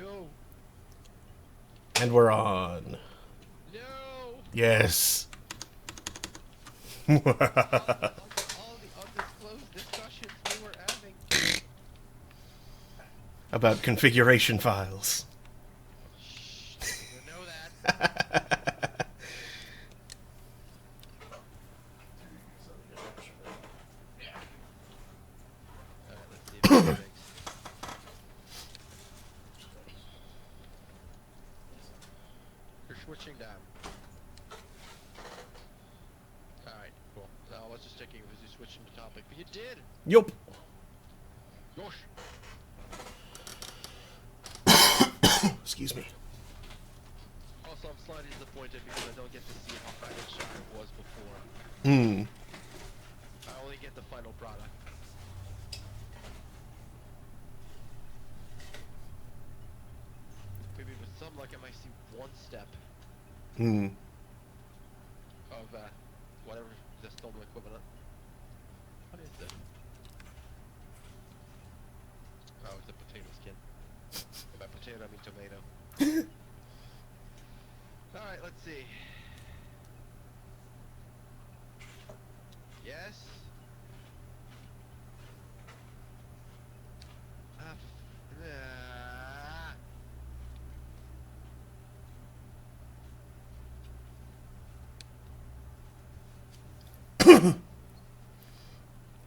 Go. And we're on. No. Yes. all the undisclosed discussions we were having. About configuration files. Shh, you know that. Alright, let's see if it fixed. You're switching down. Alright, cool. No, I was just checking if you switching the topic, but you did! Yup. Gosh. Excuse me. Also, I'm slightly disappointed because I don't get to see how final chapter was before. Hmm. I only get the final product. Maybe with some luck I might see one step Hmm. of whatever the Stormblood equivalent. What is this? Oh, it's a potato skin. By potato I mean tomato. Alright, let's see. Yes. Ah.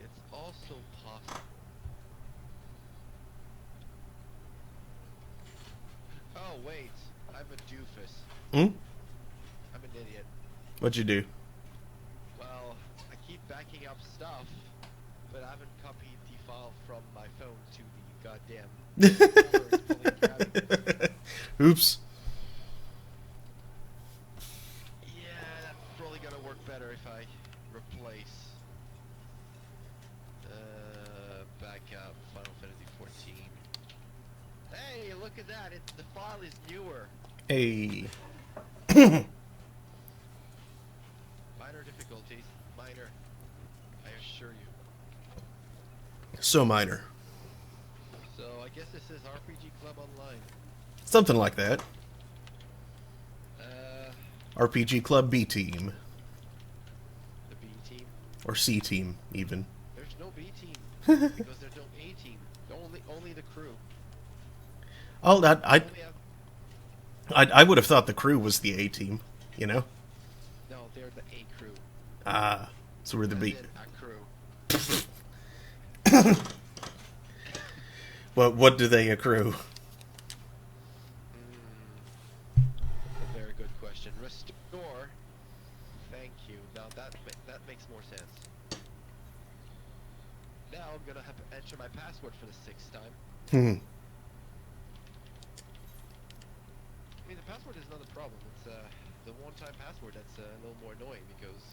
It's also possible. Oh wait, I'm a doofus. Hmm? I'm an idiot. What'd you do? Well, I keep backing up stuff, but I haven't copied the file from my phone to the goddamn folder it's fully grabbing. Oops. Yeah, that's probably gonna work better if I replace backup Final Fantasy 14. Hey, look at that! The file is newer. Hey. Minor difficulties, minor. I assure you. So minor. So I guess this is RPG Club Online. Something like that. Uh, RPG Club B Team. the B team. Or C Team, even. There's no B team because there's no A team. Only the crew. Oh, Only have, I would have thought the crew was the A Team, you know? no, they're the A crew. Ah, so we're the B. A crew. What do they accrue? A very good question. Restore. Thank you. Now that makes more sense. Now I'm gonna have to enter my password for the 6th time. Hmm. I mean, the password is not a problem. It's the one-time password that's a little more annoying because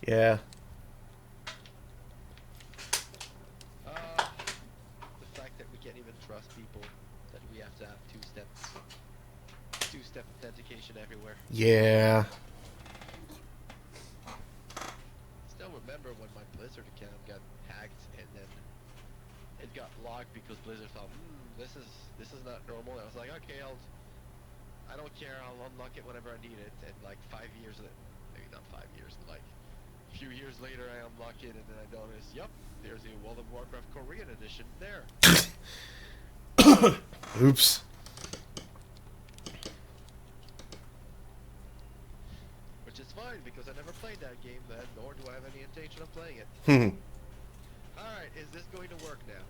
Yeah. the fact that we can't even trust people, that we have to have two-step authentication everywhere. Yeah. Still remember when my Blizzard account got hacked and then it got locked because Blizzard thought, this is not normal. And I was like, okay, I don't care. I'll unlock it whenever I need it. And like 5 years, maybe not 5 years, but like a few years later, I unlock it and then I notice, yep, there's a World of Warcraft Korean edition there. Oops. Which is fine because I never played that game then, nor do I have any intention of playing it. Hmm. Alright, is this going to work now?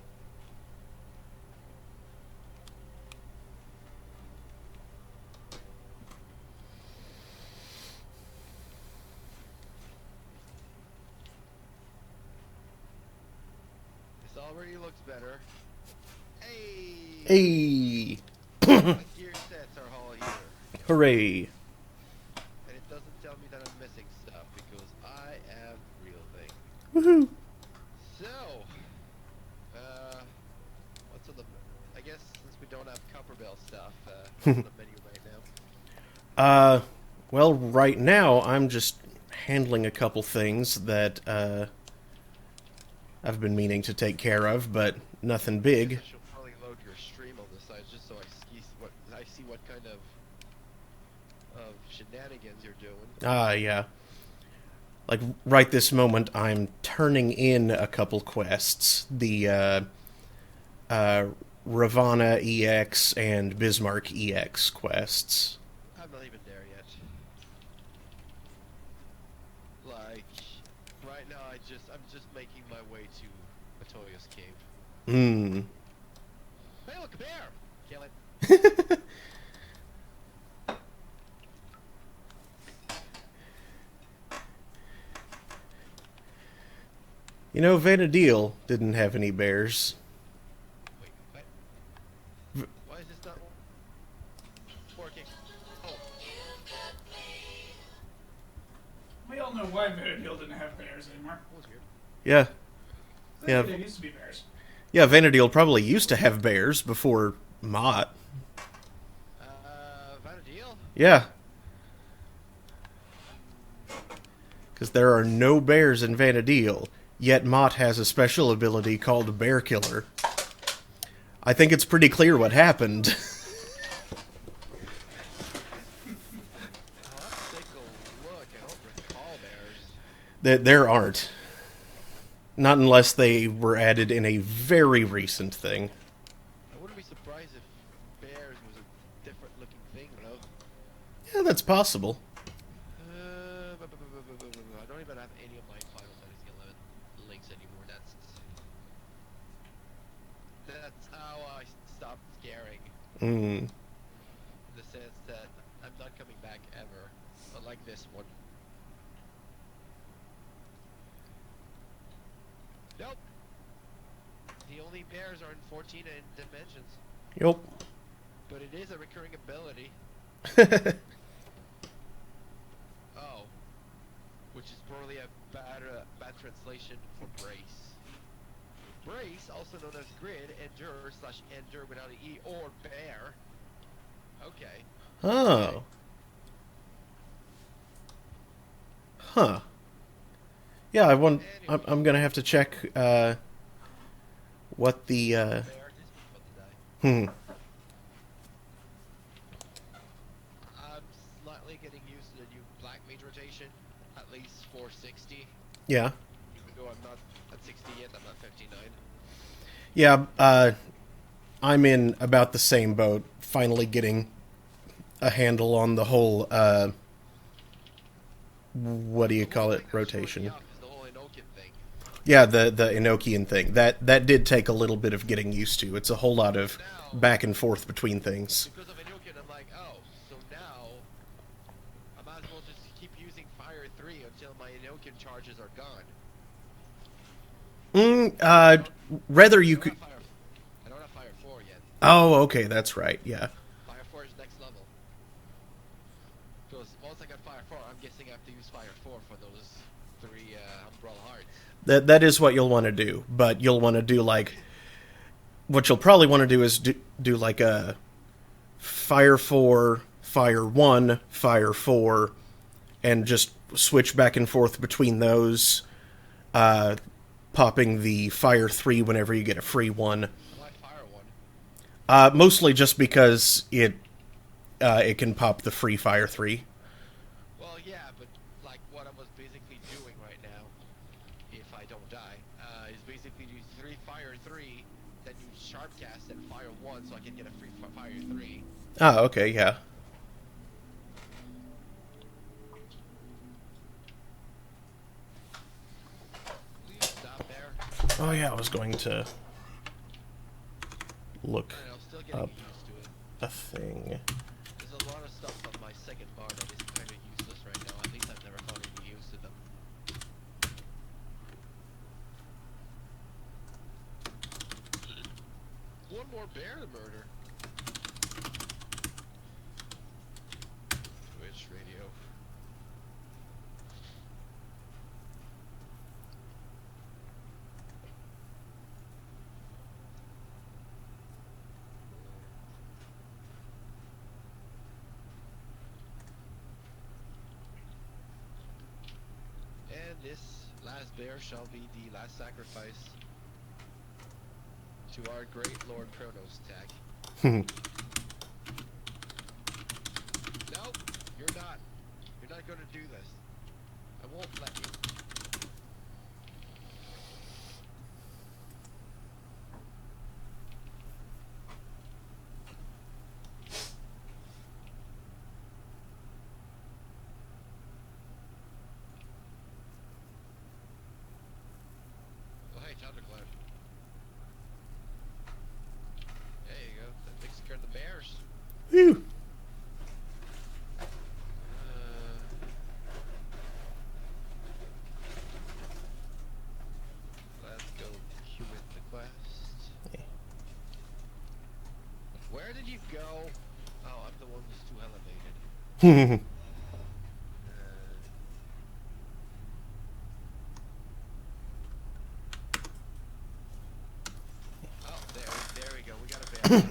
This already looks better. Hey! Hey. My gear sets are all here. Hooray. And it doesn't tell me that I'm missing stuff because I am real thing. Woohoo. So, what's on the? I guess since we don't have Copper Bell stuff, what's on the menu right now? Well, right now I'm just handling a couple things that I've been meaning to take care of, but nothing big. I should probably load your stream on the side just just so I see what kind of shenanigans you're doing. Ah, yeah. Like, right this moment, I'm turning in a couple quests. The, Ravana EX and Bismarck EX quests. I'm not even there yet. Like, right now I'm just making my way to Atoya's cave. Hmm. Hey, look, a bear! Kill it. You know, Vanadil didn't have any bears. Wait, what? Why is this not working? Oh. We all know why Vanadil didn't have bears anymore. That was weird. Yeah. Yeah. There used to be bears. Yeah, Vanadil probably used to have bears before Mott. Vanadil? Yeah. Because there are no bears in Vanadil, yet Mott has a special ability called Bear Killer. I think it's pretty clear what happened. I'll have to take a look. I don't recall bears. There aren't. Not unless they were added in a very recent thing. I wouldn't be surprised if bears was a different looking thing, though. Yeah, that's possible. I don't even have any of my Final Fantasy 11 links anymore. That's how I stopped scaring. Hmm. In the sense that I'm not coming back ever. Unlike this one. Nope. The only bears are in 14 dimensions. Yup. But it is a recurring ability. Oh. Which is probably a bad translation for brace. Brace, also known as grid, endure without an E, or bear. Okay. Oh. Huh. Yeah, I'm gonna have to check, what the, Bear, this one's about to die. I'm slightly getting used to the new Black Mage rotation, at least 460. Yeah. Even though I'm not at 60 yet, I'm not 59. Yeah, I'm in about the same boat, finally getting a handle on the whole, what do you call it, rotation. The whole Enochian thing. Yeah, the Enochian thing. That did take a little bit of getting used to. It's a whole lot of back and forth between things. Because of Enochian, I'm like, oh, so now I might as well just keep using Fire 3 until my Enochian charges are gone. Rather you could... I don't have Fire 4 yet. Oh, okay, that's right, yeah. Fire 4 is next level. Because once I got Fire 4, I'm guessing I have to use Fire 4 for those 3 Umbrella Hearts. That is what you'll want to do, but you'll want to do, like... What you'll probably want to do is do like a Fire 4, Fire 1, Fire 4, and just switch back and forth between those, popping the Fire 3 whenever you get a free one. Why Fire 1? Mostly just because it can pop the free Fire 3. Well, yeah, but like what I was basically doing right now, if I don't die, is basically use 3 Fire 3, then use Sharpcast and Fire 1 so I can get a free Fire 3. Ah, okay, yeah. Please stop there. Oh yeah, I was going to look I know, still getting up used to it. a thing. There's a lot of stuff on my second bar that is kind of useless right now. At least I've never found any use to them. One more bear to murder. Twitch radio. And this last bear shall be the last sacrifice to our great Lord Kronos tag. won't let you. Oh, hey, Thundercloud. There you go. That takes care of the bears. Whew. Let's go queue with the quest. Where did you go? Oh, I'm the one who's too elevated. Oh, there we go. We got a bear.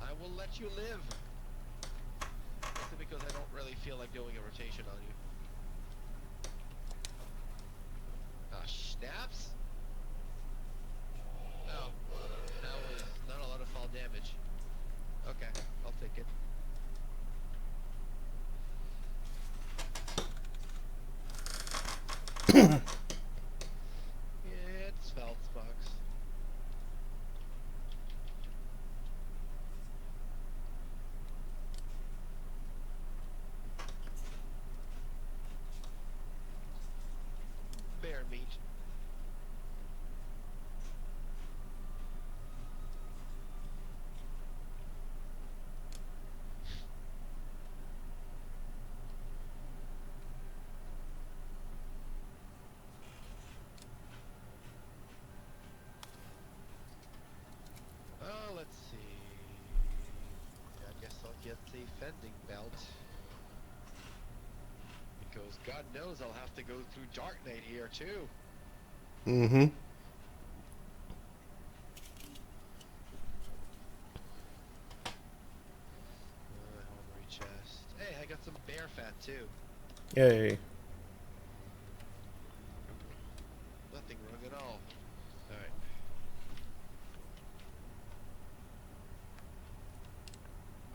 I will let you live. Mostly because I don't really feel like doing a rotation on you. Snaps? No. That was not a lot of fall damage. Okay, I'll take it. It's Feltzbox. Bear meat. Oh, let's see. I guess I'll get the fending belt. Because God knows I'll have to go through Dark Knight here too. Mm-hmm. Hungry chest. Hey, I got some bear fat too. Yay. Nothing wrong at all. Alright.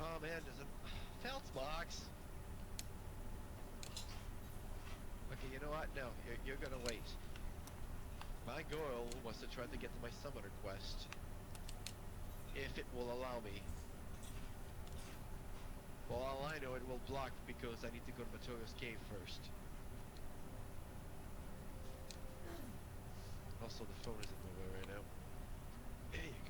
Oh man, there's a Feltz box. Okay, you know what? No, you're gonna wait. My goal was to try to get to my summoner quest. If it will allow me. Well, all I know, it will block because I need to go to Matoga's cave first. Also, the phone is in my way right now. There you go.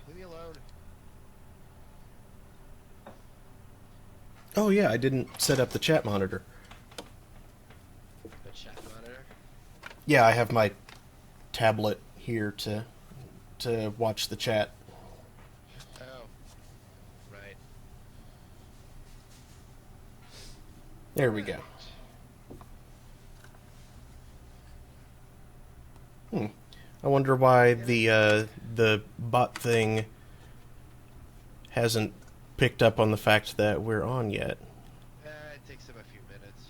Leave me alone. Oh yeah, I didn't set up the chat monitor. The chat monitor. Yeah, I have my tablet here to watch the chat. Oh. Right. There we go. I wonder why the bot thing hasn't picked up on the fact that we're on yet. It takes him a few minutes.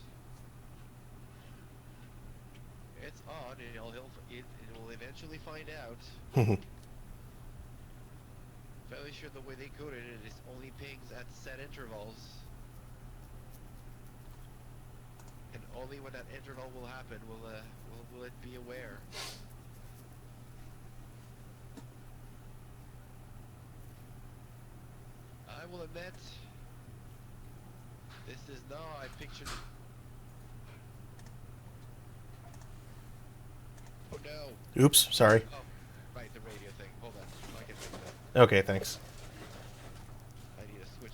It's odd. It will eventually find out. Fairly sure the way they coded it is only pings at set intervals. And only when that interval will happen will it be aware. I will admit, this is not how I pictured it. Oh no! Oops, sorry. Oh, right, the radio thing. Hold on, I can fix that. Okay, thanks. I need to switch.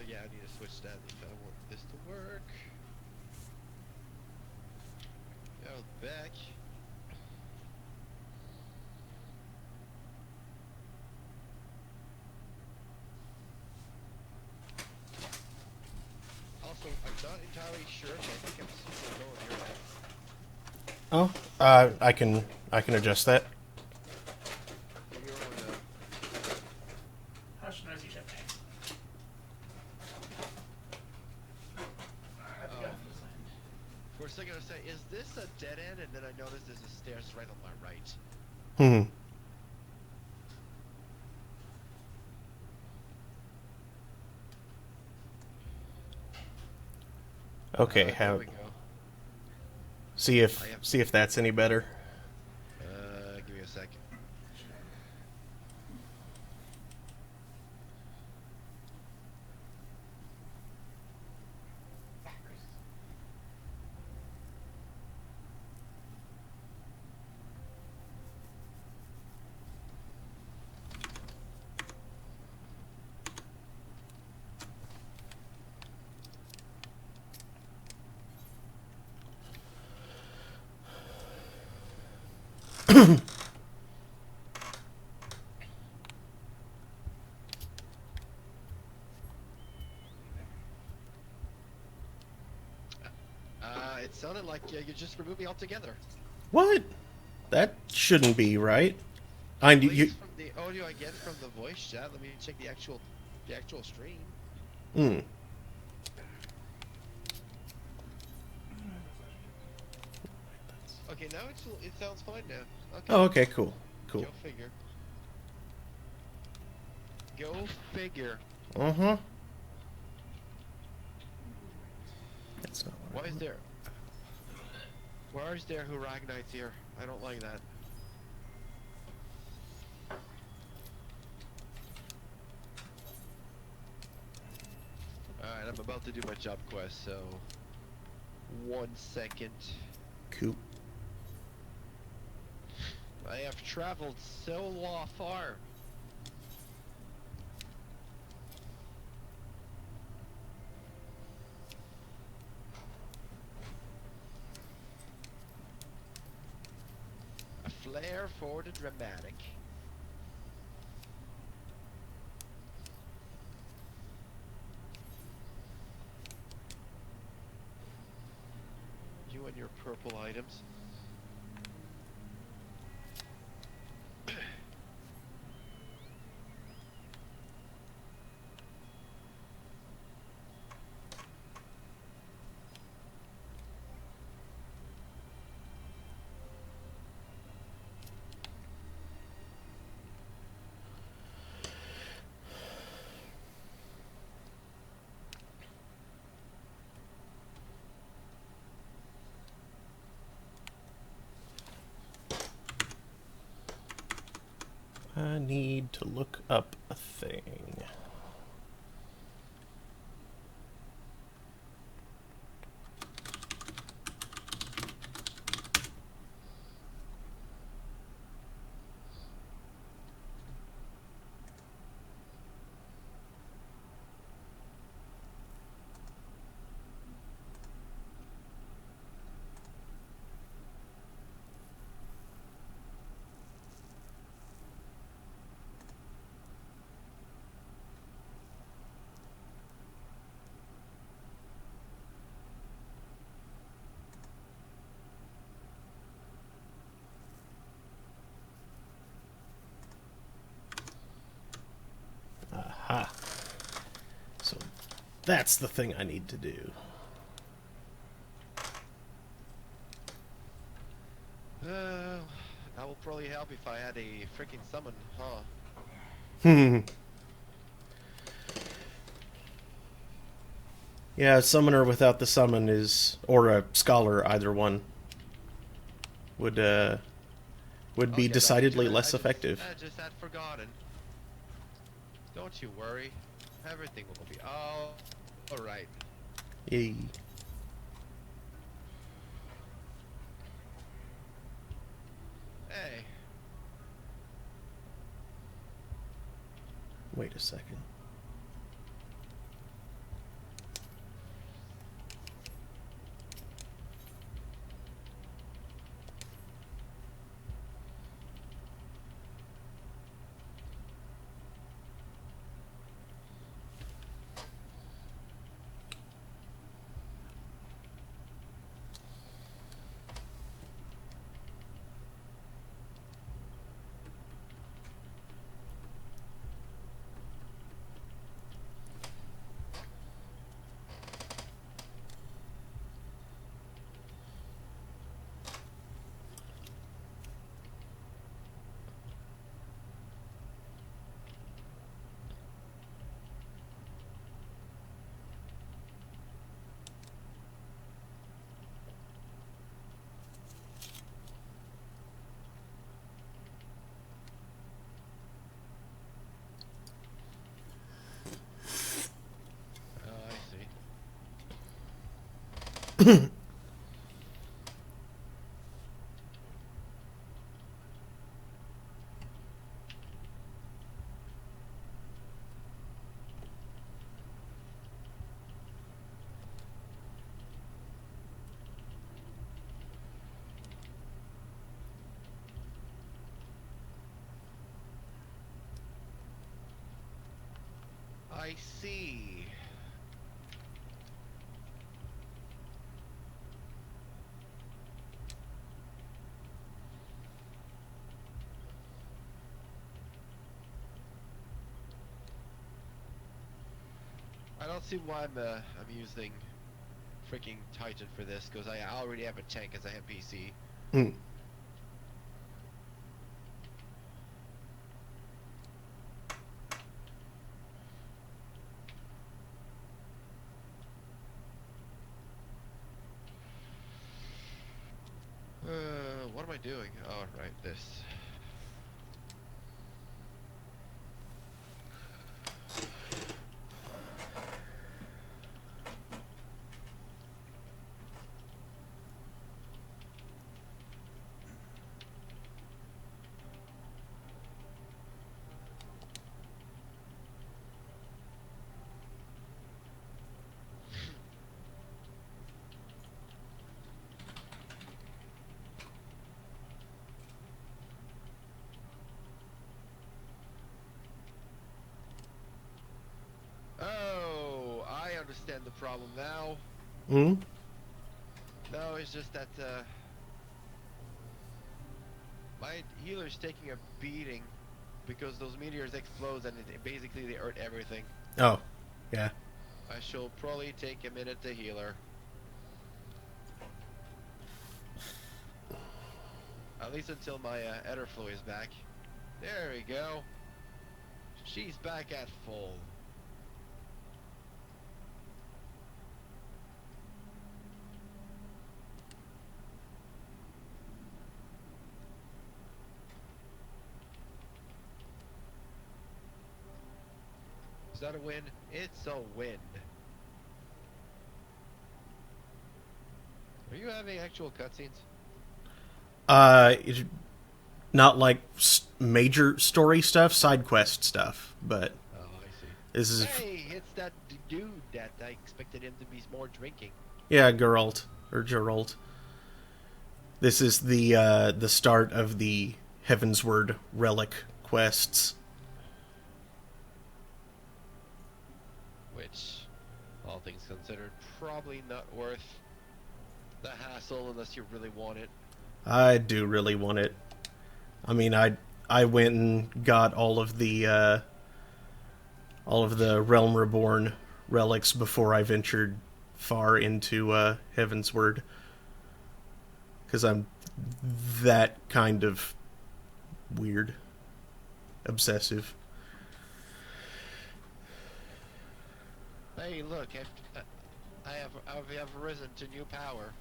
Yeah, I need to switch that if I want this to work. Go back. Also, I'm not entirely sure, but I think I'm super low on your end. Oh, I can adjust that. Maybe you're on Hush, noisy ship. For second I was saying, is this a dead end? And then I noticed there's a stairs right on my right. Hmm. Okay, There we go. see if that's any better. Give me a second. It sounded like you just removed me altogether. What? That shouldn't be right. At least from the audio I get from the voice chat. Let me check the actual stream. Hmm. Okay, now it sounds fine now. Okay. Oh, okay, cool. Cool. Go figure. Go figure. Uh-huh. That's not what Why is there? Why is there Huragnites here? I don't like that. Alright, I'm about to do my job quest, so 1 second. Cool. I have traveled so far. A flair for the dramatic. You and your purple items. I need to look up a thing. Aha. So that's the thing I need to do. That will probably help if I had a freaking summon, huh? Yeah, a summoner without the summon is, or a scholar, either one, would be Okay, decidedly no, less effective. I just had forgotten. Don't you worry. Everything will be alright. Yay. Hey. Wait a second. I see. I don't see why I'm using freaking Titan for this, because I already have a tank as a NPC. Mm. What am I doing? Oh, right, this. Oh, I understand the problem now. Hmm? No, it's just that my healer's taking a beating because those meteors explode and basically they hurt everything. Oh, yeah. I shall probably take a minute to heal her. At least until my ether flow is back. There we go. She's back at full. Is that a win? It's a win. Are you having actual cutscenes? Not like major story stuff, side quest stuff, but Oh, I see. this is Hey, it's that dude that I expected him to be more drinking. yeah, Geralt or Geralt. This is the start of the Heavensward Relic quests. Which, all things considered, probably not worth the hassle unless you really want it. I do really want it. I mean, I went and got all of the Realm Reborn relics before I ventured far into Heavensward, because I'm that kind of weird, obsessive. Hey, look, I have risen to new power.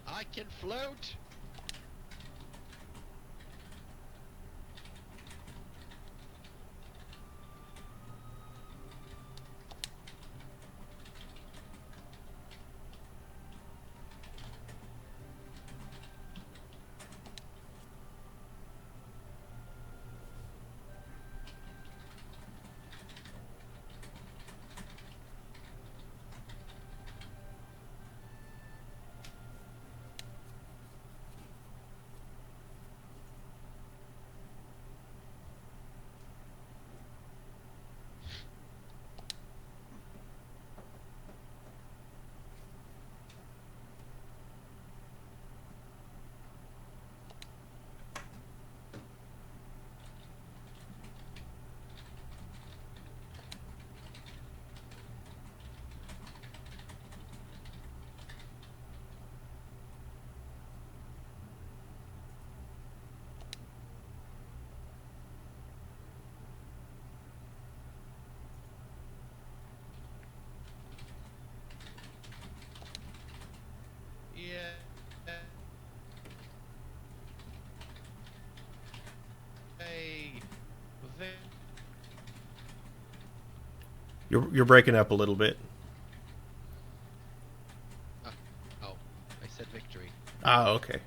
I can float. You're breaking up a little bit. Oh, I said victory. Ah, okay.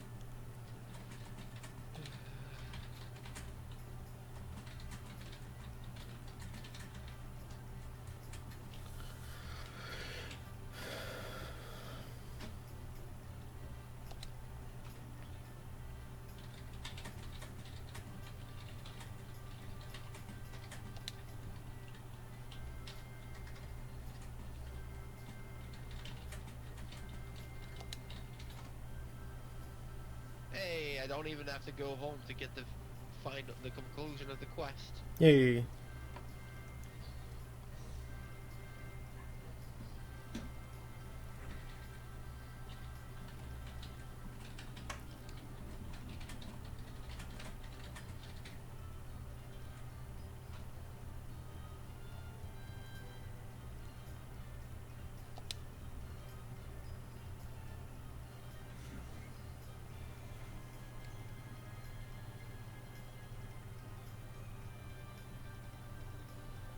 Hey, I don't even have to go home to get find the conclusion of the quest. Yay.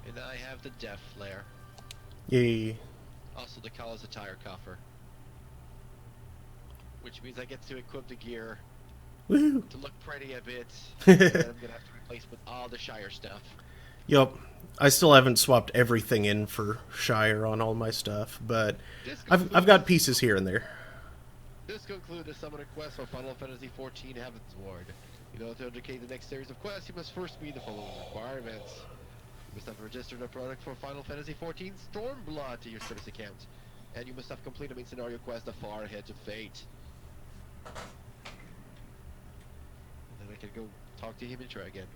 And I have the Death Flare. Yay. Also, the Callous Attire Coffer. Which means I get to equip the gear Woo! to look pretty a bit. And then I'm gonna have to replace with all the Shire stuff. Yup. I still haven't swapped everything in for Shire on all my stuff, but I've got pieces here and there. This concludes the summoner quest for Final Fantasy XIV Heavensward. In order to undertake the next series of quests, you must first meet the following requirements. You must have registered a product for Final Fantasy XIV Stormblood to your service account. And you must have completed a main scenario quest, The Far Edge of Fate. And then I can go talk to him and try again.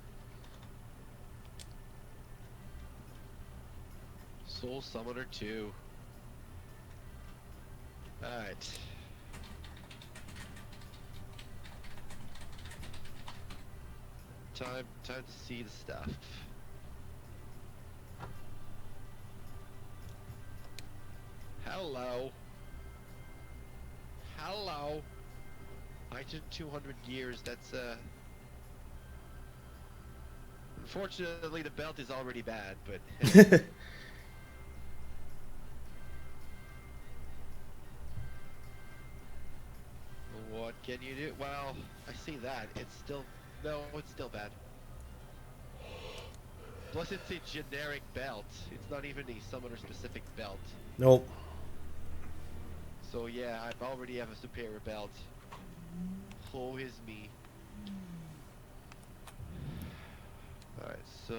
Soul Summoner 2. Alright. Time to see the stuff. Hello. Hello. 200 years, that's unfortunately the belt is already bad, but what can you do? Well, I see that. It's still bad. Plus it's a generic belt. It's not even a summoner specific belt. Nope. So yeah, I already have a superior belt. Woe is me. Alright, so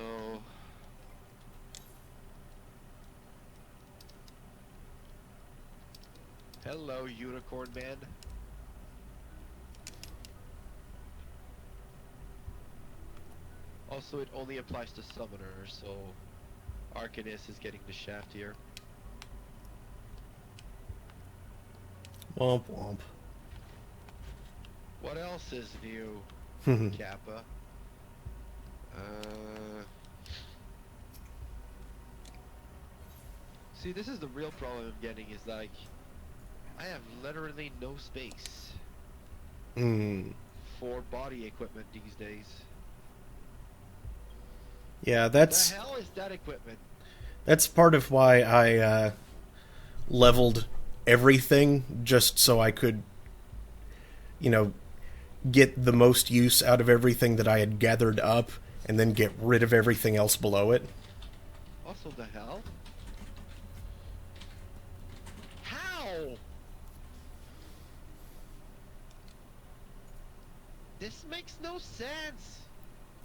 hello, Unicorn Man. Also, it only applies to summoners, so Arcanist is getting the shaft here. Womp womp. What else is new, Kappa? See, this is the real problem I'm getting, is like, I have literally no space for body equipment these days. Yeah, What that's the hell is that equipment? that's part of why I leveled everything, just so I could, you know, get the most use out of everything that I had gathered up, and then get rid of everything else below it. Also, the hell? How? This makes no sense.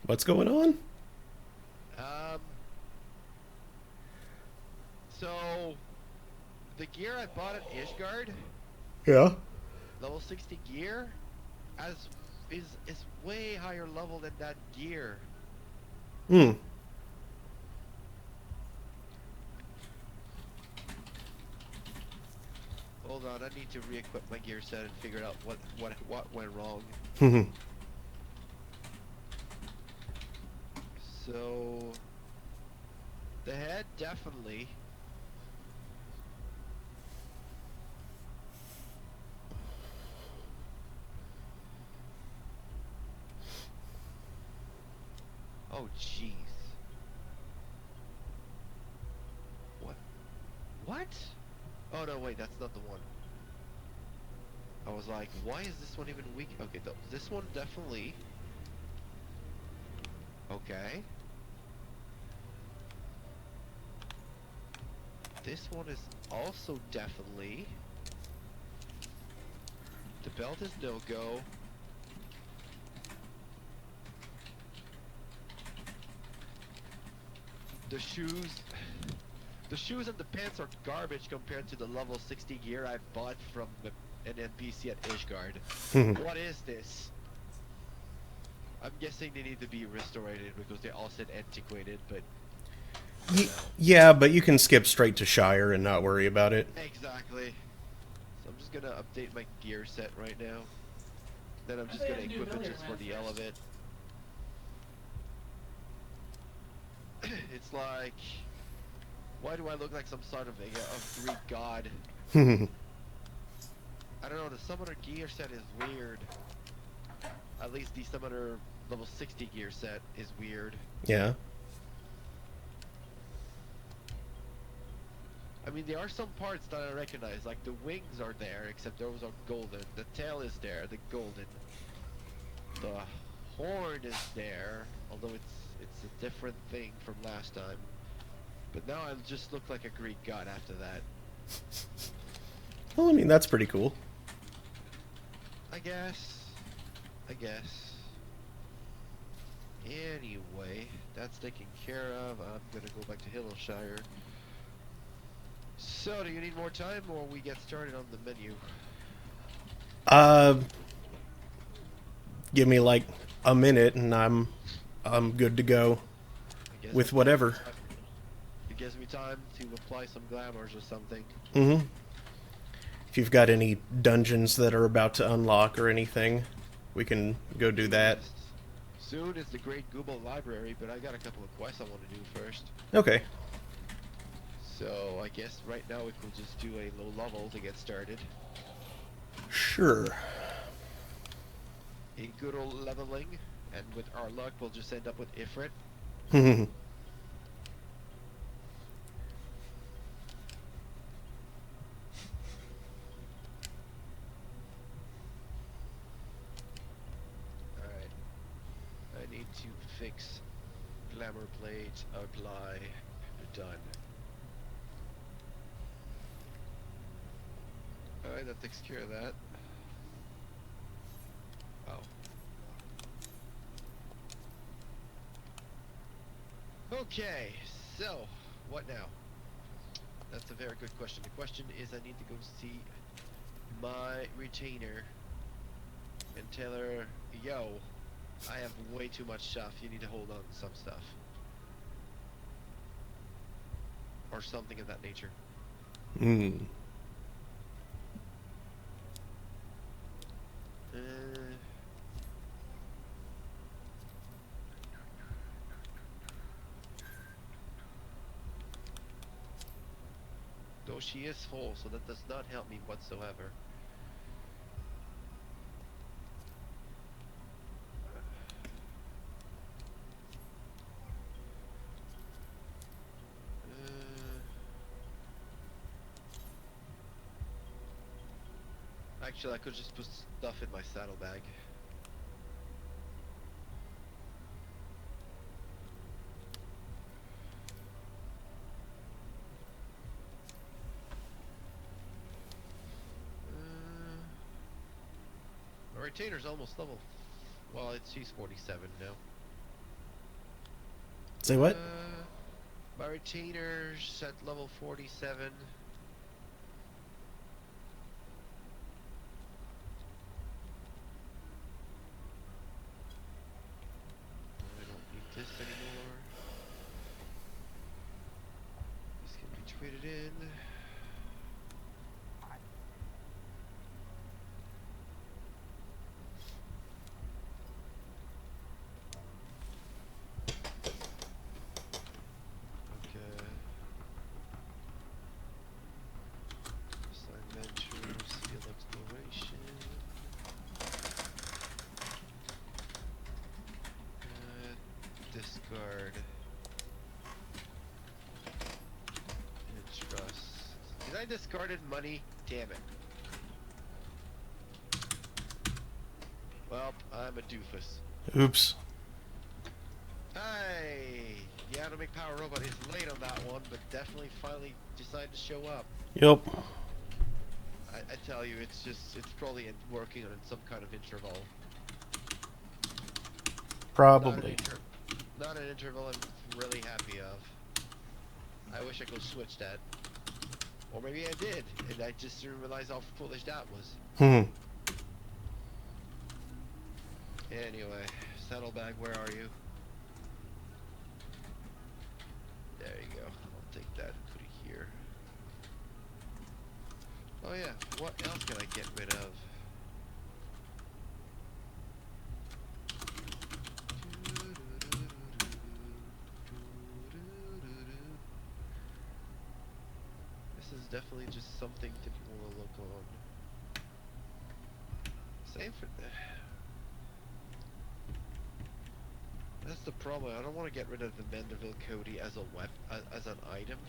What's going on? So the gear I bought at Ishgard, Yeah. level 60 gear, is way higher level than that gear. Hmm. Hold on, I need to re-equip my gear set and figure out what went wrong. So the head, definitely. Oh jeez. Oh no, wait, that's not the one. I was like, why is this one even weak? Okay, this one definitely. Okay. This one is also definitely. The belt is no-go. The shoes and the pants are garbage compared to the level 60 gear I bought from an NPC at Ishgard. What is this? I'm guessing they need to be restored because they all said antiquated, but... Yeah, but you can skip straight to Shire and not worry about it. Exactly. So I'm just gonna update my gear set right now. Then I'm just gonna equip it just for the hell of it. It's like... Why do I look like some sort of a Greek god? I don't know, the summoner gear set is weird. At least the summoner level 60 gear set is weird. Yeah. I mean, there are some parts that I recognize, like the wings are there, except those are golden. The tail is there, the golden. The horn is there, although it's a different thing from last time. But now I just look like a Greek god after that. Well, I mean, that's pretty cool. I guess. Anyway, that's taken care of. I'm gonna go back to Hillshire. So, do you need more time, or we get started on the menu? Give me like a minute, and I'm good to go with whatever. It gives me time to apply some glamours or something. Mm-hmm. If you've got any dungeons that are about to unlock or anything, we can go do that. Soon is the Great Google Library, but I got a couple of quests I want to do first. Okay. So I guess right now we could just do a low level to get started. Sure. A good old leveling, and with our luck we'll just end up with Ifrit. Mm-hmm. I need to fix glamour plate, apply, done. Alright, that takes care of that. Oh. Okay, so, what now? That's a very good question. The question is I need to go see my retainer and tell her, yo, I have way too much stuff, you need to hold on to some stuff. Or something of that nature. Mm. Though she is full, so that does not help me whatsoever. Actually, I could just put stuff in my saddlebag. My retainer's almost level. Well, she's 47 now. Say what? My retainer's at level 47. I don't need this anymore. This can be traded in. Discard. And trust. discarded money. Damn it. Well, I'm a doofus. Oops. Hey! The Atomic Power Robot is late on that one, but definitely finally decided to show up. Yep. I tell you, it's probably working on some kind of interval. Probably. Not an interval I'm really happy of. I wish I could switch that. Or maybe I did, and I just didn't realize how foolish that was. Anyway, Saddlebag, where are you? There you go. I'll take that and put it here. Oh yeah, what else can I get rid of? This is definitely just something that you want to look on. Same for the... That's the problem. I don't want to get rid of the Mandeville Cody as a as an item.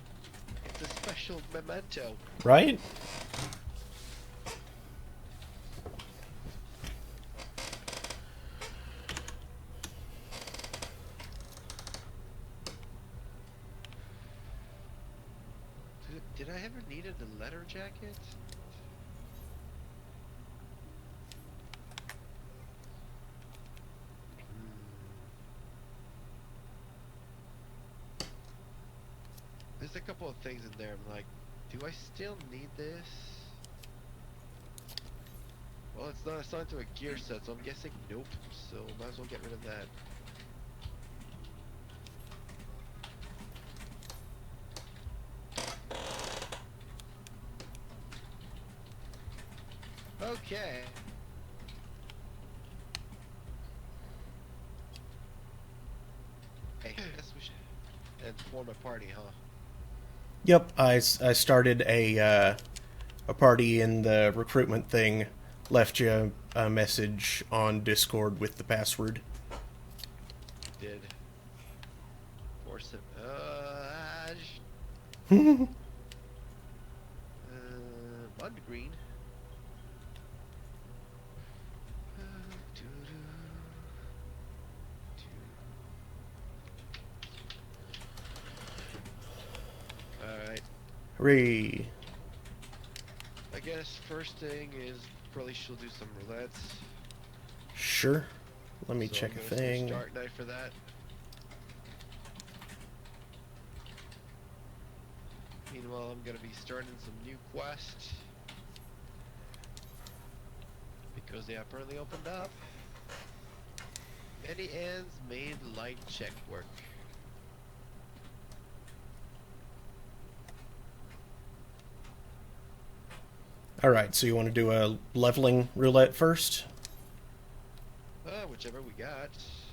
It's a special memento. Right? Did I ever needed the letter jacket? There's a couple of things in there. I'm like, do I still need this? Well, it's not assigned to a gear set, so I'm guessing nope. So might as well get rid of that. Okay. Hey, guess we should and form a party, huh? Yep. I started a party in the recruitment thing. Left you a message on Discord with the password. Did. Force it. Mud green. Alright. Hooray. I guess first thing is probably she'll do some roulettes. Sure. Let me So check I'm a gonna switch thing. Dark Knight for that. Meanwhile, I'm gonna be starting some new quests because they apparently opened up. Many ends made light check work. Alright, so you want to do a leveling roulette first? Whichever we got.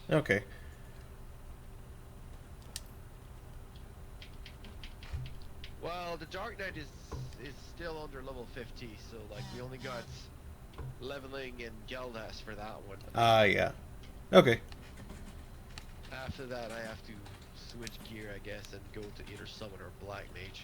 Okay. Well, the Dark Knight is still under level 50, so like we only got leveling and Geldas for that one. Yeah. Okay. After that, I have to switch gear, I guess, and go to either Summon or Black Mage.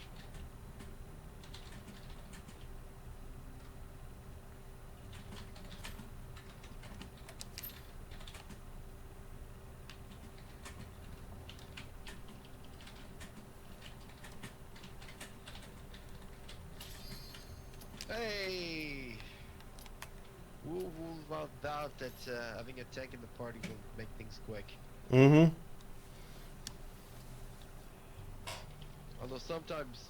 Hey! Woo about that having a tank in the party will make things quick. Mm-hmm. Although sometimes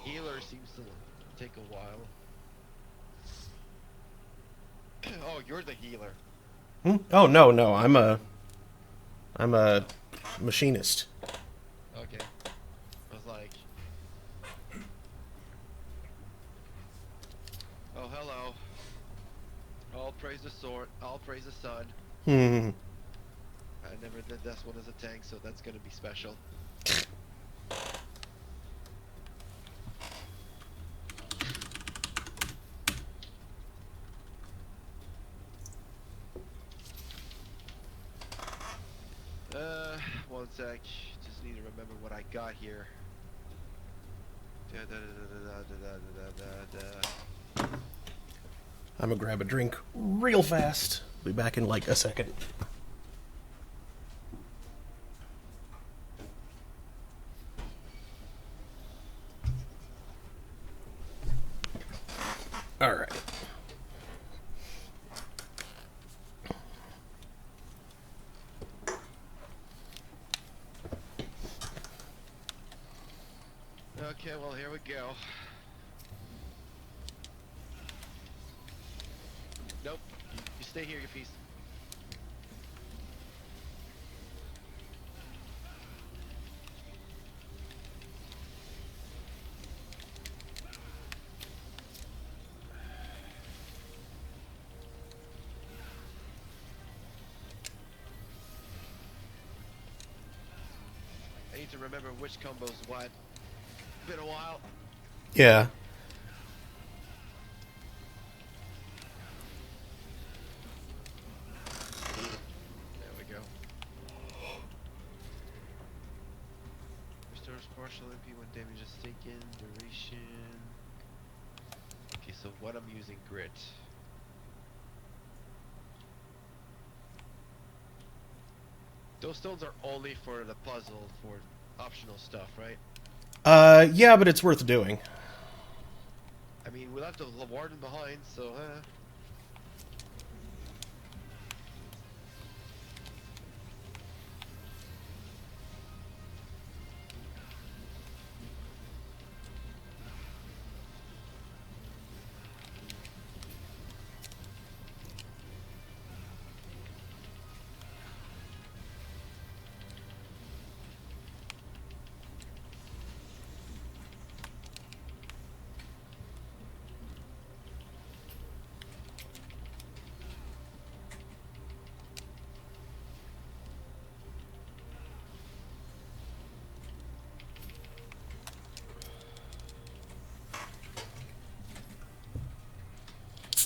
healer seems to take a while. Oh, you're the healer. Oh, no, I'm a machinist. Okay. I was like... Oh, hello. All praise the sword, all praise the sun. I never did this one as a tank, so that's gonna be special. One sec. Just need to remember what I got here. I'm gonna grab a drink real fast. Be back in like a second. All right. Okay, well, here we go. Nope. You stay here, you piece. I need to remember which combo's what. Been a while. Yeah. There we go. Restores partial MP when damage is taken. Duration. Okay, so what I'm using, grit. Those stones are only for the puzzle, for optional stuff, right? Yeah, but it's worth doing. I mean, we left the warden behind, so,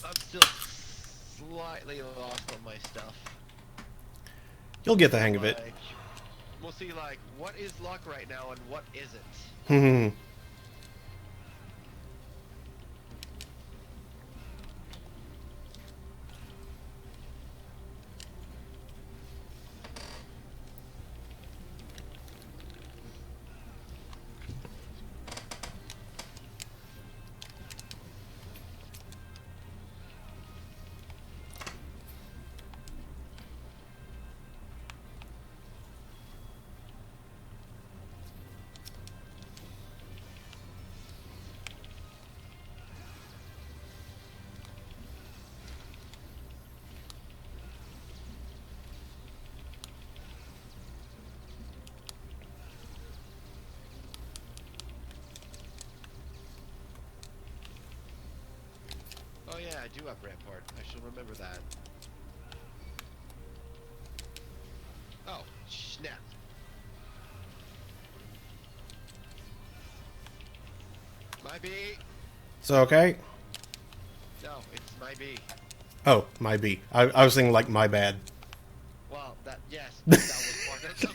I'm still slightly lost on my stuff. You'll get the hang of it. Like, we'll see, like, what is luck right now and what isn't. Hmm. Oh yeah, I do have Rampart. I should remember that. Oh, snap. My B. It's okay. No, it's my B. Oh, my B. I was thinking like my bad. Well, that, yes, that was part of the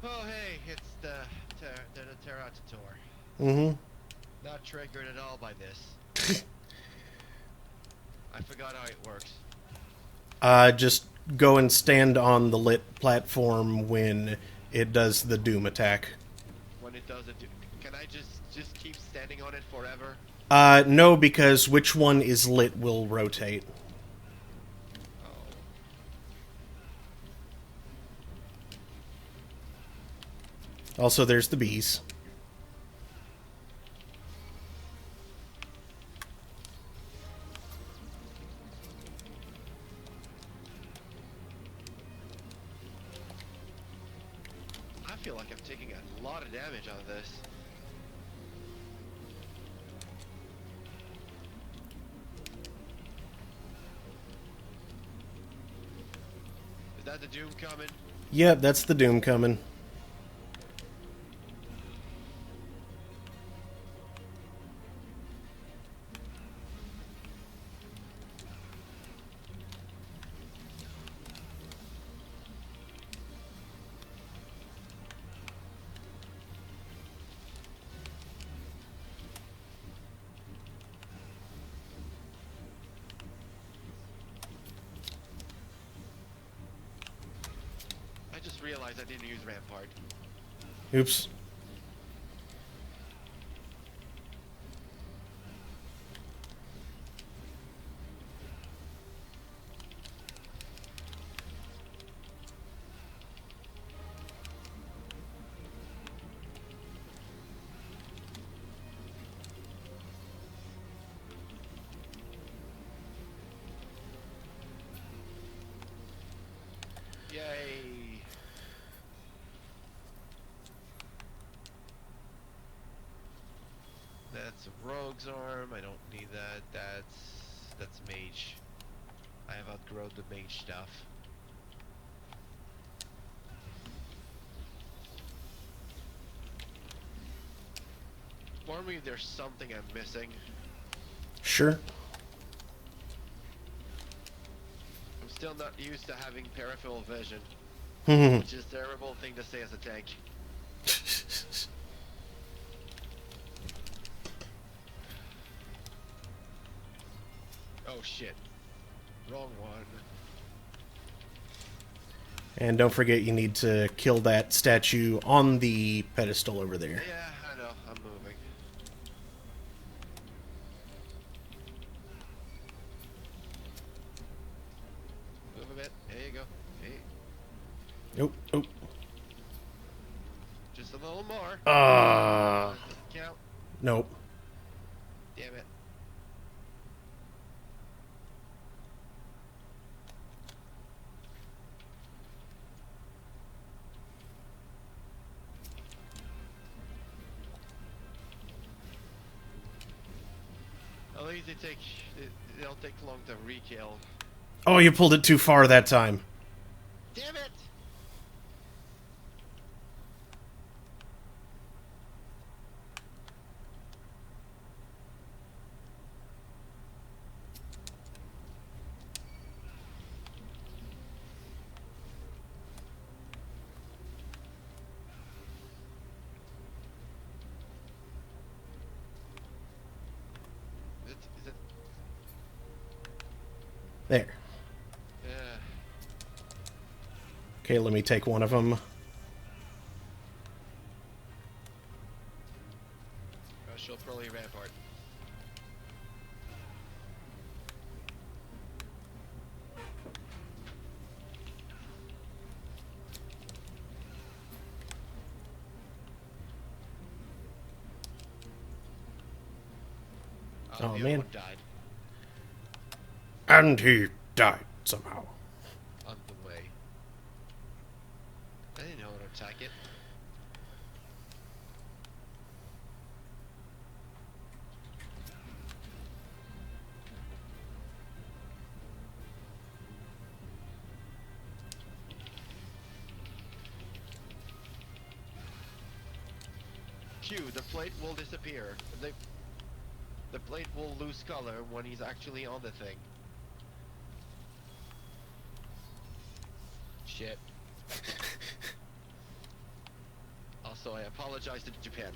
Oh, hey, it's the Terratator. Mm-hmm. Not triggered at all by this. I forgot how it works. Just go and stand on the lit platform when it does the Doom attack. When it does it, can I just keep standing on it forever? No, because which one is lit will rotate. Oh. Also, there's the bees. feel like I'm taking a lot of damage on this. Is that the doom coming? Yep, that's the doom coming. I just realized I didn't use Rampart. Oops. Yay! That's a rogue's arm. I don't need that. That's mage. I have outgrown the mage stuff. Warn me if there's something I'm missing. Sure. I'm still not used to having peripheral vision, Hmm. which is a terrible thing to say as a tank. Oh shit. Wrong one. And don't forget you need to kill that statue on the pedestal over there. Yeah, I know. I'm moving. Move a bit. There you go. Hey, Oh, oh. just a little more. Ah. Doesn't count. Nope. Damn it. At least they don't take long to re-kill. Oh, you pulled it too far that time. Damn it! Is it? There. Yeah. Okay, let me take one of them. I shall probably Rampart. Oh, the other man. one died. And he died somehow. On the way. I didn't know how to attack it. Q, the plate will disappear. The plate will lose color when he's actually on the thing. Shit. Also, I apologize to Japan.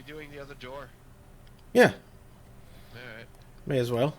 we doing the other door? Yeah, Alright. may as well.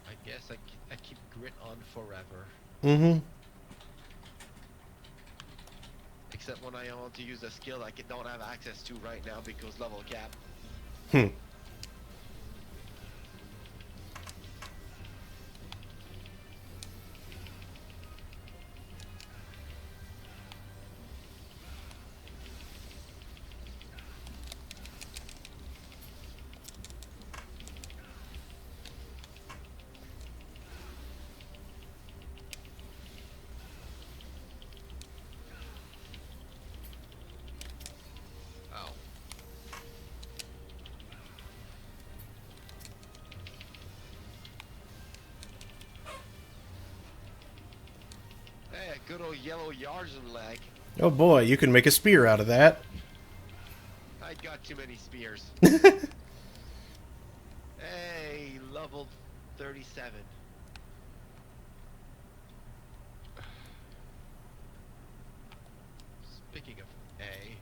I guess I keep grit on forever. Mm-hmm. Except when I want to use a skill I don't have access to right now because level cap. Hmm. Ow. Hey, a good old yellow Yarzen leg. Oh boy, you can make a spear out of that. I got too many spears. Hey, level 37. Speaking of A.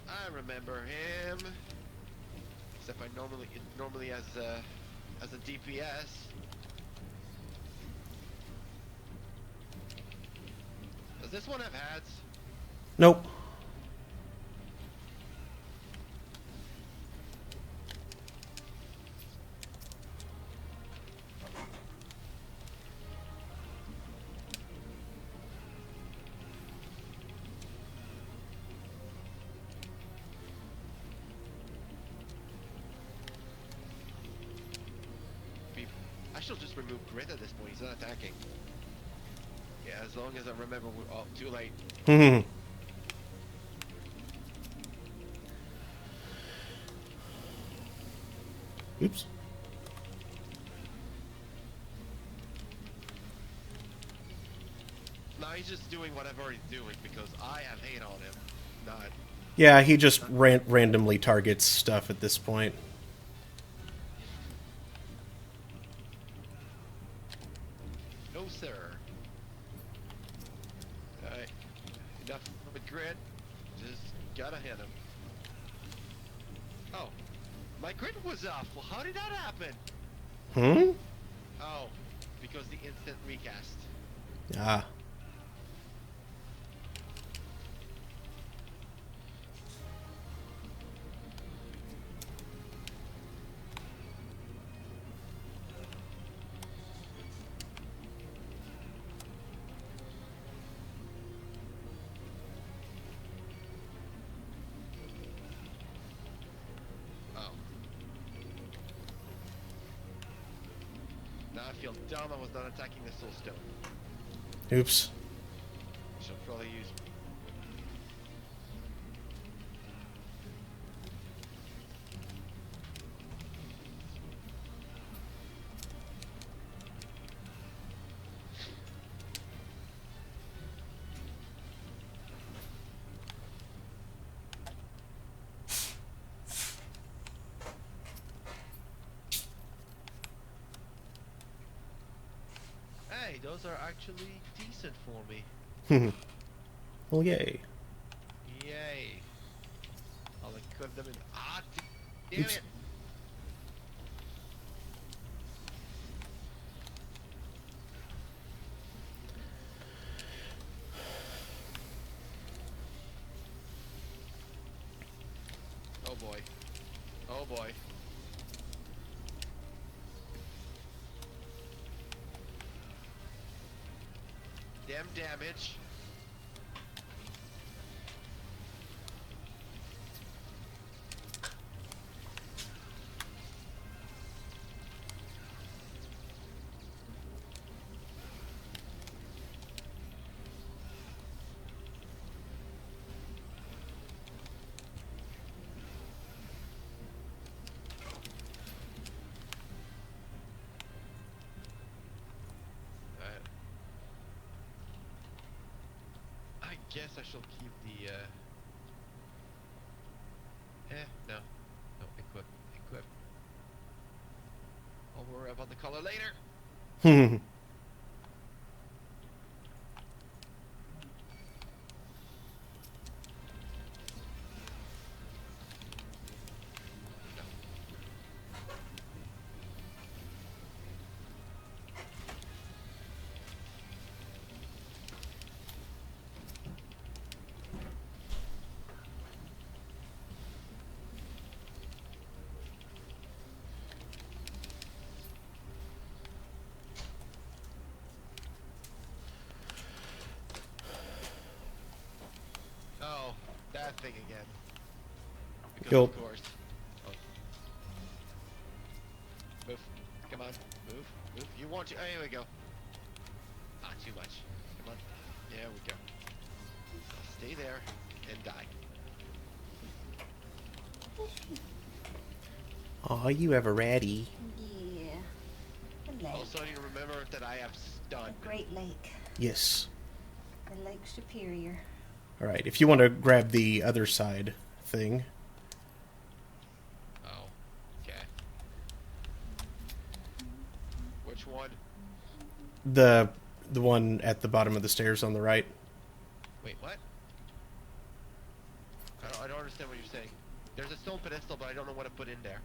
I remember him. Except it normally as a DPS. Does this one have hats? Nope. I should just remove Grit at this point. He's not attacking. Yeah, as long as I remember we're too late. Hmm. Oops. No, he's just doing whatever he's doing because I have hate on him. Not. Yeah, he just randomly targets stuff at this point. No, sir. Alright. Enough with Grit. Just gotta hit him. Oh. My Grit was off. Well, how did that happen? Hmm? Oh. Because the instant recast. Ah. Oh. Now I feel dumb I was not attacking the soul stone. Oops. Should probably use. Hey, those are actually decent for me. Well, yay. Yay. I'll equip them in. Ah, damn Oops. it! Oh boy. Oh boy. Damn damage. I guess I shall keep the, no. No, equip. Equip. I'll worry about the color later. Oh, that thing again. Because Yup. of course. Oh. Move. Come on. Move. Move. You want to. Oh, here we go. Ah, too much. Come on. There we go. Stay there and die. Aw, you have a ratty. Yeah. The lake. Also, you remember that I have stun. The Great Lake. Yes. The Lake Superior. Alright, if you want to grab the other side thing. Oh. Okay. Which one? The one at the bottom of the stairs on the right. Wait, what? I don't understand what you're saying. There's a stone pedestal, but I don't know what to put in there.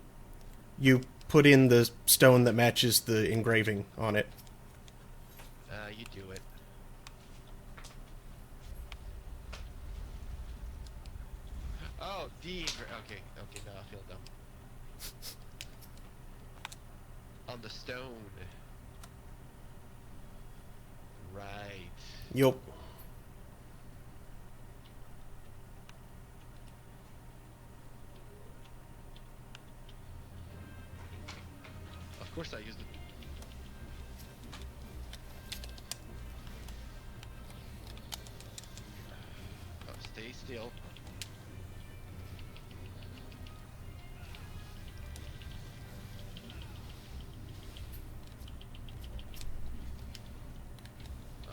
You put in the stone that matches the engraving on it. You do it. Oh, okay, now I feel dumb. On the stone. Right. Yup. Of course I used it. Oh, stay still. Oh.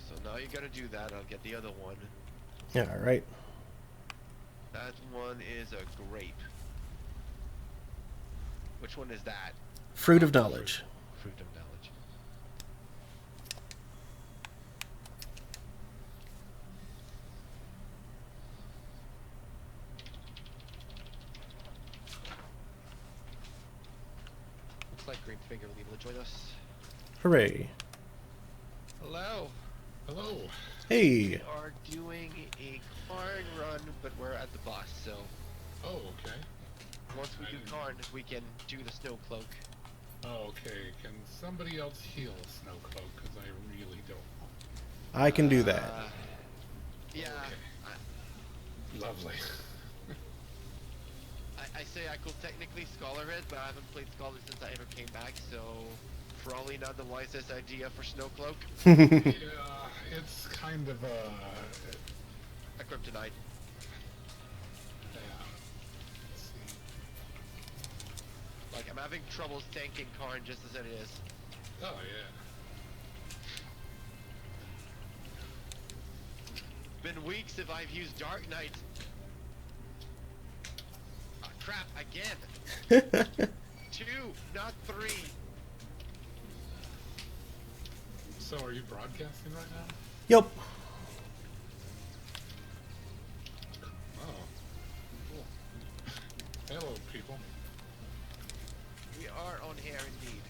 So now you gotta do that. I'll get the other one. Yeah, alright. That one is a grape. Which one is that? Fruit of knowledge. Fruit of knowledge. Looks like Green Finger will be able to join us. Hooray. Hello. Hello. Hey. We are doing a Karn run, but we're at the boss, so Oh, okay. once we do Karn, we can do the snow cloak. Oh, okay. Can somebody else heal Snowcloak? Because I really don't. I can do that. Yeah. Okay. Lovely. I say I could technically Scholar it, but I haven't played Scholar since I ever came back, so probably not the wisest idea for snow cloak. Yeah, it's kind of A kryptonite. yeah. Let's see. Like, I'm having trouble tanking Karn just as it is. Oh yeah. Been weeks if I've used Dark Knight. Ah, crap, again! 2, not 3. So are you broadcasting right now? Yep. Oh. Cool. Hello, people. We are on air indeed.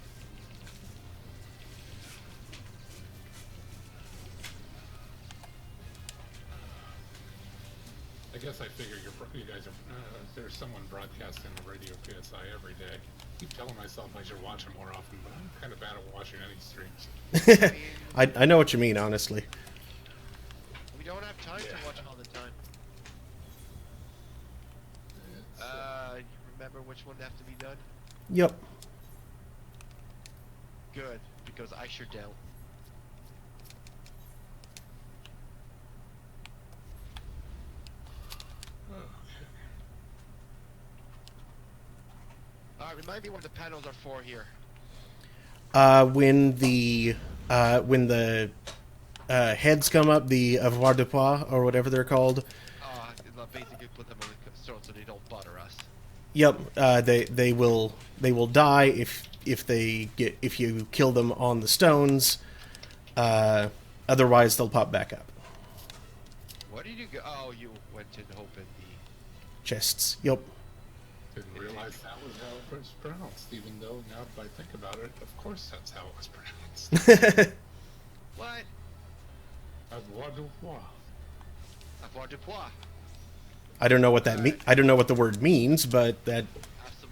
I guess I figure you guys are. There's someone broadcasting the Radio PSI every day. I keep telling myself I should watch them more often, but I'm kind of bad at watching any streams. I know what you mean, honestly. We don't have time to watch all the time. You remember which one have to be done? Yep. Good, because I sure don't. Remind me what the panels are for here. When the heads come up, the avoir de pois or whatever they're called. Basically put them on the stone so they don't bother us. Yep. They will die if you kill them on the stones. Otherwise, they'll pop back up. Where did you go? Oh, you went to open the Chests. Yep. Didn't realize that was how it was pronounced, even though now if I think about it, of course that's how it was pronounced. what? Avoir de pois. Avoir de pois. I don't know what that I don't know what the word means, but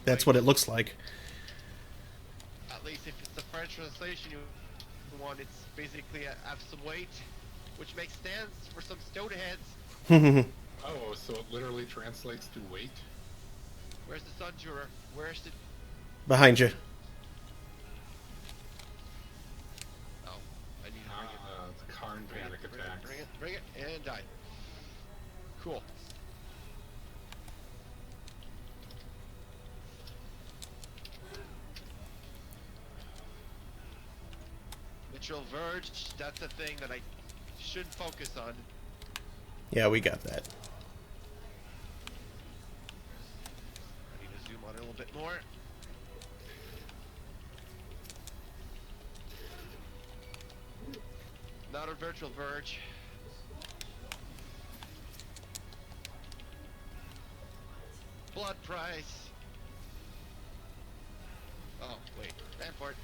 that's what it looks like. At least if it's the French translation you want, it's basically have some weight, which makes sense for some stone heads. Oh, so it literally translates to weight? Where's the Sun Juror? Where's the... Behind you. Oh, I need to bring it. The Karn panic attacks. Bring it, and die. Cool. Mitchell Verge, that's the thing that I should focus on. Yeah, we got that. I need to zoom on it a little bit more. Not a virtual verge. Blood price. Oh, wait. Rampart.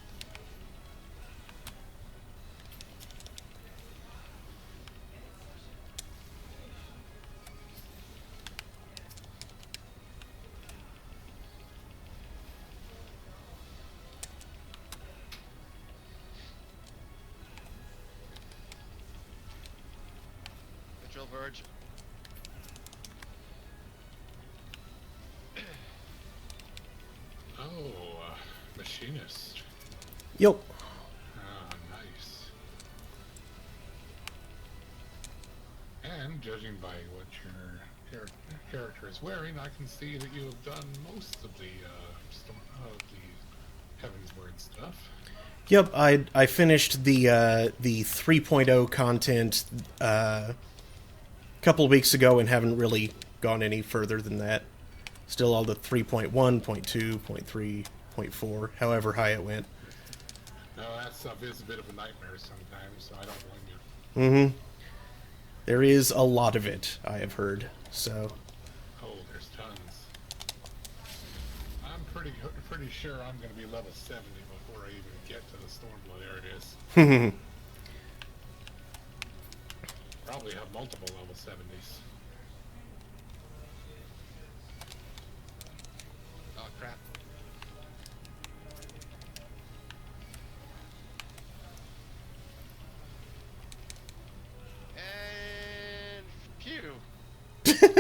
Verge. Oh, machinist. Yep. Ah, nice. And judging by what your character is wearing, I can see that you have done most of the Heavensward stuff. Yep, I finished the 3.0 content a couple of weeks ago and haven't really gone any further than that. Still all the 3.1, 0.2, 0.3, 0.4, however high it went. No, that stuff is a bit of a nightmare sometimes, so I don't blame you. Mm-hmm. There is a lot of it, I have heard, so... Oh, there's tons. I'm pretty sure I'm going to be level 70 before I even get to the Stormblood. There it is. Probably have multiple level 70s. Oh, crap. And... pew! This is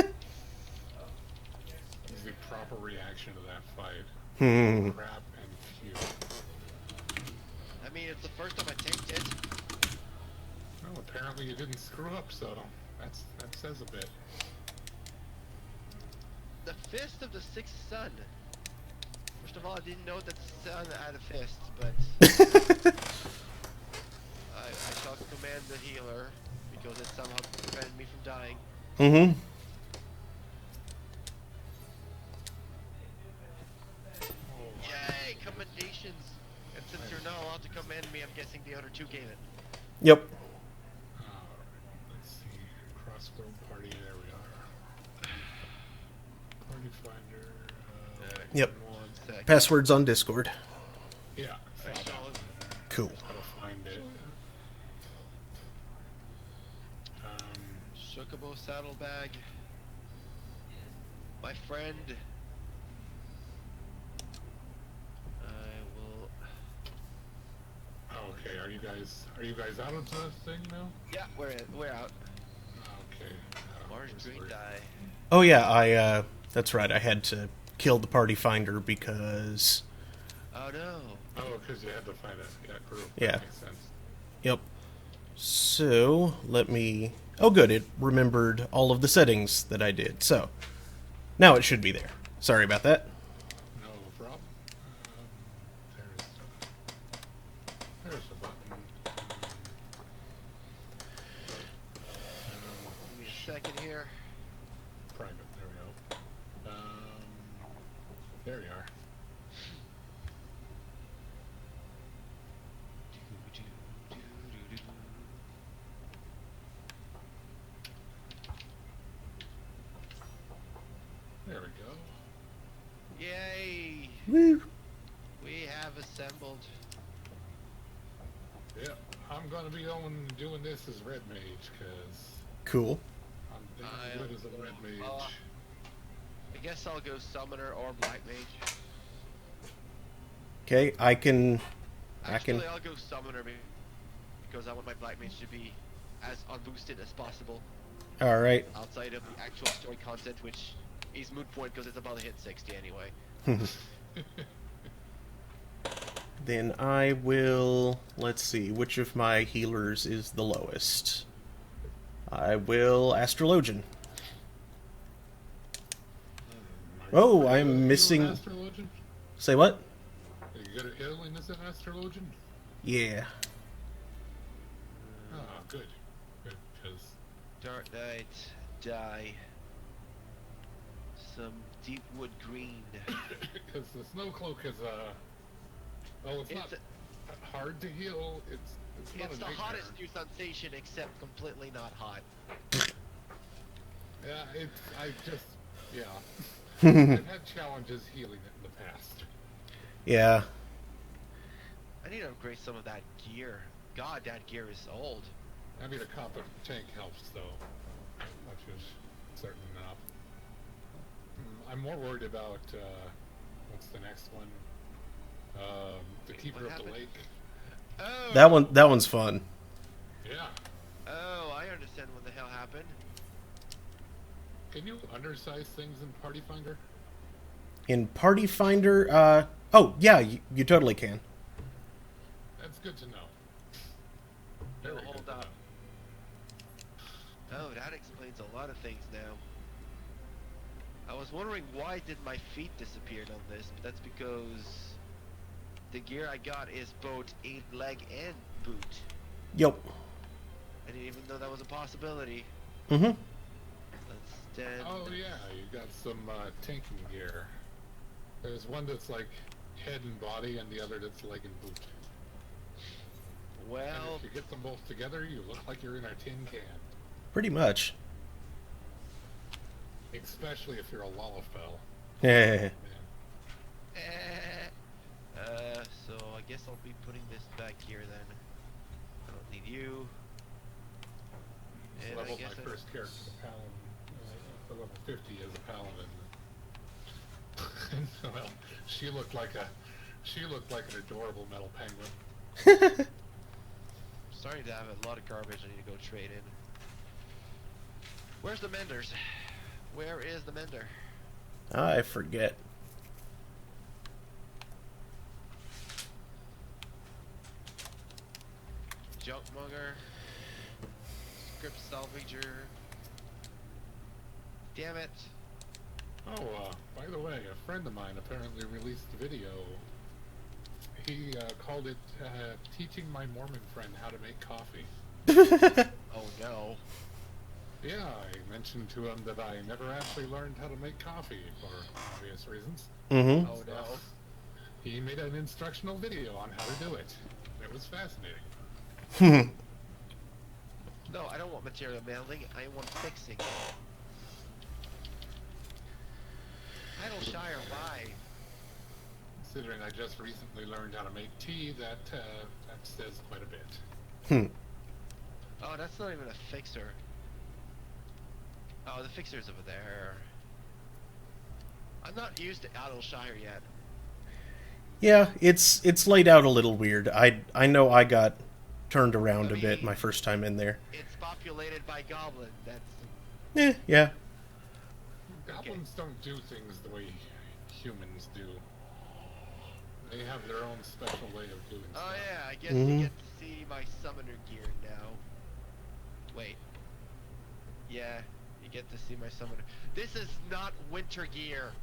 the proper reaction to that fight. Crap and phew. I mean, it's the first time I tanked it. Well, apparently you didn't screw up, so that says a bit. The Fist of the Sixth Sun. First of all, I didn't know that the sun had a fist, but... I shall command the healer, because it somehow prevented me from dying. Mm-hmm. Oh, Yay! I'm guessing the other two gave it. Yep. Let's see. Crossroad party. There we are. Party finder. Yep. 1 sec. Passwords on Discord. Yeah. Alright, solid. Cool. Gotta find it. Chocobo saddlebag. My friend. I will. Oh, okay. Are you guys out of the thing now? Yeah, we're out. Okay. Large green die. Oh yeah, that's right. I had to kill the party finder because. Oh no. Oh, because you had to find a group. Yeah. That makes sense. Yep. So let me. Oh, good. It remembered all of the settings that I did. So now it should be there. Sorry about that. No problem. There's a button. Give me a second here. Private. There we go. There you are. There we go. Yay! Woo. We have assembled. Yeah, I'm gonna be doing this as Red Mage, because Cool. I'm damn good as a Red Mage. I guess I'll go Summoner or Black Mage. Okay, I can. Actually, I'll go Summoner because I want my Black Mage to be as unboosted as possible All right. outside of the actual story content, which is moot point because it's about to hit 60 anyway. Then I will. Let's see. Which of my healers is the lowest? I will Astrologian. Oh, Are you I'm good at missing. Astrologian? Say what? Are you good at healing as an Astrologian? Yeah. Ah, good. Good, because Dark Knight, die. Some deep wood green. the snow cloak is well, it's not hard to heal. It's not It's a the nightmare. hottest new sensation, except completely not hot. Yeah, yeah. I've had challenges healing it in the past. Yeah. I need to upgrade some of that gear. God, that gear is old. I mean, a competent tank helps, though, which is certain enough. I'm more worried about what's the next one? The Keeper of the Lake. Oh! That one's fun. Yeah. Oh, I understand what the hell happened. Can you undersize things in Party Finder? In Party Finder, oh yeah, you totally can. That's good to know. Very good Hold to up. know. Oh, that explains a lot of things now. I was wondering why did my feet disappear on this, but that's because the gear I got is both a leg and boot. Yep. I didn't even know that was a possibility. Mm-hmm. Let's stand. Oh yeah, you got some tanking gear. There's one that's like head and body, and the other that's leg and boot. And Well, if you get them both together, you look like you're in a tin can. Pretty much. Especially if you're a Lalafell. Yeah. so I guess I'll be putting this back here then. I don't need you. And I Leveled guess my first character to Paladin, to level 50 as a Paladin. Well, she looked like an adorable metal penguin. Starting to have a lot of garbage I need to go trade in. Where's the menders? Where is the mender? I forget. Junk mugger. Script salvager. Damn it. Oh, by the way, a friend of mine apparently released a video. He called it Teaching My Mormon Friend How to Make Coffee. Oh no. Yeah, I mentioned to him that I never actually learned how to make coffee for obvious reasons. Mm-hmm. Oh no. He made an instructional video on how to do it. It It was fascinating. No, I don't want material mailing. I want fixing. Idleshire, why? Considering I just recently learned how to make tea, that says quite a bit. Oh, that's not even a fixer. Oh, the fixer's over there. I'm not used to Idleshire yet. Yeah, it's laid out a little weird. I know I got turned around a bit my first time in there. It's populated by goblins. That's Yeah. Goblins don't do things the way humans do. They have their own special way of doing stuff. Oh yeah, I guess you get to see my summoner gear now. Wait. Yeah, you get to see my summoner. This is not winter gear.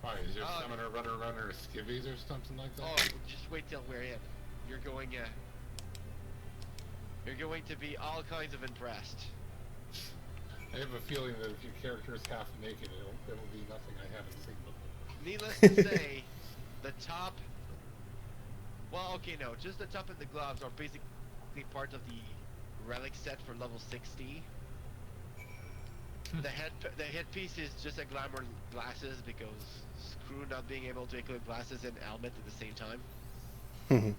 Why, is your summoner runner skivvies or something like that? Oh, just wait till we're in. You're going to be all kinds of impressed. I have a feeling that if your character is half naked, it'll be nothing I haven't seen before. Needless to say, the top... Well, okay, no. Just the top and the gloves are basically part of the Relic set for level 60. The headpiece is just a glamour glasses because screw not being able to equip glasses and helmet at the same time. And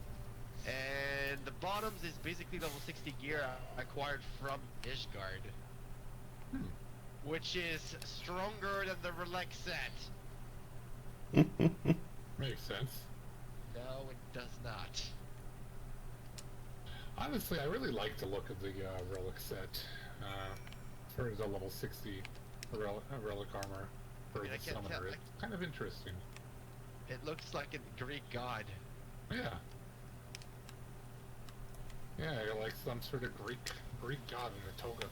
the bottoms is basically level 60 gear acquired from Ishgard. Which is stronger than the Relic set. Makes sense. No, it does not. Honestly, I really like the look of the Relic set for the level 60 Relic armor for the summoner. It's kind of interesting. It looks like a Greek god. Yeah. Yeah, like some sort of Greek god in a toga.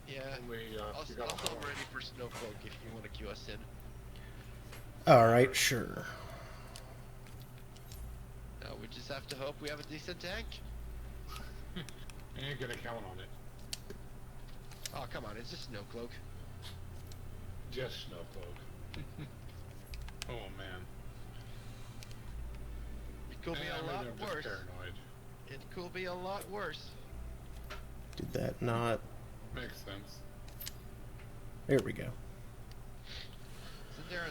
Yeah. Only, Also ready for Snowcloak if you want to queue us in. Alright, sure. Now we just have to hope we have a decent tank. I ain't gonna count on it. Oh, come on, it's just Snowcloak. Just Snowcloak. Oh, man. It could be a lot worse. Paranoid. It could be a lot worse. Did that not... Makes sense. There we go. Isn't there...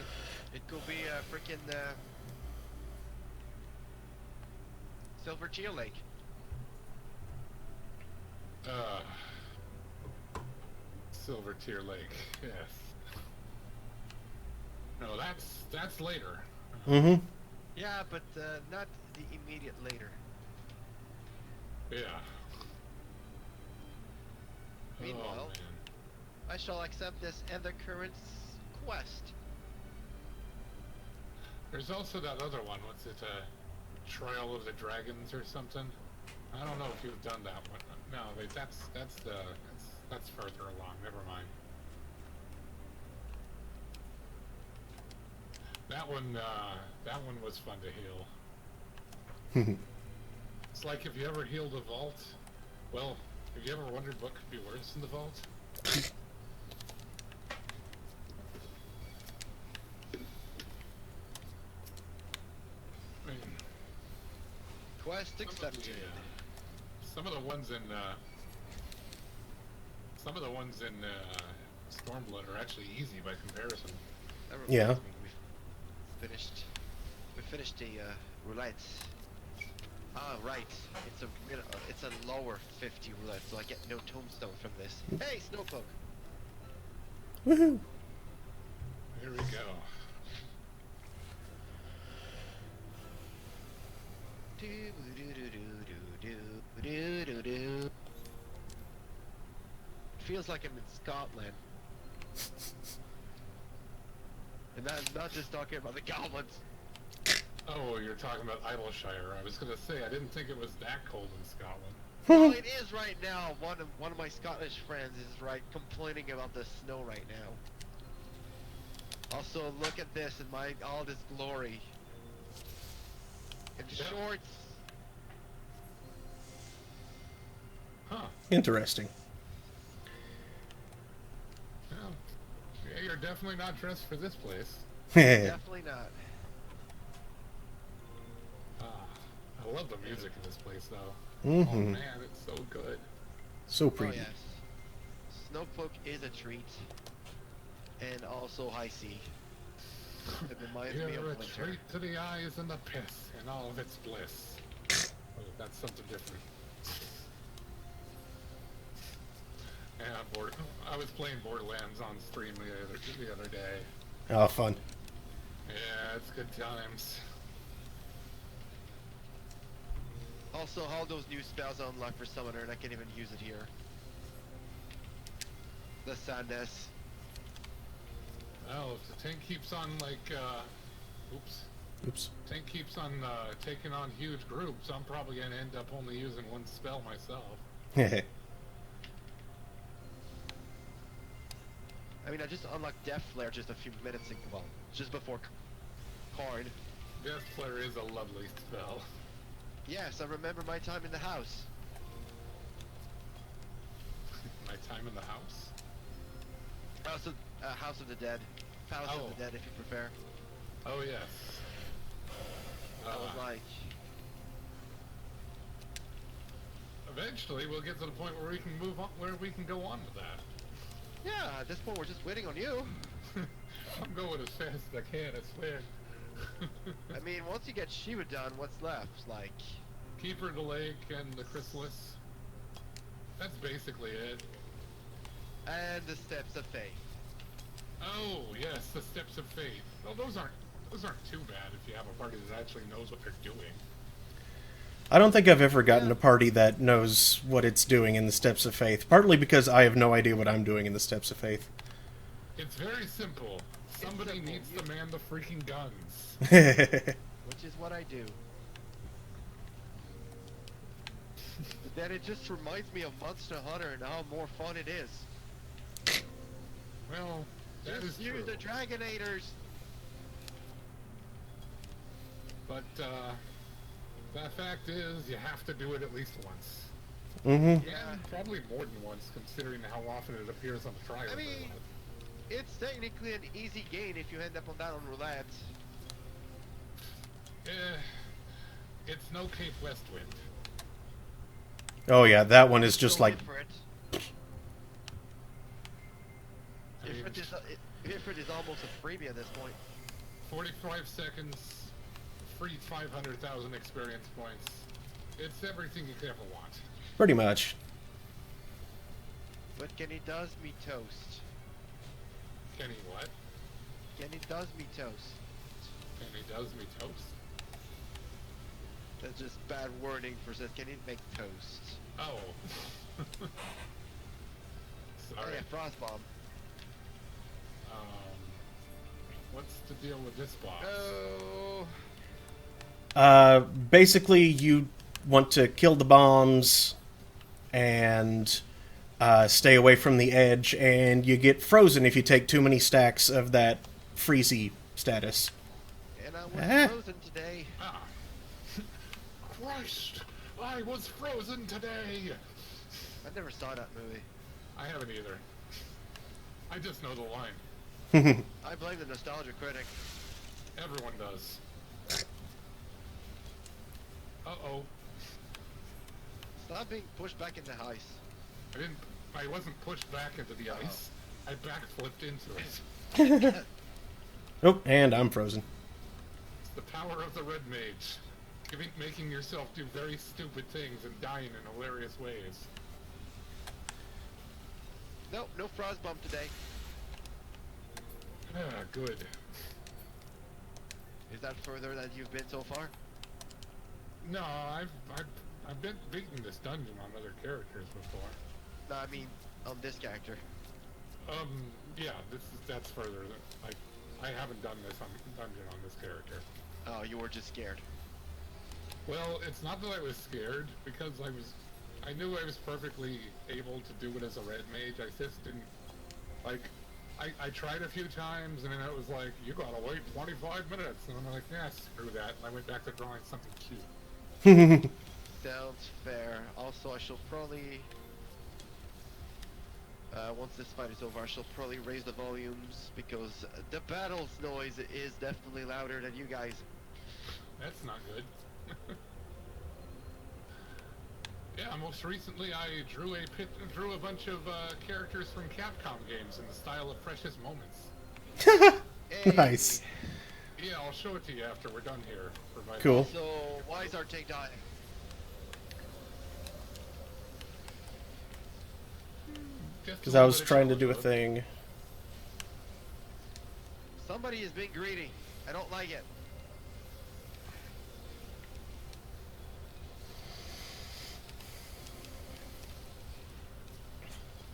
It could be a freaking... Silver Teal Lake. Silver Tear Lake, yes. No, that's later. Yeah, but not the immediate later. Yeah. Meanwhile, oh, man. I shall accept this and the current quest. There's also that other one. What's it? Trial of the Dragons or something? I don't know if you've done that one. No, wait, that's further along. Never mind. That one was fun to heal. It's like if you ever healed a vault. Well, have you ever wondered what could be worse in the vault? I mean, Quest accepted. Some of the ones in Stormblood are actually easy by comparison. Yeah. We finished the roulette. Ah, right. It's a lower 50 roulette, so I get no tombstone from this. Hey, Snowcloak. Woohoo! Here we go. Feels like I'm in Scotland. And I'm not just talking about the goblins. Oh, you're talking about Idleshire. I was gonna say I didn't think it was that cold in Scotland. Well, it is right now. One of my Scottish friends is complaining about the snow right now. Also, look at this in all this glory. In shorts. Huh. Interesting. Well, yeah, you're definitely not dressed for this place. Definitely not. love the music in this place, though. Oh Mm-hmm. man, it's so good. So Oh pretty. yes. Snowcloak is a treat. And also high sea. It reminds me You're of a winter. treat to the eyes and the piss, and all of its bliss. Oh, that's something different. Yeah, I was playing Borderlands on stream the other day. Oh, fun. Yeah, it's good times. Also, all those new spells are unlocked for Summoner, and I can't even use it here. The sadness. Well, if the tank keeps on, like, oops. Oops. Tank keeps on, taking on huge groups, I'm probably gonna end up only using one spell myself. I mean, I just unlocked Death Flare just a few minutes ago. Well, just before Card. Death Flare is a lovely spell. Yes, I remember my time in the house. My time in the house? House of the Dead. Palace Oh. of the Dead, if you prefer. Oh, yes. I was like, Eventually, we'll get to the point where we can move on, where we can go on with that. yeah, at this point we're just waiting on you. I'm going as fast as I can, I swear. I mean, once you get Shiva done, what's left? Like, Keeper of the Lake and the Chrysalis. That's basically it. and the Steps of Faith. Oh, yes, the Steps of Faith. Well, those aren't too bad if you have a party that actually knows what they're doing. I don't think I've ever gotten a party that knows what it's doing in the Steps of Faith, partly because I have no idea what I'm doing in the Steps of Faith. It's very simple. Somebody simple. needs to man the freaking guns. Which is what I do. But then it just reminds me of Monster Hunter and how more fun it is. Well, that is Just use true. the Dragonators! But, the fact is, you have to do it at least once. Mm-hmm. Yeah. And probably more than once, considering how often it appears on the trials. I mean, it's technically an easy gain if you end up on that on Roulette. It's no Cape Westwind. Oh yeah, that one is just Go like... in for it. I mean, Ifrit is almost a freebie at this point. 45 seconds, free 500,000 experience points. It's everything you could ever want. Pretty much. But Kenny does me toast. Kenny what? Kenny does me toast. Kenny does me toast? That's just bad wording for says Kenny make toast. Oh. Oh Sorry. yeah, Frostbomb. What's the deal with this boss? Oh. Basically, you want to kill the bombs and stay away from the edge, and you get frozen if you take too many stacks of that freezy status. And I was frozen today. Ah. Christ! I was frozen today! I never saw that movie. I haven't either. I just know the line. I blame the nostalgia critic. Everyone does. Uh-oh. Stop being pushed back into ice. I wasn't pushed back into the ice. I backflipped into it. Oh, and I'm frozen. It's the power of the Red Mage. Making yourself do very stupid things and dying in hilarious ways. Nope, no Frostbomb today. Ah, good. Is that further than you've been so far? No, I've been beating this dungeon on other characters before. No, I mean on this character. Yeah, that's further than, like, I haven't done this dungeon on this character. Oh, you were just scared. Well, it's not that I was scared, because I knew I was perfectly able to do it as a red mage. I just didn't, like, I tried a few times, and then it was like, you gotta wait 25 minutes, and I'm like, yeah, screw that, and I went back to drawing something cute. Sounds fair. Also, I shall probably... once this fight is over, I shall probably raise the volumes, because the battle's noise is definitely louder than you guys. That's not good. Yeah, most recently I drew a bunch of characters from Capcom games in the style of Precious Moments. Hey. Nice. Yeah, I'll show it to you after we're done here. Provided- Cool. So, why is our tank dying? Just Because a I little was bit of trying to do a showing. thing. Somebody is being greedy. I don't like it.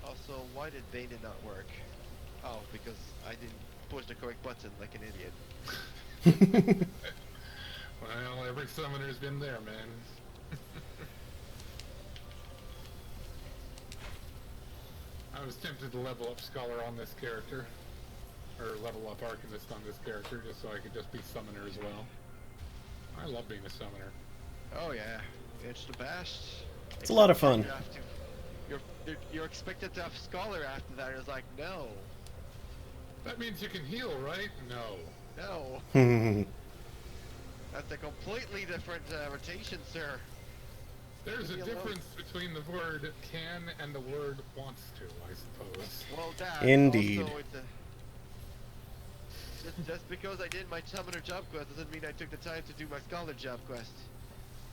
Also, why did Bane not work? Oh, because I didn't push the correct button like an idiot. Well, every summoner's been there, man. I was tempted to level up Scholar on this character. Or level up Arcanist on this character, just so I could just be Summoner as well. I love being a Summoner. Oh yeah, it's the best. It's a lot of fun. You have to, you're expected to have Scholar after that. It's like, no, That means you can heal, right? No. no. That's a completely different rotation, sir. There's a Leave me alone. difference between the word can and the word wants to, I suppose. Well, Dad. Indeed. Also, just because I did my Summoner job quest doesn't mean I took the time to do my Scholar job quest.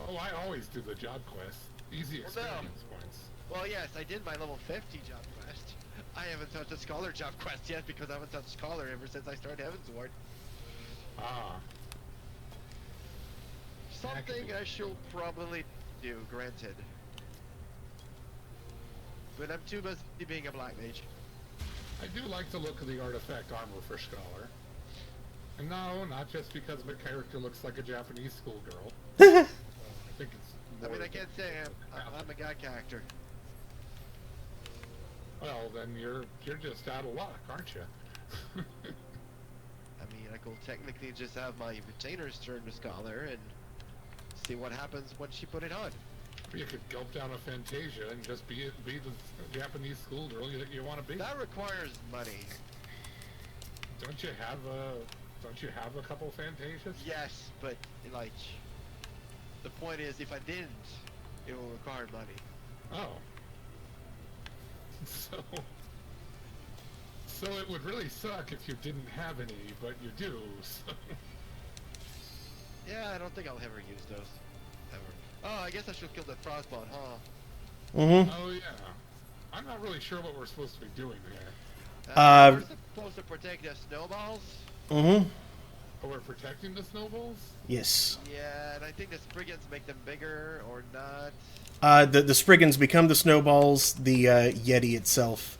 Oh, I always do the job quest. Easy Well, no. experience points. Well, yes, I did my level 50 job quest. I haven't touched a Scholar job quest yet because I haven't touched Scholar ever since I started Heavensward. Ah. Something I should probably do, granted. But I'm too busy being a black mage. I do like the look of the artifact armor for Scholar. And no, not just because my character looks like a Japanese schoolgirl. I think it's I more mean, I can't say I'm a guy character. Well, then you're just out of luck, aren't you? I mean, I could technically just have my retainers turn to Scholar and see what happens when she put it on. You could gulp down a Fantasia and just be the Japanese schoolgirl that you want to be. That requires money. Don't you have a couple Fantasias? Yes, but like, the point is, if I didn't, it will require money. Oh. So it would really suck if you didn't have any, but you do. So. Yeah, I don't think I'll ever use those. Ever. Oh, I guess I should kill the frostbot, huh? Mm-hmm. Oh yeah. I'm not really sure what we're supposed to be doing here. We're supposed to protect the snowballs. Mm-hmm. Oh, we're protecting the snowballs? Yes. Yeah, and I think the Spriggans make them bigger or not. The Spriggans become the snowballs, the Yeti itself.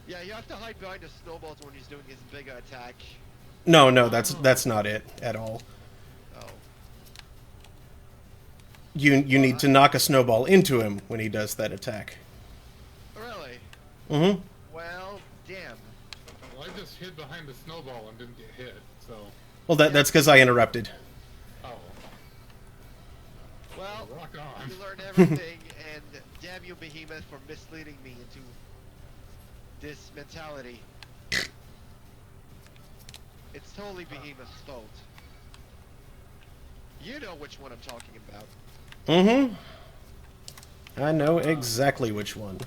Yeah, you have to hide behind the snowballs when he's doing his big attack. No, that's not it at all. Oh. You need to knock a snowball into him when he does that attack. Really? Mm-hmm. Well, damn. Well, I just hid behind the snowball and didn't get hit, so... Well, that's because I interrupted. Oh. Well, Rock on. you learned everything, and damn you, Behemoth, for misleading me into this mentality. It's totally Behemoth's fault. You know which one I'm talking about. Mm-hmm. I know exactly which one.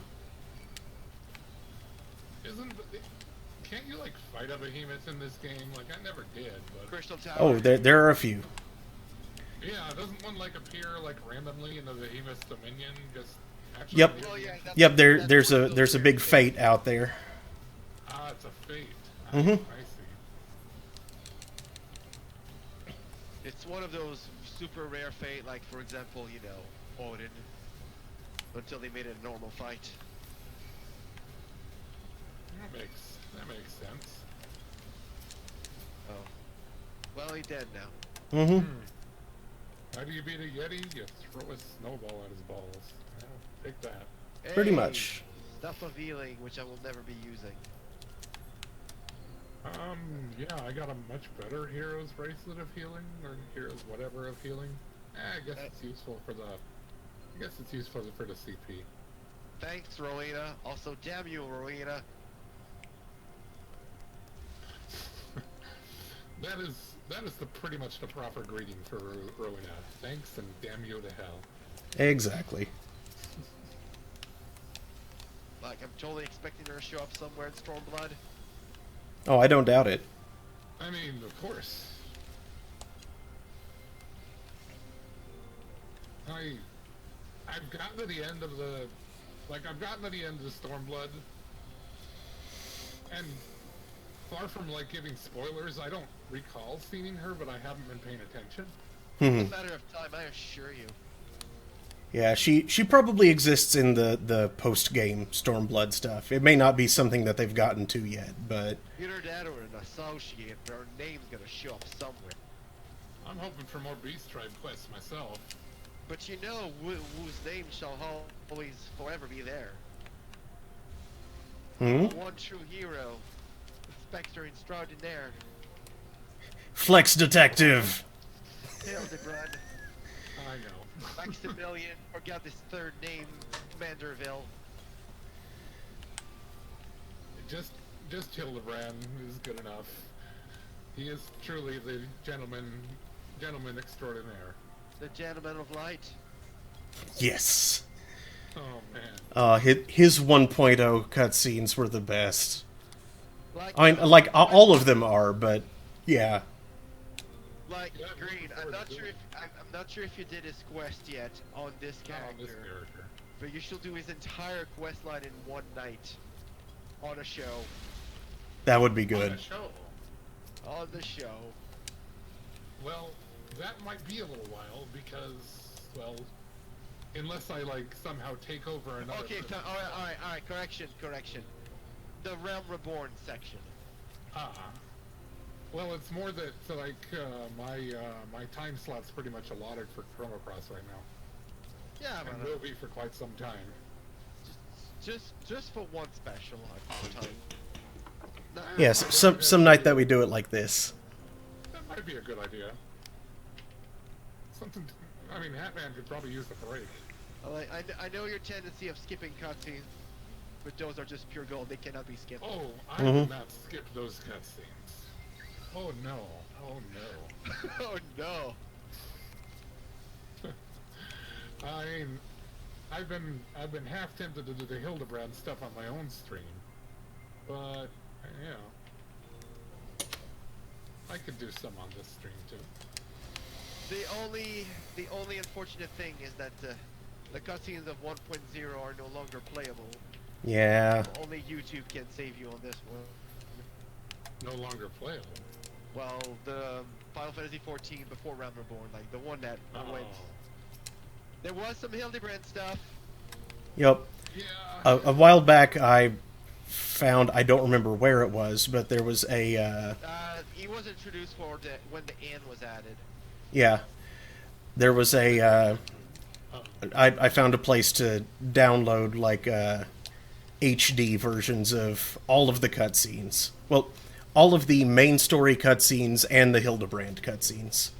Can't you, like, fight a behemoth in this game? Like, I never did, but... Crystal Tower. Oh, there are a few. Yeah, doesn't one, like, appear, like, randomly in the behemoth's dominion? Just... Actually Yep. Well, yeah, that's- Yep, that's there's one a of those there's a rare big things. fate out there. Ah, it's a fate. Mhm. I see. It's one of those super rare fate, like, for example, you know, Odin. Until they made it a normal fight. That makes sense. Oh. Well, he's dead now. Mm-hmm. How do you beat a Yeti? You throw a snowball at his balls. Yeah, take that. Pretty Hey, much. Stuff of healing, which I will never be using. Yeah, I got a much better Hero's Bracelet of Healing, or Hero's whatever of Healing. I guess it's useful for the... I guess it's useful for the CP. Thanks, Rowena. Also, damn you, Rowena. That is pretty much the proper greeting for Rowena. Thanks and damn you to hell. Exactly. Like, I'm totally expecting her to show up somewhere in Stormblood. Oh, I don't doubt it. I mean, of course. I've gotten to the end of the... I've gotten to the end of Stormblood. And far from, giving spoilers, I don't recall seeing her, but I haven't been paying attention. It's a matter of time, I assure you. Yeah, she probably exists in the post-game Stormblood stuff. It may not be something that they've gotten to yet, but... Either that or an associate, but her name's gonna show up somewhere. I'm hoping for more Beast Tribe quests myself. But you know whose name shall always forever be there. One true hero, Inspector Extraordinaire, Flex Detective! Hildebrand, I know. Maximilian, forgot his third name, Manderville. Just Hildebrand is good enough. He is truly the gentleman extraordinaire. The Gentleman of Light. Yes! Oh, man. His 1.0 cutscenes were the best. Like, All of them are, but yeah. Like Yeah, Green, I'm not sure if you did his quest yet on this Not character, on this character. but you should do his entire quest line in one night on a show. That would be On good. the show. On the show. Well, that might be a little while because, well, unless I somehow take over another. Okay, all right. Correction. The Realm Reborn section. Well, it's more that my time slot's pretty much allotted for Chrono Cross right now, Yeah, and man. will be for quite some time. Just for one special time. Nah, Yes, some night that we do it like this. That might be a good idea. Something. I mean, Hatman could probably use a break. I know your tendency of skipping cutscenes, but those are just pure gold. They cannot be skipped. Oh, I will not skip those cutscenes. Oh no! Oh no! Oh no! I mean, I've been half tempted to do the Hildebrand stuff on my own stream, but I could do some on this stream too. The only unfortunate thing is that the cutscenes of 1.0 are no longer playable. Yeah. Only YouTube can save you on this one. No longer playable. Well, the Final Fantasy 14 before Realm Reborn, like the one that went. There was some Hildebrand stuff. Yep. Yeah. A while back, I found, I don't remember where it was, but there was a... He was introduced when the N was added. Yeah. There was a... I found a place to download, HD versions of all of the cutscenes. Well, all of the main story cutscenes and the Hildebrand cutscenes.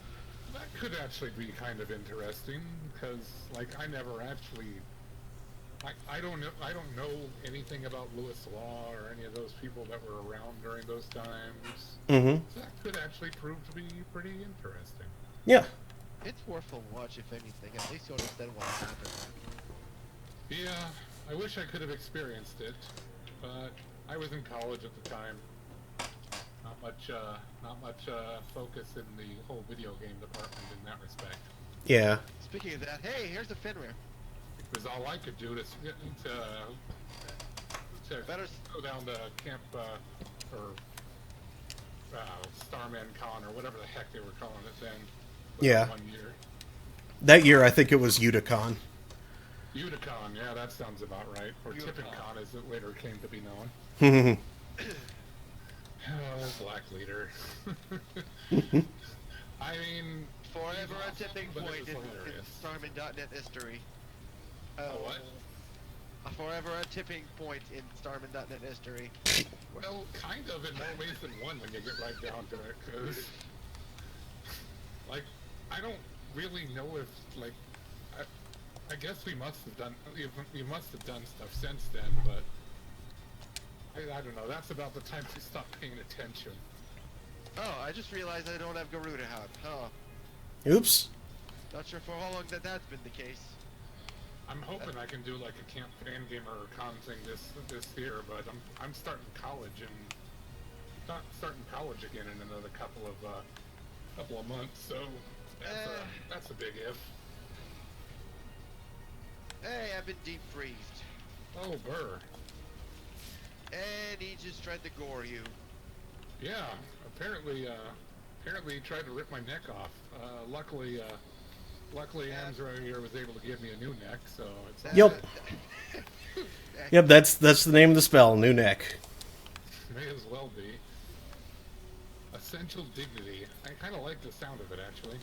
That could actually be kind of interesting because, I never actually. I don't know anything about Lewis Law or any of those people that were around during those times. Mm-hmm. So that could actually prove to be pretty interesting. Yeah. It's worth a watch, if anything. At least you understand what happened. Yeah, I wish I could have experienced it, but I was in college at the time. Not much focus in the whole video game department in that respect. Yeah. Speaking of that, hey, here's the Fenrir. It was all I could do to go down to Camp Starman Con or whatever the heck they were calling it then. Yeah. 1 year. That year, I think it was Uticon. Uticon, yeah, that sounds about right. Or TippinCon, as it later came to be known. Oh, Black Leader. I mean... Forever a tipping but it point was in hilarious. Starman.net history. What? Forever a tipping point in Starman.net history. Well, kind of in more ways than one when you get right down to it, because... I don't really know if, I guess we must have done stuff since then, but... I don't know, that's about the time we stopped paying attention. Oh, I just realized I don't have Garuda Hat. Huh. Oops. Not sure for how long that's been the case. I'm hoping I can do like a camp fan gamer or con thing this year, but I'm starting college again in another couple of months, so that's a big if. Hey, I've been deep freezed. Oh, burr. And he just tried to gore you. Yeah, apparently he tried to rip my neck off. Luckily Amsra here was able to give me a new neck, so it's... Yep. Yep, that's the name of the spell, new neck. May as well be. Essential dignity. I kind of like the sound of it, actually.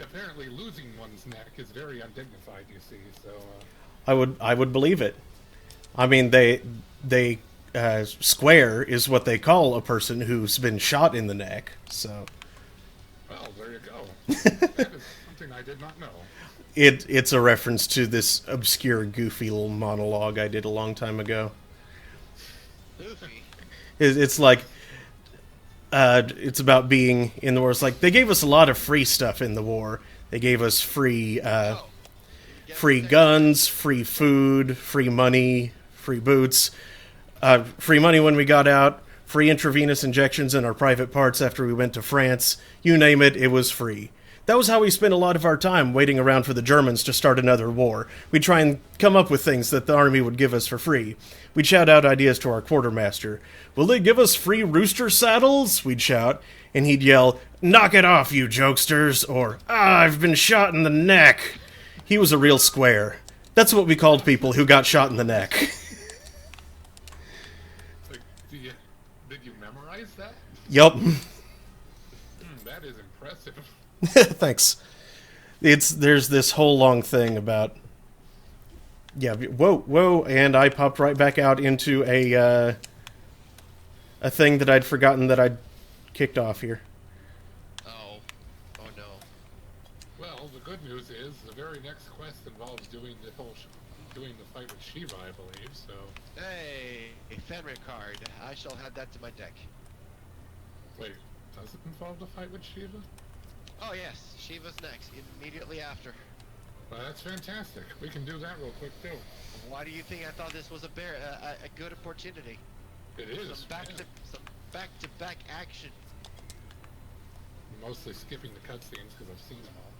Apparently losing one's neck is very undignified, you see, so... I would believe it. I mean, they square is what they call a person who's been shot in the neck, so... Well, there you go. That is something I did not know. It's a reference to this obscure, goofy little monologue I did a long time ago. Goofy? It's like... it's about being in the war. It's like, they gave us a lot of free stuff in the war. They gave us free guns, free food, free money, free boots, free money when we got out, free intravenous injections in our private parts after we went to France. You name it, it was free. That was how we spent a lot of our time, waiting around for the Germans to start another war. We'd try and come up with things that the army would give us for free. We'd shout out ideas to our quartermaster. "Will they give us free rooster saddles?" we'd shout. And he'd yell, "Knock it off, you jokesters," or, "I've been shot in the neck." He was a real square. That's what we called people who got shot in the neck. Like, did you memorize that? Yup. That is impressive. Thanks. There's this whole long thing about... Yeah, whoa, and I popped right back out into a thing that I'd forgotten that I'd kicked off here. Oh no. Well, the good news is the very next quest involves doing the fight with Shiva, I believe, so... Hey, a Fenrir card. I shall add that to my deck. Wait, does it involve the fight with Shiva? Oh yes, Shiva's next, immediately after. Well, that's fantastic. We can do that real quick, too. Why do you think I thought this was a good opportunity? It is. Some back-to-back action. Mostly skipping the cutscenes because I've seen them all.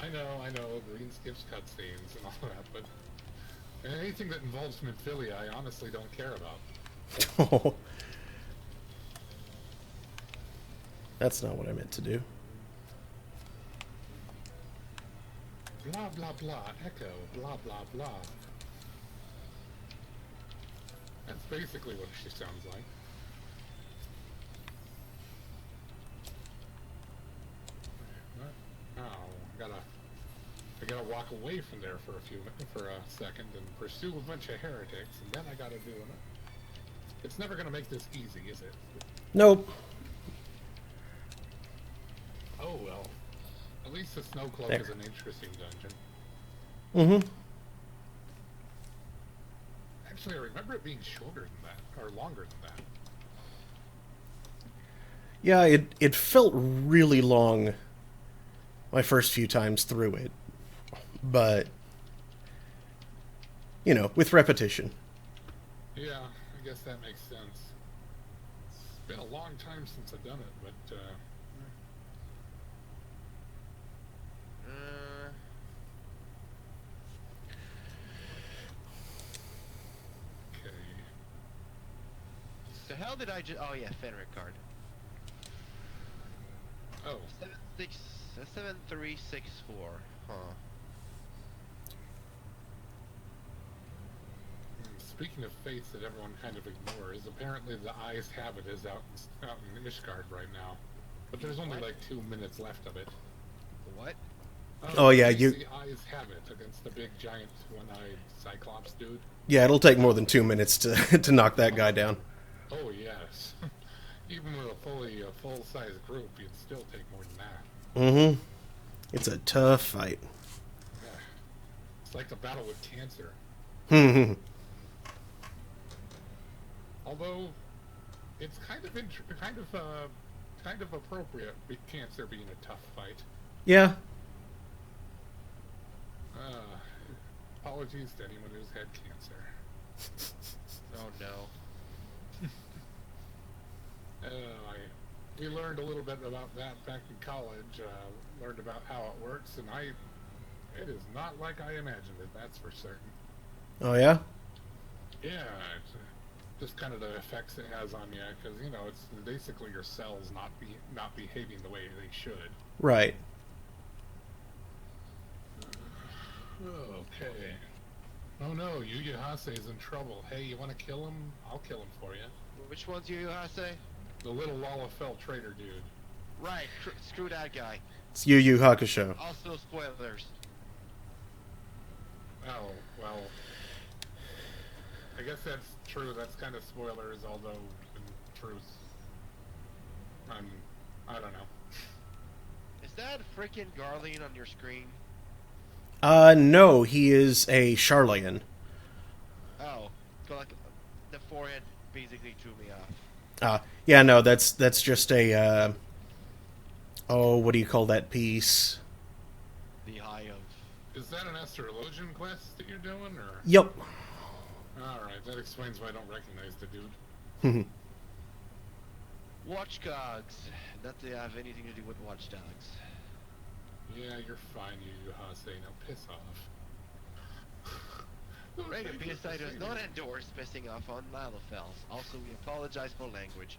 I know, Green skips cutscenes and all that, but anything that involves Minfilia, I honestly don't care about. That's not what I meant to do. Blah, blah, blah, echo, blah, blah, blah. That's basically what she sounds like. Oh, I gotta walk away from there for a second and pursue a bunch of heretics, and then I gotta do it. It's never gonna make this easy, is it? Nope. Oh well. At least the Snow Cloak There. is an interesting dungeon. Mm-hmm. Actually, I remember it being shorter than that, or longer than that. Yeah, it felt really long my first few times through it. But, you know, with repetition. Yeah, I guess that makes sense. It's been a long time since I've done it, but, okay. The hell did I just... Oh yeah, Fenrir card. Oh, 7364. Huh. speaking of fates that everyone kind of ignores, apparently the Eyes Habit is out in Ishgard right now. But there's only What? like 2 minutes left of it. What? Oh, yeah, it's you- the Eyes Habit against the big giant one-eyed Cyclops dude. Yeah, it'll take more than 2 minutes to to knock that guy down. Oh yes. Even with a full-size group, you'd still take more than that. Mm-hmm. It's a tough fight. Yeah. It's like the battle with cancer. Hmm. Although, it's kind of appropriate with cancer being a tough fight. Yeah. Apologies to anyone who's had cancer. Oh no. We learned a little bit about that back in college. Learned about how it works, and it is not like I imagined it. That's for certain. Oh yeah. Yeah, it's just kind of the effects it has on you, because you know it's basically your cells not behaving the way they should. Right. Okay. Oh no, Yu Hase's in trouble. Hey, you want to kill him? I'll kill him for you. Which one's you, Hase? The little Lalafell traitor dude. Right, screw that guy. It's Yu Yu Hakusho. Also spoilers. Oh, well. I guess that's true. That's kind of spoilers, although in truth, I don't know. Is that freaking Garlean on your screen? No, he is a Charlayan. Oh, so like the forehead basically threw me off. Yeah, no, that's just a, what do you call that piece? The Eye of... Is that an astrologian quest that you're doing, or? Yep. Alright, that explains why I don't recognize the dude. Watchdogs. Not that they have anything to do with watchdogs. Yeah, you're fine, Yu Hase. Now piss off. Radio PSI does not endorse pissing off on Lalafells. Also, we apologize for language.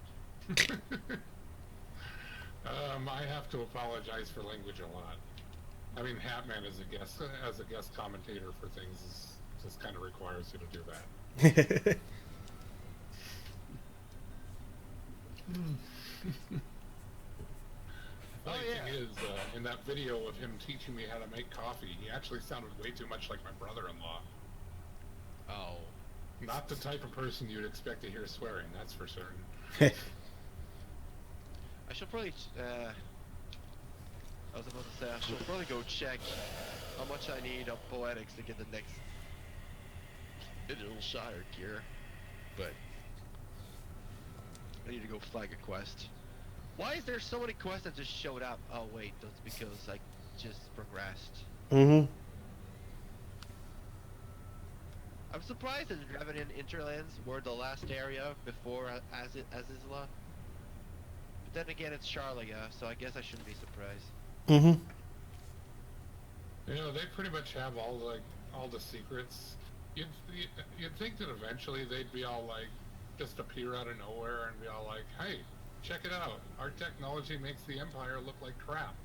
I have to apologize for language a lot. I mean, Hatman as a guest commentator for things just kind of requires you to do that. Funny thing is, in that video of him teaching me how to make coffee, he actually sounded way too much like my brother-in-law. Oh. Not the type of person you'd expect to hear swearing, that's for certain. I should probably, I was about to say, I should probably go check how much I need of Poetics to get the next Digital Shire gear, but I need to go flag a quest. Why is there so many quests that just showed up? Oh wait, that's because I just progressed. Mm-hmm. I'm surprised that Revenant Interlands were the last area before Azizla. But then again, it's Charlia, so I guess I shouldn't be surprised. Mm-hmm. You know, they pretty much have all the secrets. You'd think that eventually they'd be all like, just appear out of nowhere and be all like, hey, check it out. Our technology makes the Empire look like crap.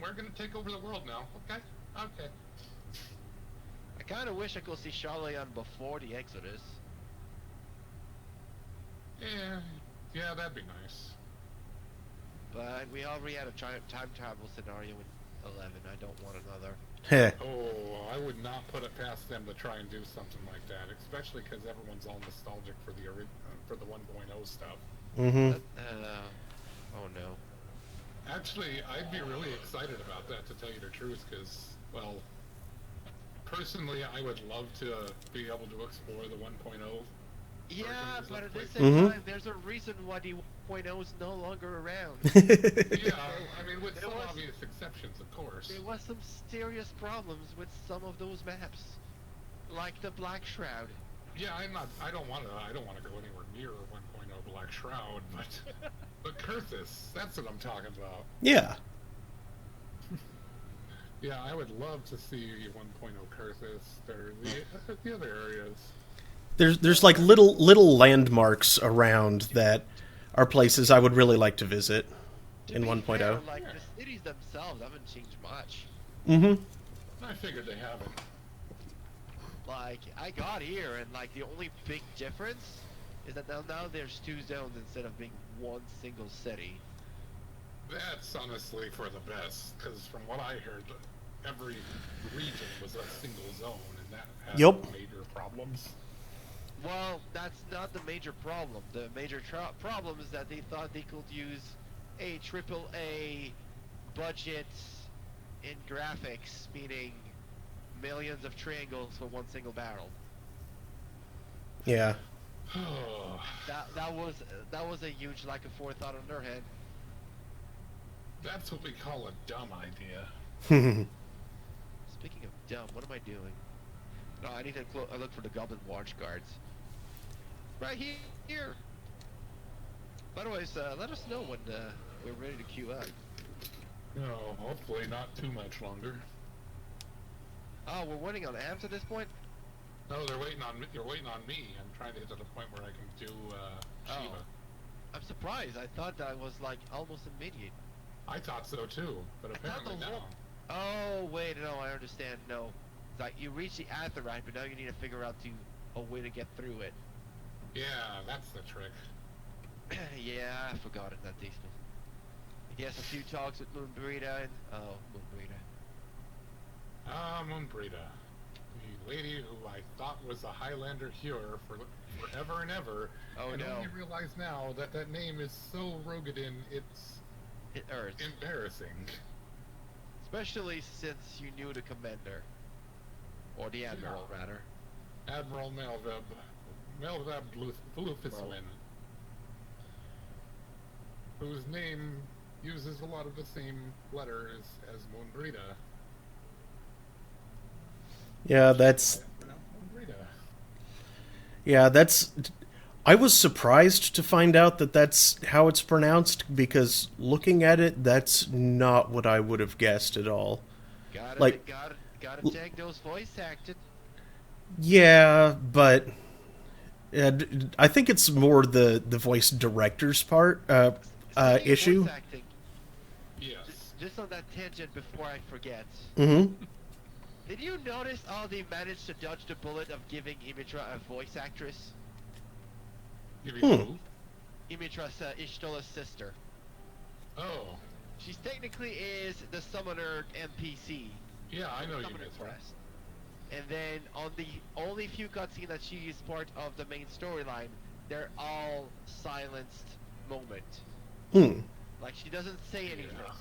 We're gonna take over the world now. Okay? Okay. I kinda wish I could see Charlian before the Exodus. Yeah, that'd be nice. But we already had a time travel scenario in 11. I don't want another. Heh. Oh, I would not put it past them to try and do something like that, especially because everyone's all nostalgic for the 1.0 stuff. Mm-hmm. Oh no. Actually, I'd be really excited about that, to tell you the truth, because, well, personally, I would love to be able to explore the 1.0. Yeah, but at the versions same time, there's a reason why the 1.0 is no longer around. Yeah, I mean, with some obvious exceptions, of course. There was some serious problems with some of those maps, like the Black Shroud. Yeah, I don't want to go anywhere near 1.0 Black Shroud, but Kurthus, that's what I'm talking about. Yeah. Yeah, I would love to see 1.0 Kurthus or the other areas. There's like little landmarks around that are places I would really like to visit in 1.0. Fair, like the cities themselves haven't changed much. Mm-hmm. I figured they haven't. Like I got here, and like the only big difference is that now there's 2 zones instead of being one single city. That's honestly for the best, because from what I heard, every region was a single zone, and that had major problems. Well, that's not the major problem. The major problem is that they thought they could use a AAA budget in graphics, meaning millions of triangles for one single barrel. Yeah. that was a huge lack of forethought on their head. That's what we call a dumb idea. Speaking of dumb, what am I doing? No, I need to look for the Goblin Watch Guards. Right here! By the way, let us know when we're ready to queue up. No, hopefully not too much longer. Oh, we're waiting on amps at this point? No, they're waiting on me. You're waiting on me. I'm trying to get to the point where I can do Shiva. I'm surprised. I thought that was like almost immediate. I thought so too, but apparently the no. Oh, wait, no, I understand. No. It's like you reach the Aetheryte, but now you need to figure out a way to get through it. Yeah, that's the trick. Yeah, I forgot it that decent. Yes, a few talks with Moonbreeda and... Oh, Moonbreeda. Moonbreeda. The lady who I thought was a Highlander Hewer for forever and ever. Oh, and no. only realize now that that name is so Rogadin, It hurts. embarrassing. Especially since you knew the commander. Or the admiral, rather. Admiral Melveb Blufiswin, whose name uses a lot of the same letters as Moonbreeda. Yeah, that's... Moonbreeda. Yeah, that's... I was surprised to find out that that's how it's pronounced, because looking at it, that's not what I would have guessed at all. Gotta take those voice acted. Yeah, but... I think it's more the voice director's part, issue. Voice acting, Yes. just on that tangent before I forget. Mm-hmm. Did you notice how they managed to dodge the bullet of giving Imitra a voice actress? Give you who? Imitra's Ishtola's sister. Oh. She's technically is the summoner NPC. Yeah, I know you Summoner meant that. Crest. And then on the only few cutscenes that she is part of the main storyline, they're all silenced moment. Like she doesn't say anything. Yeah.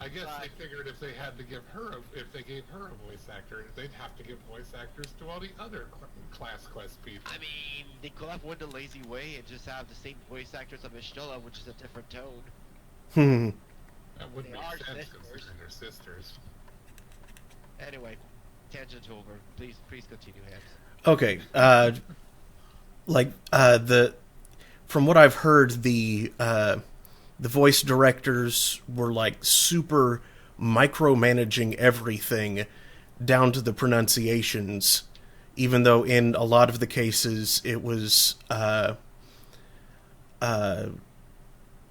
I guess they figured if they had to give her, if they gave her a voice actor, they'd have to give voice actors to all the other class quest people. I mean, they could have went the lazy way and just have the same voice actors of Ishtola, which is a different tone. That wouldn't They make are sense sisters. considering they're sisters. Anyway, tangent over. Please continue, Hams. Okay, from what I've heard, the voice directors were like super micromanaging everything down to the pronunciations, even though in a lot of the cases it was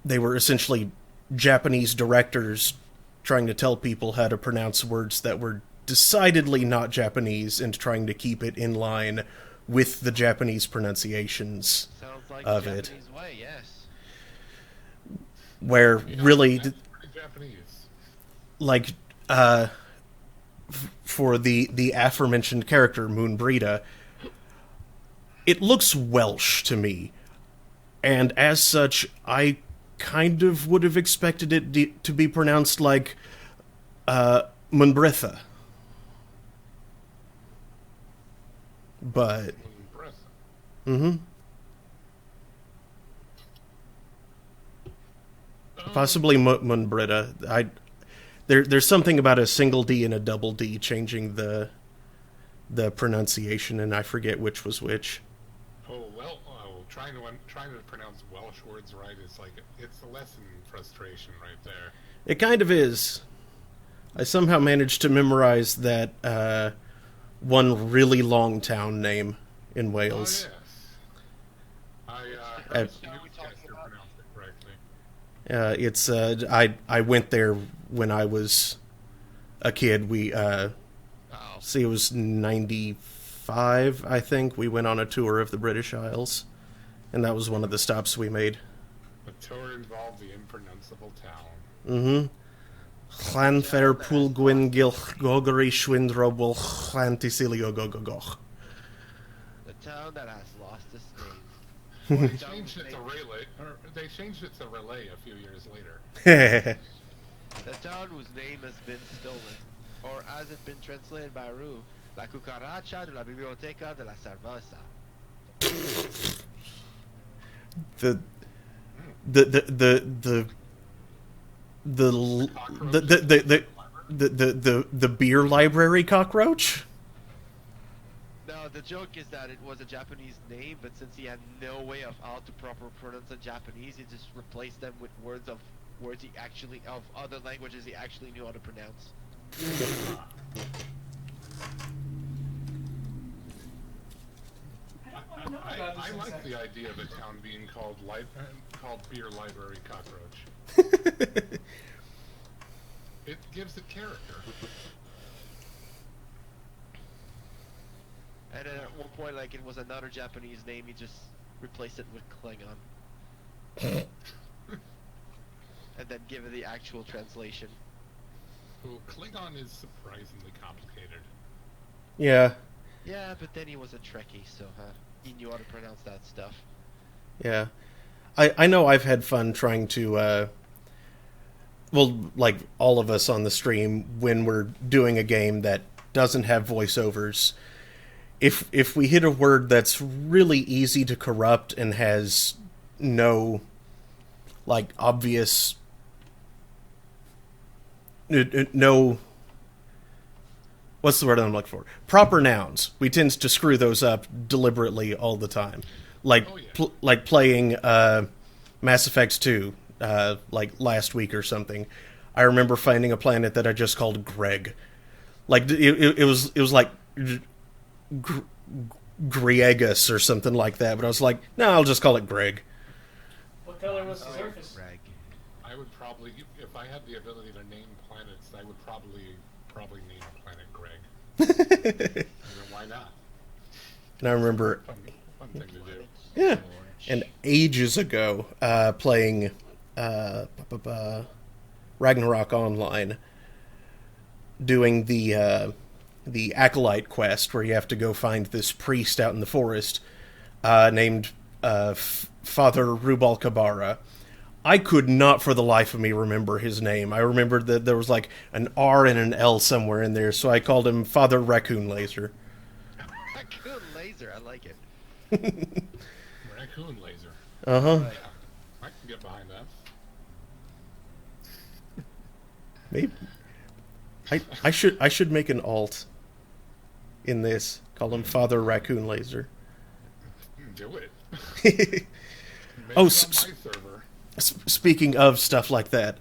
they were essentially Japanese directors trying to tell people how to pronounce words that were decidedly not Japanese and trying to keep it in line with the Japanese pronunciations Sounds like of the it. Japanese way, yes. Where really, That's pretty Japanese. like, for the aforementioned character, Moonbreeda, it looks Welsh to me. And as such, I kind of would have expected it to be pronounced like, Moonbretha. But, Impressive. possibly Moonbretha. There's something about a single D and a double D changing the pronunciation, and I forget which was which. Trying to pronounce Welsh words right is like it's a lesson in frustration right there. It kind of is. I somehow managed to memorize that one really long town name in Wales. Oh yes. I heard you pronounced it correctly. It's I went there when I was a kid. We see, it was 95, I think. We went on a tour of the British Isles, and that was one of the stops we made. The tour involved the impronounceable town. Llanfair Pwlgwyn Gylch Gogori Schwindrobol Llantisilio Gogogoch. The town that has lost its name. They changed it to Relay. They changed it to Relay a few years later. The town whose name has been stolen, or as it's been translated by Rue, la cucaracha de la biblioteca de la cerveza. the the beer library cockroach. No, the joke is that it was a Japanese name, but since he had no way of how to properly pronounce in Japanese, he just replaced them with words he actually of other languages he actually knew how to pronounce. I like the idea of a town being called Beer Library Cockroach. It gives it character. And then at one point, like, it was another Japanese name, he just replaced it with Klingon. And then give it the actual translation. Well, Klingon is surprisingly complicated. Yeah. Yeah, but then he was a Trekkie, so he knew how to pronounce that stuff. Yeah. I know I've had fun trying to, well, like all of us on the stream, when we're doing a game that doesn't have voiceovers, if we hit a word that's really easy to corrupt and has no, like, obvious, no, what's the word I'm looking for? Proper nouns. We tend to screw those up deliberately all the time. Like, like playing Mass Effect 2, like last week or something. I remember finding a planet that I just called Greg. Like, it was like Griegus or something like that, but I was like, no, I'll just call it Greg. What color was the surface? Greg. I would probably, if I had the ability to name planets, I would probably name a planet Greg. Why not? And I remember, Fun thing to do. yeah, and ages ago, playing Ragnarok Online, doing the Acolyte quest, where you have to go find this priest out in the forest, named Father Rubal Kabara. I could not for the life of me remember his name. I remembered that there was like an R and an L somewhere in there, so I called him Father Raccoon Laser. Raccoon Laser, I like it. Raccoon Laser. Uh-huh. Yeah, I can get behind that. Maybe I should make an alt in this. Call him Father Raccoon Laser. Do it. Maybe Oh, on my server. Speaking of stuff like that,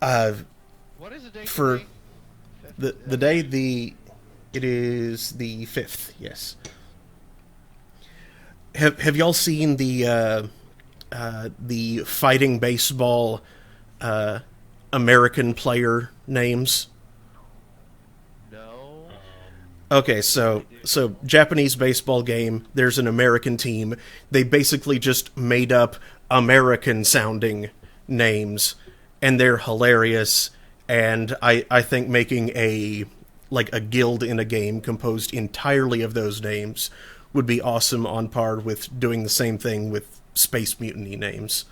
What is the date for today? the day it is the 5th. Yes. Have y'all seen the fighting baseball American player names? No. Okay, so Japanese baseball game, there's an American team. They basically just made up American-sounding names, and they're hilarious, and I think making a guild in a game composed entirely of those names would be awesome, on par with doing the same thing with Space Mutiny names.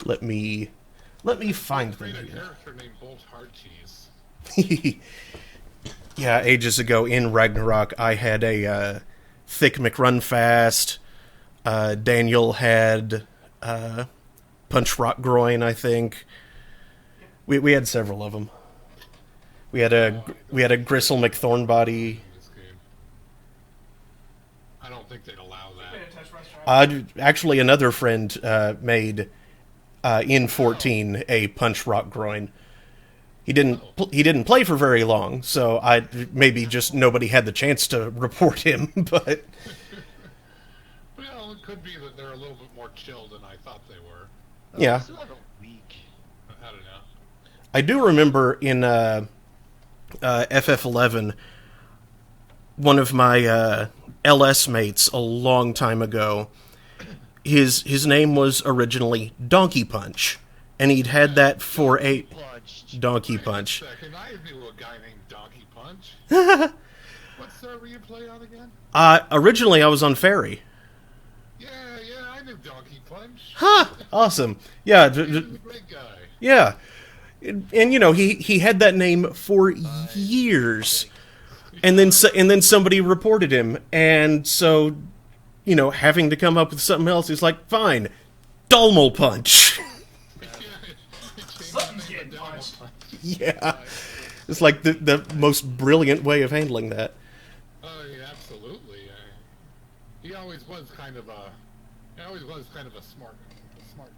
Let me find them Create a here. character named Bolt Hardcheese. Yeah, ages ago in Ragnarok, I had a Thick McRunfast. Daniel had Punch Rock Groin, I think. We had several of them. We had a Gristle McThornbody. This game. I don't think they'd allow that. Bit of touch restaurant. Actually, another friend made in 14 a Punch Rock Groin. He didn't play for very long, so maybe just nobody had the chance to report him. But Well, it could be that they're a little bit more chill than I thought they were. yeah, Still have a week. I don't know. I do remember in FF11, one of my LS mates a long time ago, his name was originally Donkey Punch, and he'd had that for a Punched. Donkey Wait a Punch. second, I knew a guy named Donkey Punch. What server you play on again? Originally I was on Fairy. Yeah, I knew Donkey Punch. Huh, awesome. Yeah, He was a great guy. yeah. And you know, he had that name for years. And then somebody reported him, and so having to come up with something else, he's like, fine, Dulmal Punch. Something's getting punched. Yeah. It's like the most brilliant way of handling that. Oh, yeah, absolutely. He always was kind of a smart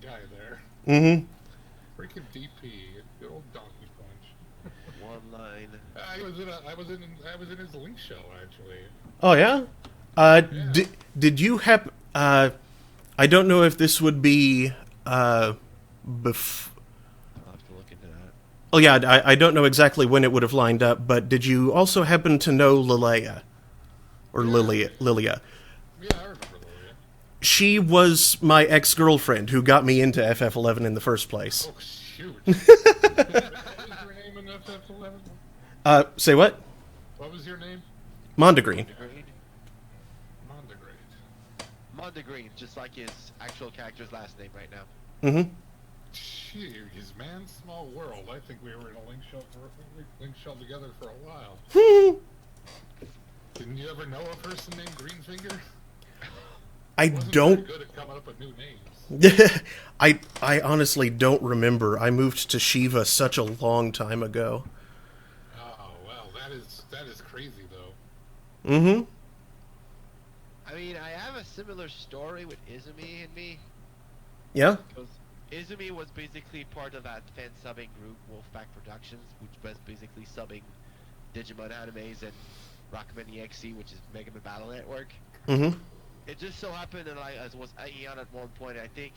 guy there. Mm-hmm. Freaking DP, good old donkey punch. One line. I was in his Link show actually. Oh, yeah? Yeah. Did you have... I don't know if this would be... I'll have to look into that. Oh, yeah, I don't know exactly when it would have lined up, but did you also happen to know Lilia? Or Lilia? Yeah, I remember Lilia. She was my ex-girlfriend who got me into FF11 in the first place. Oh, shoot. What was your name in FF11? Say what? What was your name? Mondegreen. Mondegrade. Mondegreen, just like his actual character's last name right now. Mm-hmm. Jeez, man, small world. I think we were in a Link show together for a while. Didn't you ever know a person named Greenfinger? I Wasn't don't... very good at coming up with new names. I honestly don't remember. I moved to Shiva such a long time ago. Oh well, that is crazy though. Mm-hmm. I mean, I have a similar story with Izumi and me. Yeah? Because Izumi was basically part of that fan subbing group, Wolfpack Productions, which was basically subbing Digimon animes and Rockman EXE, which is Mega Man Battle Network. Mm-hmm. It just so happened that I was Eon at one point. I think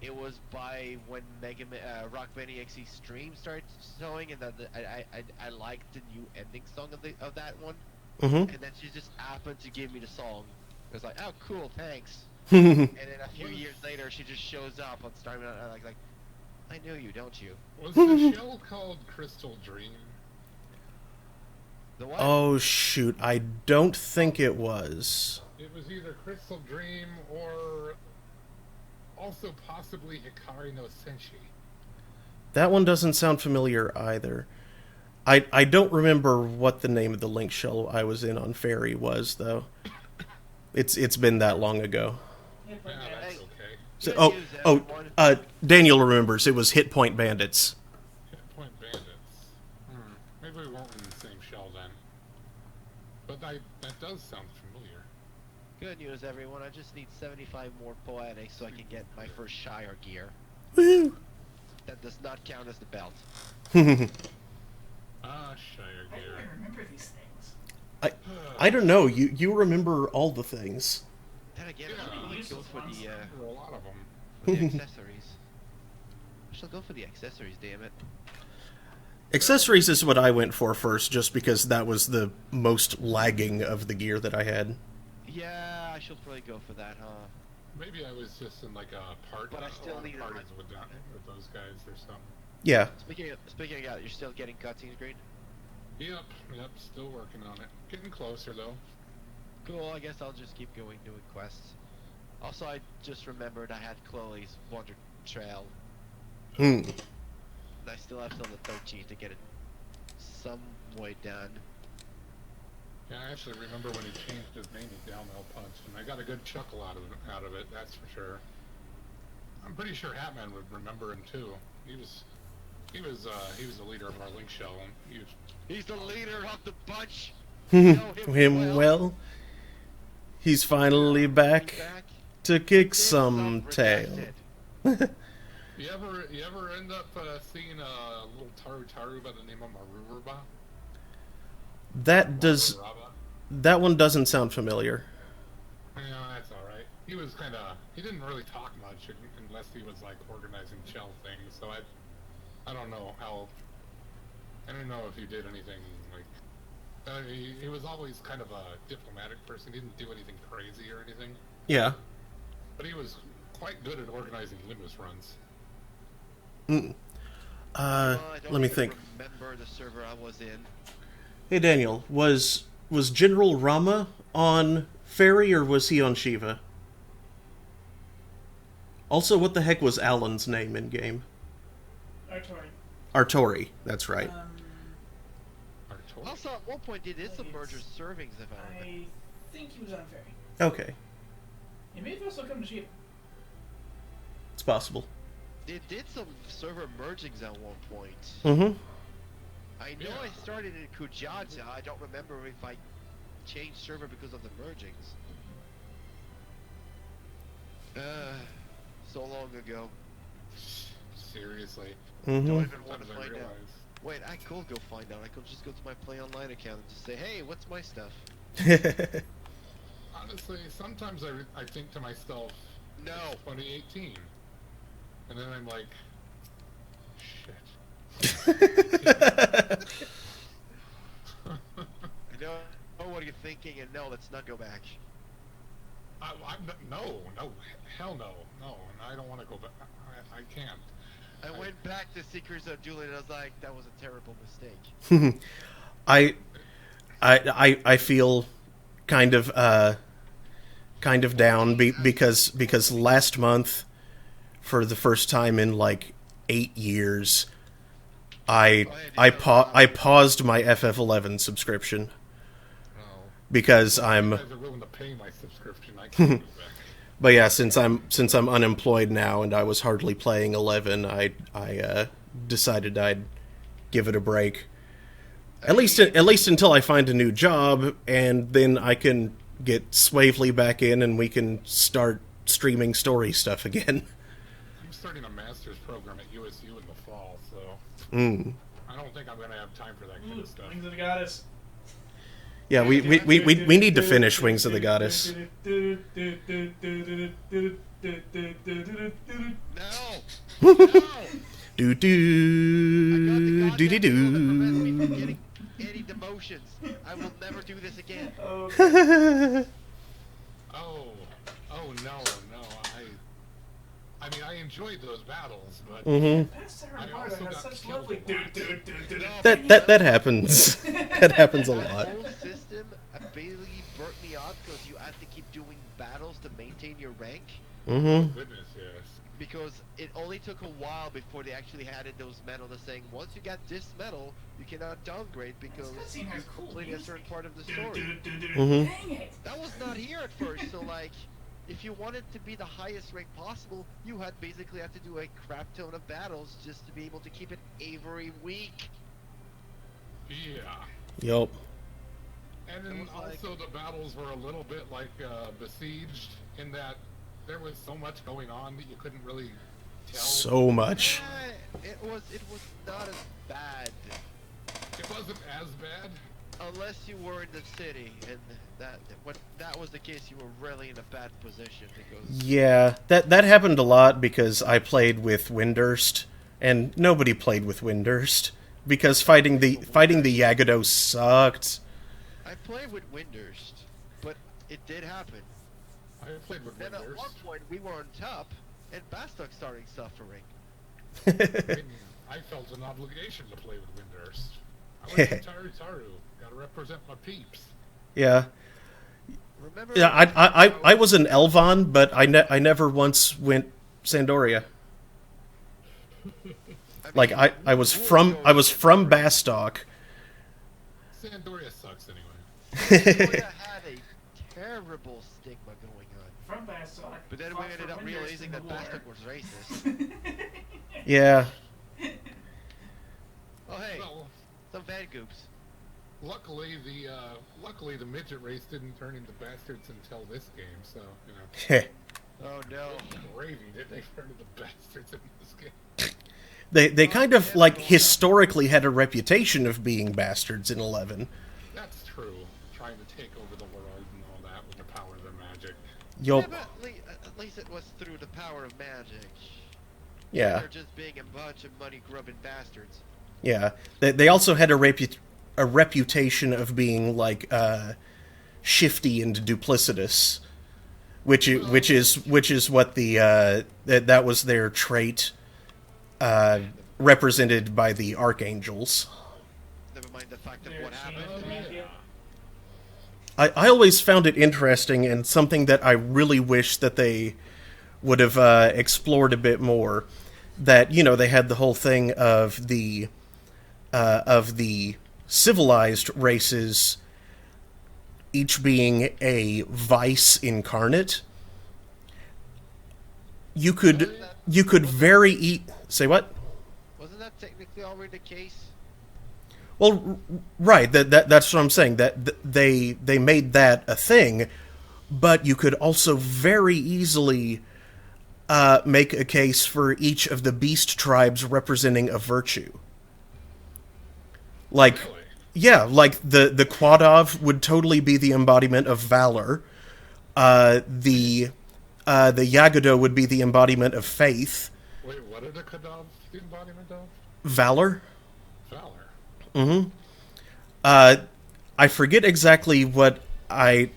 it was by when Rockman EXE stream started showing, and that I liked the new ending song of that one. Mm-hmm. And then she just happened to give me the song. It was like, oh, cool, thanks. And then a few years later, she just shows up on Starman. Like, I know you, don't you? Was the show called Crystal Dream? The what? Oh, shoot. I don't think it was. It was either Crystal Dream or also possibly Hikari no Senshi. That one doesn't sound familiar either. I don't remember what the name of the Link show I was in on Fairy was, though. It's been that long ago. Yeah, that's okay. So, Good news, everyone. Daniel remembers. It was Hit Point Bandits. Hit Point Bandits. Maybe we weren't in the same shell then. But that does sound familiar. Good news, everyone. I just need 75 more poetics so I can get my first Shire gear. Woo! That does not count as the belt. Shire I Gear. don't remember these things. I don't know. You remember all the things. Then again, Yeah. I really go for the For a lot of them. accessories. I shall go for the accessories, damn it. Accessories is what I went for first, just because that was the most lagging of the gear that I had. Yeah, I shall probably go for that, huh? Maybe I was just in like a part. But I still need parties with those guys or something. Yeah. Speaking of that, you're still getting cutscenes, Green? Yep, still working on it. Getting closer though. Cool, I guess I'll just keep going doing quests. Also, I just remembered I had Chloe's Wonder Trail. Hmm. And I still have till the 13th to get it some way done. Yeah, I actually remember when he changed his name to Downhill Punch, and I got a good chuckle out of it, that's for sure. I'm pretty sure Hatman would remember him too. He was the leader of our Link show, and He's the leader of the bunch! Him him well. He's finally back Back. to kick some tail. redacted. You ever end up seeing a little Taru by the name of Maruruba? That one doesn't sound familiar. Yeah, that's alright. He didn't really talk much unless he was like organizing shell things, so I don't know if he did anything like, he was always kind of a diplomatic person. He didn't do anything crazy or anything, Yeah. but he was quite good at organizing Limbus runs. I don't Let me even think. remember the server I was in. Hey Daniel, was General Rama on Fairy or was he on Shiva? Also, what the heck was Alan's name in game? Artori. Artori, that's right. Artor? Also, at one point, did it submerge servings, if I remember. I think he was on Fairy. Okay. It may also come cheap. It's possible. They did some server mergings at one point. Mm-hmm. I know I started in Kujaja. I don't remember if I changed server because of the mergings. So long ago. Seriously. Mm-hmm. Don't even want Sometimes to I find realize. out. Wait, I could go find out. I could just go to my Play Online account and just say, hey, what's my stuff? Honestly, sometimes I think to myself, No. it's 2018. And then I'm like, shit. I know what you're thinking, and no, let's not go back. No, hell no, and I don't want to go back. I can't. I went back to Secrets of Julian and I was like, that was a terrible mistake. I feel kind of down because last month, for the first time in like 8 years, I paused my FF11 subscription because I'm. You guys are willing to pay my subscription. I can't go back. But yeah, since I'm unemployed now and I was hardly playing 11, I decided I'd give it a break. At least until I find a new job, and then I can get Swavely back in and we can start streaming story stuff again. I'm starting a master's program at USU in the fall, so I don't think I'm going to have time for that kind of stuff. Wings of the Goddess. Yeah, we need to finish Wings of the Goddess. No! Do do do do do. Any demotions. I will never do this again. Oh no. I mean, I enjoyed those battles, but I also got killed a lot. That happens. That happens a That lot. whole system basically burnt me out because you had to keep doing battles to maintain your rank. Mm-hmm. Goodness, yes. Because it only took a while before they actually added those medals saying once you get this medal, you cannot downgrade because cutscene you has cool completed a certain part of the story. Mm-hmm. Dang it! That was not here at first, so like, if you wanted to be the highest rank possible, you had basically had to do a crap ton of battles just to be able to keep it every week. Yeah. Yup. And then was like- also the battles were a little bit like Besieged in that there was so much going on that you couldn't really tell. So much. It was not as bad. It wasn't as bad. Unless you were in the city, and when that was the case, you were really in a bad position because Yeah, that happened a lot because I played with Windurst, and nobody played with Windurst because fighting the Yagados sucked. I played with Windurst, but it did happen. I played with Then at Windurst. one point we were on top, and Bastok started suffering. I mean, I felt an obligation to play with Windurst. I went to Taru. Gotta represent my peeps. Yeah. Remember? Yeah, I was an Elvon, but I never once went Sandoria. Like I was from Bastok. Sandoria sucks anyway. Sandoria had a terrible stigma going on. From Bastok. But then we fought ended for up Windurst realizing in that the war. Bastok was racist. Yeah. Oh hey, Well, some fan goops. luckily the midget race didn't turn into bastards until this game, so you know. Oh no. Gravy did they turn into bastards in this game? They kind of like historically had a reputation of being bastards in 11. That's true. Trying to take over the world and all that with the power of their magic. Yup. Yeah, but at least it was through the power of magic. Yeah. They're just being a bunch of money-grubbing bastards. Yeah. They also had a reputation of being like shifty and duplicitous, which is what the that was their trait, represented by the archangels. Never mind the fact of They're what ashamed happened. to make it. I always found it interesting and something that I really wish that they would have explored a bit more. That, you know, they had the whole thing of the civilized races each being a vice incarnate, you could say what? Wasn't that technically already the case? Well, right. That's what I'm saying. That they made that a thing, but you could also very easily make a case for each of the beast tribes representing a virtue. Like, Really? yeah, like the Quadov would totally be the embodiment of valor. The Yagado would be the embodiment of faith. Wait, what are the Kadavs the embodiment of? Valor. Valor. Mm-hmm. I forget exactly what I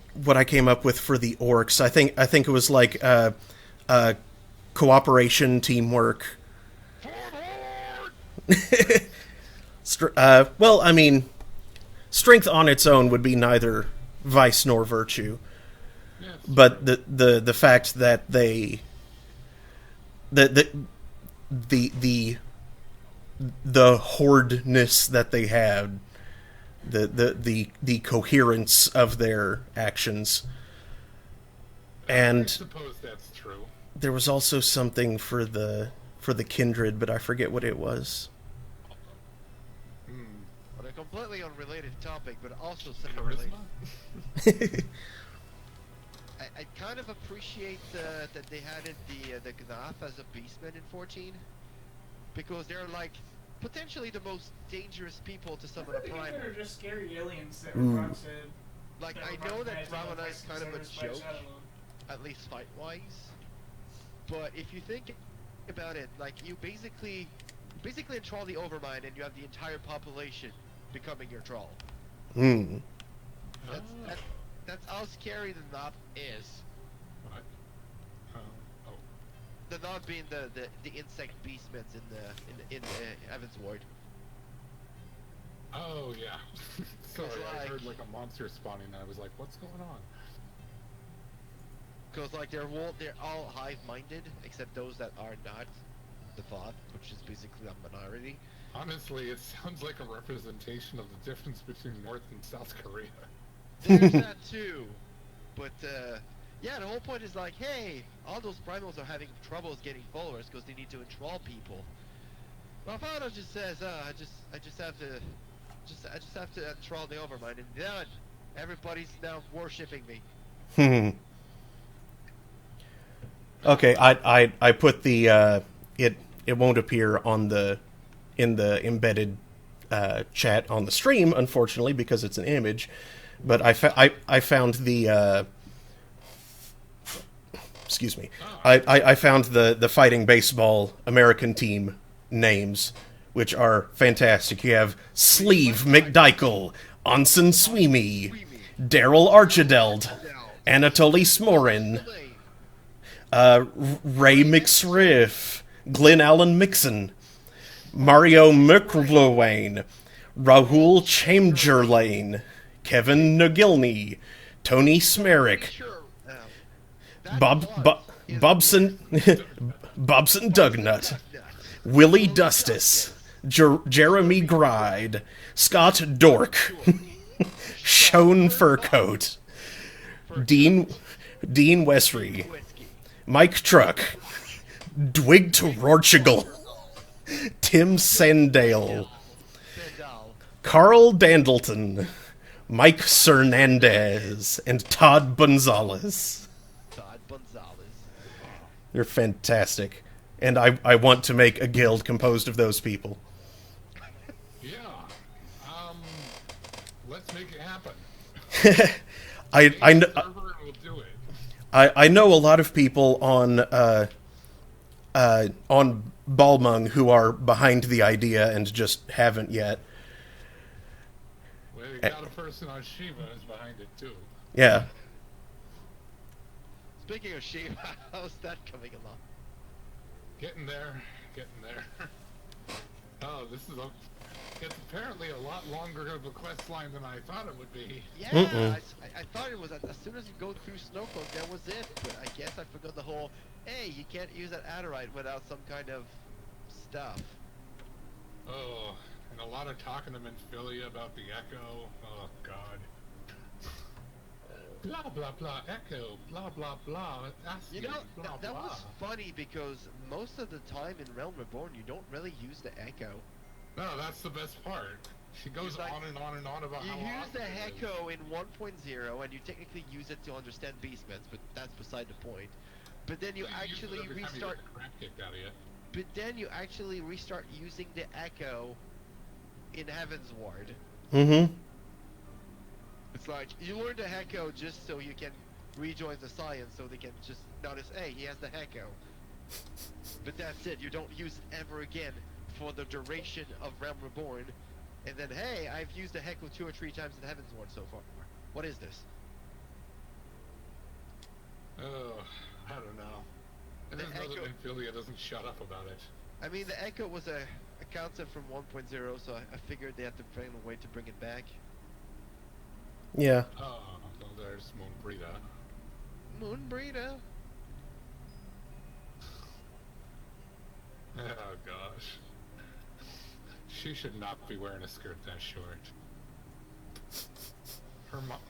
came up with for the orcs. I think it was like cooperation, teamwork. Well, I mean, strength on its own would be neither vice nor virtue. Yes. But the fact that the hoardness that they had, the coherence of their actions, I and suppose that's true. there was also something for the kindred, but I forget what it was. On a completely unrelated topic, but also semi-related. Charisma? I kind of appreciate that they added the Gnaf as a beastman in 14, because they're like potentially the most dangerous people to summon a I think primal. they're just scary aliens that were brought to. Like, that I were know brought that to magic Ravana is kind of a service by joke, Shadowlord. at least fight-wise, but if you think about it, like, you basically enthrall the Overmind and you have the entire population becoming your troll. Hmm. That's how scary the Knob is. What? Oh. The Knob being the insect beastmen in the Heavensward. Oh, yeah. Sorry, I like- heard like a monster spawning and I was like, what's going on? Because like they're all hive-minded, except those that are not the Thoth, which is basically a minority. Honestly, it sounds like a representation of the difference between North and South Korea. There's that too, but yeah, the whole point is like, hey, all those primals are having troubles getting followers because they need to enthrall people. Ravana just says, I just have to enthrall the Overmind, and done. Everybody's now worshipping me. Okay, I put the it won't appear in the embedded chat on the stream, unfortunately, because it's an image. But I found the excuse me. I found the fighting baseball American team names, which are fantastic. You have Sleeve McDykel, Onsen Sweeney, Daryl Archideld, Anatoly Smorin, Ray McSriff, Glenn Allen Mixon, Mario McLowain, Rahul Chamberlain, Kevin Nagilny, Tony Smerick, Sure. Bobson Dugnut, Willie Dustis, Jeremy Gride, Scott Dork, Shone Furcoat, Dean Westry, Mike Truck, Dwig to Rorchigal, Tim Sandale, Carl Dandleton, Mike Cernandez, and Todd Gonzalez. Todd Gonzalez. They're fantastic. And I want to make a guild composed of those people. Yeah. Let's make it happen. I Server know and we'll do it. I know a lot of people on Balmung who are behind the idea and just haven't yet. Well, we got a person on Shiva who's behind it too. Yeah. Speaking of Shiva, how's that coming along? Getting there. Oh, it's apparently a lot longer of a quest line than I thought it would be. Yeah, I thought it was as soon as you go through Snowcloak, that was it. But I guess I forgot the whole, hey, you can't use that Adderite without some kind of stuff. Oh, and a lot of talking to Menphilia about the Echo. Oh, God. blah blah blah echo, blah blah blah. Ask You know, blah that blah. was funny because most of the time in Realm Reborn, you don't really use the echo. No, that's the best part. She goes like- on and on and on about You how use awesome the it is. echo in 1.0, and you technically use it to understand basements, but that's beside the point. But then you use it actually every time you restart. get the crap kicked out of you. But then you actually restart using the echo in Heavensward. Mm-hmm. It's like you learn the echo just so you can rejoin the science, so they can just notice, hey, he has the echo. But that's it. You don't use it ever again for the duration of Realm Reborn. And then, hey, I've used the echo 2 or 3 times in Heavensward so far. What is this? Oh, I don't know. I The just know echo- that Infilia doesn't shut up about it. I mean, the echo was a concept from 1.0, so I figured they had to find a way to bring it back. Yeah. Oh, well, there's Moonbreeda. Moonbreeder. Oh gosh. She should not be wearing a skirt that short.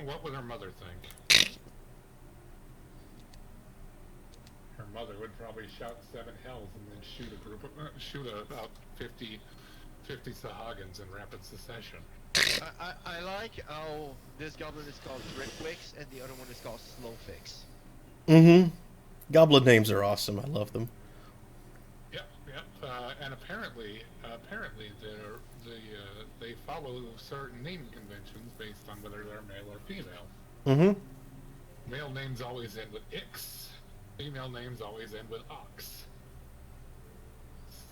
What would her mother think? Her mother would probably shout 7 hells and then shoot about 50 Sahagins in rapid succession. I like how this goblin is called Dripwix and the other one is called Slowfix. Mm-hmm. Goblin names are awesome. I love them. Yep. And apparently they follow certain naming conventions based on whether they're male or female. Mm-hmm. Male names always end with Ix. Female names always end with Ox.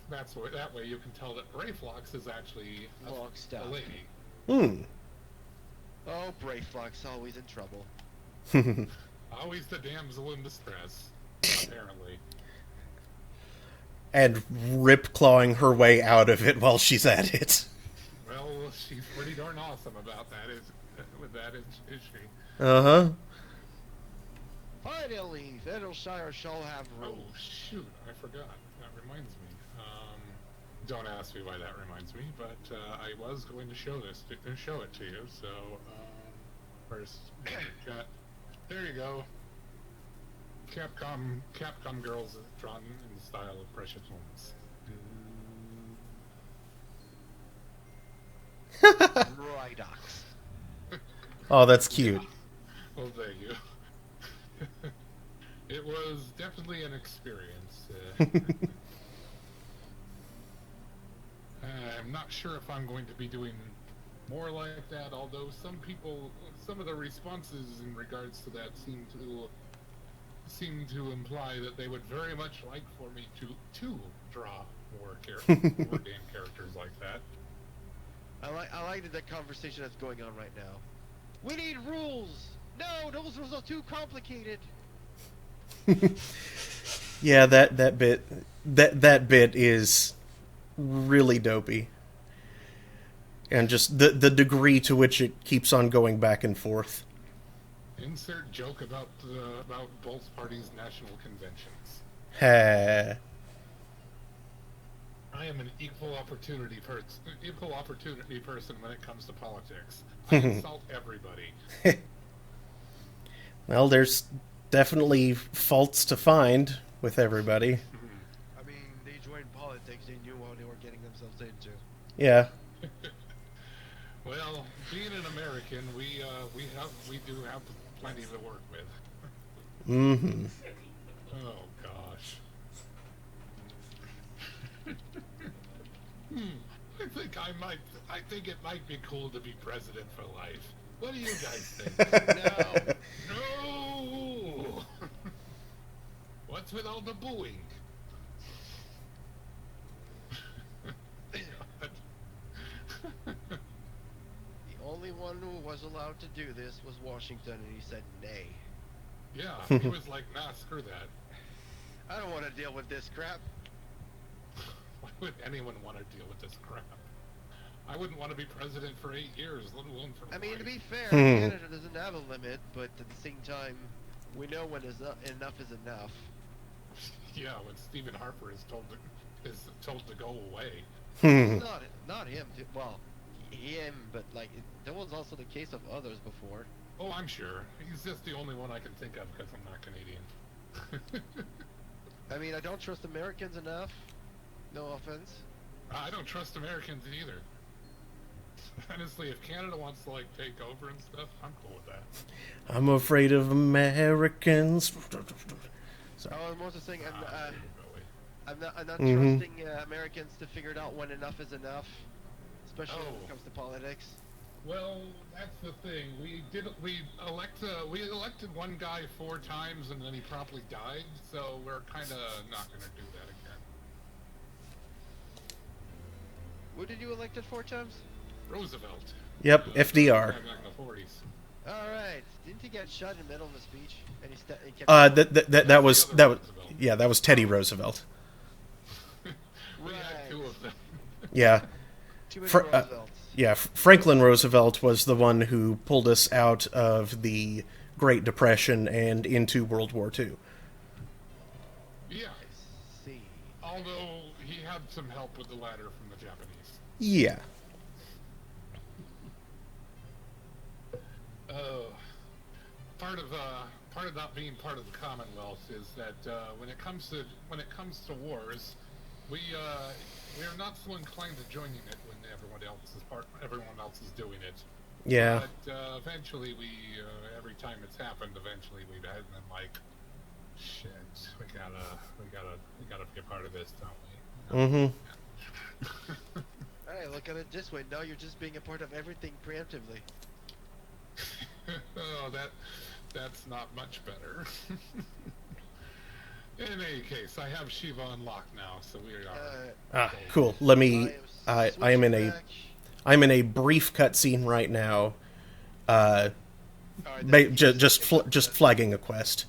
That way you can tell that Brayflox is actually a Logstaff. lady. Hmm. Oh, Brayflox, always in trouble. Always the damsel in distress, apparently. And rip clawing her way out of it while she's at it. Well, she's pretty darn awesome about that, is she? Uh-huh. Finally, Fiddleshire shall have Oh, rules. shoot, I forgot. That reminds me. Don't ask me why that reminds me, but I was going to show it to you, so, first, got, there you go. Capcom girls drawn in the style of Precious Moments. Rydox. Oh, that's cute. Well, thank you. It was definitely an experience. I'm not sure if I'm going to be doing more like that, although some of the responses in regards to that seem to imply that they would very much like for me to draw more game characters like that. I like that conversation that's going on right now. We need rules! No, those rules are too complicated! Yeah, that bit is really dopey. And just the degree to which it keeps on going back and forth. Insert joke about both parties' national conventions. Ha. I am an equal opportunity person when it comes to politics. I insult everybody. Well, there's definitely faults to find with everybody. I mean, they joined politics, they knew what they were getting themselves into. Yeah. Well, being an American, we do have plenty to work with. Mm-hmm. Oh gosh. I think it might be cool to be president for life. What do you guys think? No. What's with all the booing? The only one who was allowed to do this was Washington, and he said nay. Yeah, he was like, nah, screw that. I don't want to deal with this crap. Why would anyone want to deal with this crap? I wouldn't want to be president for 8 years, let alone for I mean, to life. be fair, Canada doesn't have a limit, but at the same time, we know when enough is enough. Yeah, when Stephen Harper is told to go away. Not him. Well, him, but like that was also the case of others before. Oh, I'm sure. He's just the only one I can think of because I'm not Canadian. I mean, I don't trust Americans enough. No offense. I don't trust Americans either. Honestly, if Canada wants to, like, take over and stuff, I'm cool with that. I'm afraid of Americans. Sorry. Oh, I'm also saying I'm not Mhm. trusting Americans to figure it out when enough is enough, especially when it comes to politics. Well, that's the thing. We elected one guy 4 times and then he promptly died, so we're kind of not going to do that again. Who did you elect 4 times? Roosevelt. Yep, FDR. Back in the 40s. All right. Didn't he get shot in the middle of a speech? And he kept. That was Teddy Roosevelt. We had 2 of them. Yeah. Too many Fr- Roosevelts. Yeah, Franklin Roosevelt was the one who pulled us out of the Great Depression and into World War II. Yeah. I see. Although he had some help with the latter from the Japanese. Yeah. Part of not being part of the Commonwealth is that when it comes to wars, we're not so inclined to joining it when everyone else is doing it. Yeah. But eventually, every time it's happened, eventually we've had been like, shit, we gotta be a part of this, don't we? Mm-hmm. Alright, look at it this way. Now you're just being a part of everything preemptively. Oh, that's not much better. In any case, I have Shiva unlocked now, so we are. Cool. Let me. I am in a. back. I'm in a brief cutscene right now. Alright, Just flagging a quest.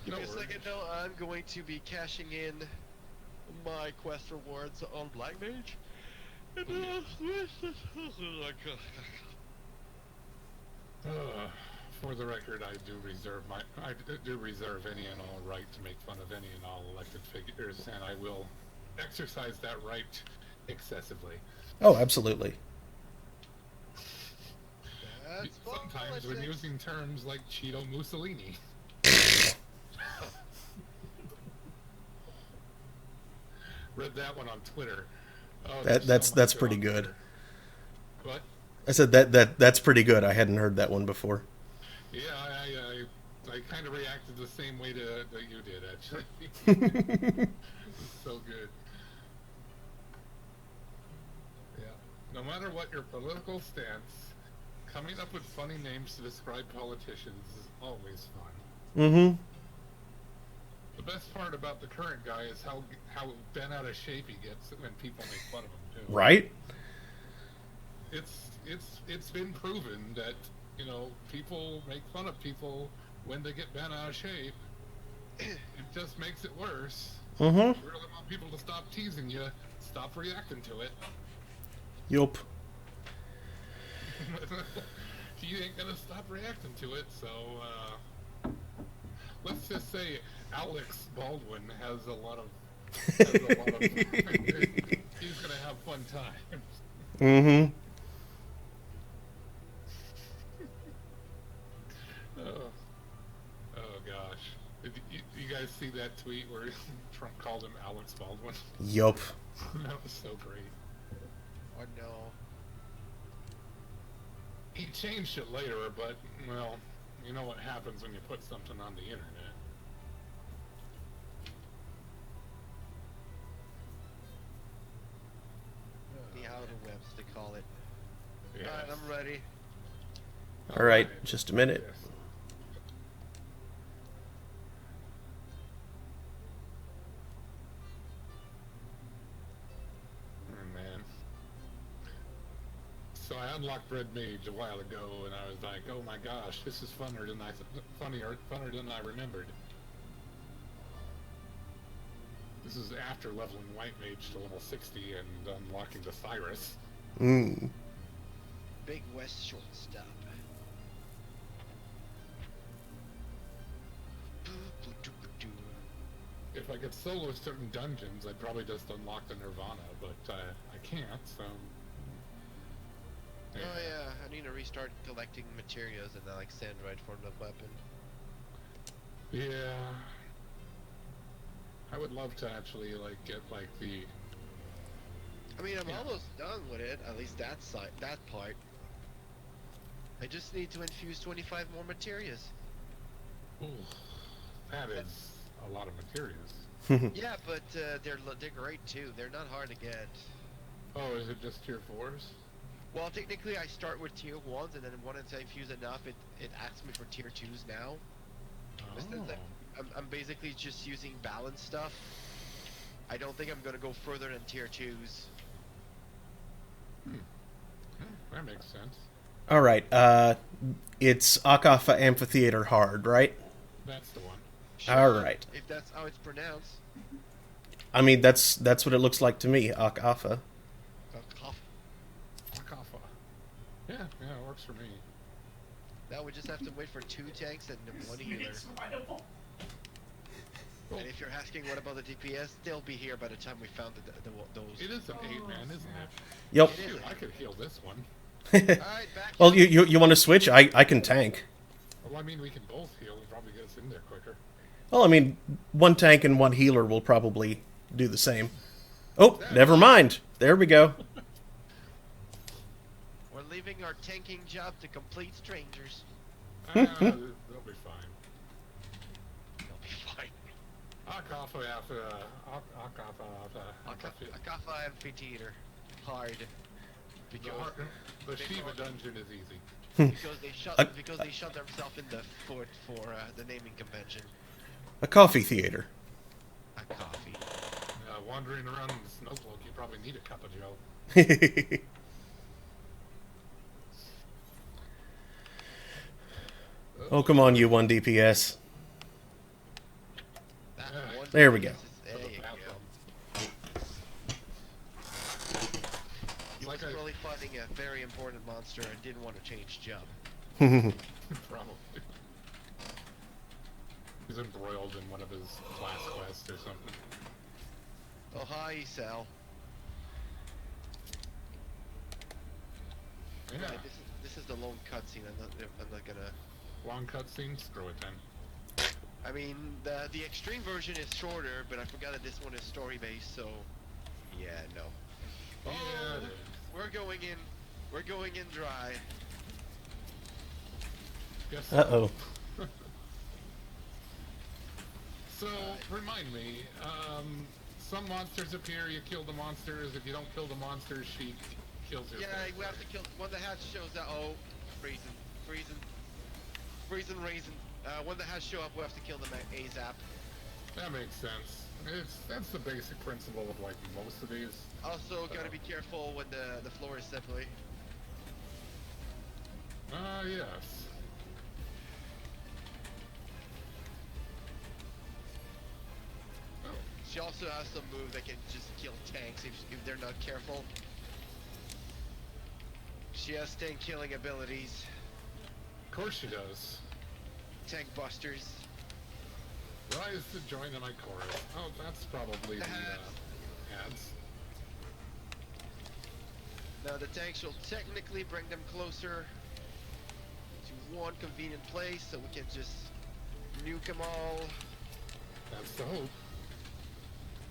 Give me a No worries. second though. I'm going to be cashing in my quest rewards on Black Mage. And, For the record, I do reserve any and all right to make fun of any and all elected figures, and I will exercise that right excessively. Oh, absolutely. That's Sometimes when politics. using terms like Cheeto Mussolini. Read that one on Twitter. Oh, That's pretty good. What? I said that's pretty good. I hadn't heard that one before. Yeah, I kind of reacted the same way that you did, actually. It's so good. Yeah. No matter what your political stance, coming up with funny names to describe politicians is always fun. Mm-hmm. The best part about the current guy is how bent out of shape he gets when people make fun of him too. Right? It's been proven that, people make fun of people when they get bent out of shape. It just makes it worse. Mm-hmm. If you really want people to stop teasing you, stop reacting to it. Yup. You ain't gonna stop reacting to it, so let's just say Alex Baldwin has a lot of he's gonna have fun times. Mm-hmm. Oh gosh. Did you guys see that tweet where Trump called him Alex Baldwin? Yup. That was so great. Oh no. He changed it later, but, well, you know what happens when you put something on the internet. The outer webs, they call it. Yes. Alright, I'm ready. All right, just a minute. Yes. Oh, man. So I unlocked Red Mage a while ago, and I was like, "Oh my gosh, this is funner than I remembered." This is after leveling White Mage to level 60 and unlocking the Cyrus. Mm. Big West shortstop. If I could solo certain dungeons, I'd probably just unlock the Nirvana, but I can't, so... Oh yeah, I need to restart collecting materials and like sandrite for the weapon. Yeah. I would love to actually like get like the. I mean, I'm Yeah. almost done with it. At least that side, that part. I just need to infuse 25 more materials. Ooh, that is a lot of materials. Yeah, but they're great too. They're not hard to get. Oh, is it just tier 4s? Well, technically, I start with tier 1s, and then once I infuse enough, it asks me for tier 2s now. Since I'm basically just using balance stuff. I don't think I'm gonna go further than tier 2s. That makes sense. All right. It's Akafa Amphitheater hard, right? That's the one. All right. If that's how it's pronounced. I mean, that's what it looks like to me, Akafa. Akafa. Yeah, it works for me. Now we just have to wait for 2 tanks and 1 healer. It's viable. Well, And if you're asking what about the DPS, they'll be here by the time we found those. it is an 8-man, isn't it? Yep. It is. Shoot, I could heal this one. Alright, back. Well, you want to switch? I can tank. Well, I mean, we can both heal and probably get us in there quicker. Well, I mean, 1 tank and 1 healer will probably do the same. Oh, never mind. There we go. We're leaving our tanking job to complete strangers. They'll be fine. They'll be fine. Akafa after Akafa. Akafa Amphitheater. Hard. Because The Shiva dungeon is easy. because they shut themselves in the foot for the naming convention. A coffee theater. A coffee. Wandering around in the snowblood, you probably need a cup of joe. Oh, come on, you 1 DPS. That one There we go. There you go. You Like was I- probably fighting a very important monster and didn't want to change job. Probably. He's embroiled in one of his class quests or something. Oh hi, Sal. Yeah. Right, this is the long cutscene. I'm not gonna. Long cutscene? Screw it then. I mean, the extreme version is shorter, but I forgot that this one is story based. So, yeah, no. Yeah, Oh, it is. we're going in. We're going in dry. Yes. Uh-oh. So, remind me, some monsters appear, you kill the monsters. If you don't kill the monsters, she kills your Yeah, face, we have right? to kill. When the hatch shows up, oh, freezing. When the hatch show up, we have to kill them ASAP. That makes sense. That's the basic principle of like most of these. Also, gotta be careful when the floor is slippery. Yes. She also has some move that can just kill tanks if they're not careful. She has tank killing abilities. Of course she does. Tank busters. Rise to join in my chorus. Oh, that's probably the ads. Now the tanks will technically bring them closer to one convenient place so we can just nuke them all. That's the hope.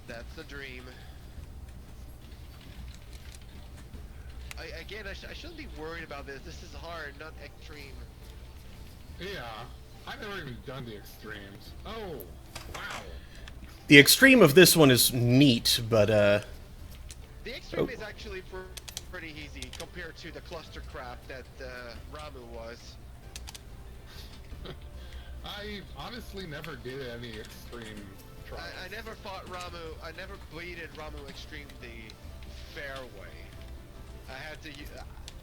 That's the dream. I shouldn't be worried about this. This is hard, not extreme. Yeah. I've never even done the extremes. Oh, wow. The extreme of this one is neat, but, The extreme is actually pretty easy compared to the cluster crap that Ramu was. I honestly never did any extreme trials. I never fought Ramu. I never bleeded Ramu Extreme the fair way. I had to.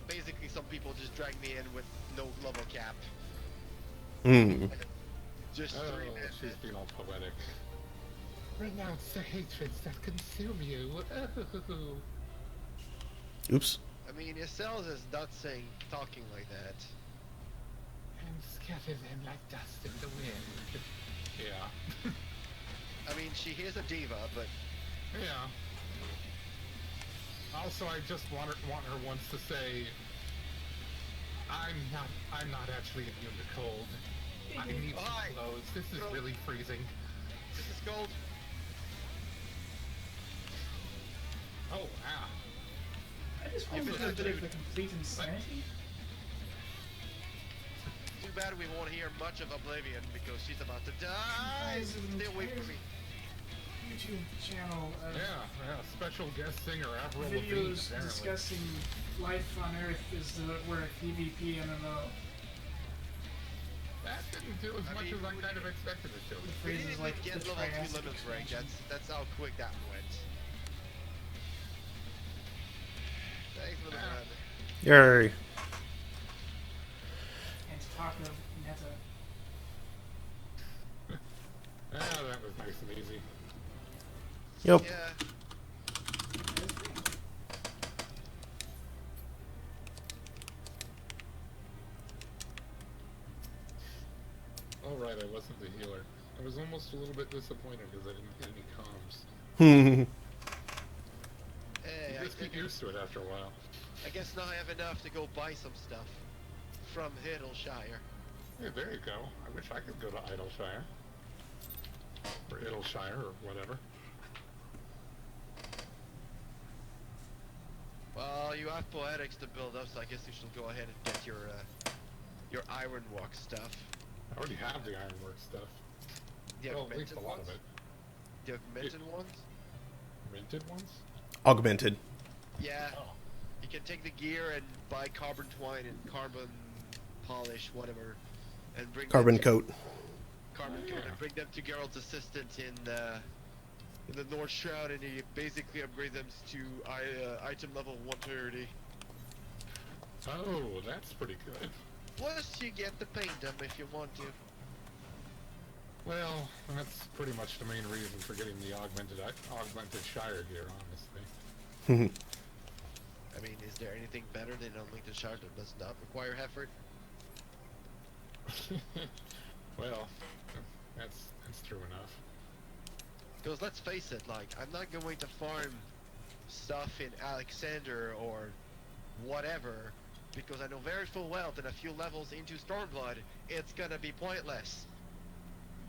Basically, some people just dragged me in with no level cap. Just Oh, 3 minutes. she's being all poetic. Renounce the hatreds that consume you. oops. I mean, Ysel's is not talking like that. And scatter them like dust in the wind. Yeah. I mean, she is a diva, but Yeah. Also, I just want her once to say, I'm not actually immune to cold. I need some Hi. clothes. This is really freezing. This is cold. Oh, wow. I just If wonder it's a a bit of dude. the complete insanity. Too bad we won't hear much of Oblivion because she's about to die. Guys, an Stay away from me. YouTube channel of Yeah, special guest singer Avril Lavigne, videos apparently. discussing life on Earth is we're a PvP MMO. That didn't do as I much mean, as I kind of expected it to. The We phrase didn't is even like get the level 2 Triassic limits break. expansion. That's how quick that went. Thanks for the run. Yay. And to talk of meta. Ah, that was nice and easy. Yep. Yeah. Alright, I wasn't the healer. I was almost a little bit disappointed because I didn't get any comms. Hey, You just get used to it after a while. I guess now I have enough to go buy some stuff from Hiddleshire. Hey, there you go. I wish I could go to Idleshire. Or Idleshire, or whatever. Well, you have poetics to build up, so I guess you should go ahead and get your Ironwalk stuff. I already have the Ironwork stuff. The Well, at least augmented a lot ones? of it. The augmented ones? Minted ones? Augmented. Yeah. Oh. You can take the gear and buy carbon twine and carbon polish, whatever, and bring Carbon them to, coat. Carbon Oh, coat, yeah. and bring them to Geralt's assistant in the North Shroud, and you basically upgrade them to item level 130. Oh, that's pretty good. Plus, you get to paint them if you want to. Well, that's pretty much the main reason for getting the augmented Shire gear, honestly. I mean, is there anything better than Unlinked Shard that does not require effort? Well, that's true enough. Because let's face it, like, I'm not going to farm stuff in Alexander or whatever, because I know very full well that a few levels into Stormblood, it's gonna be pointless.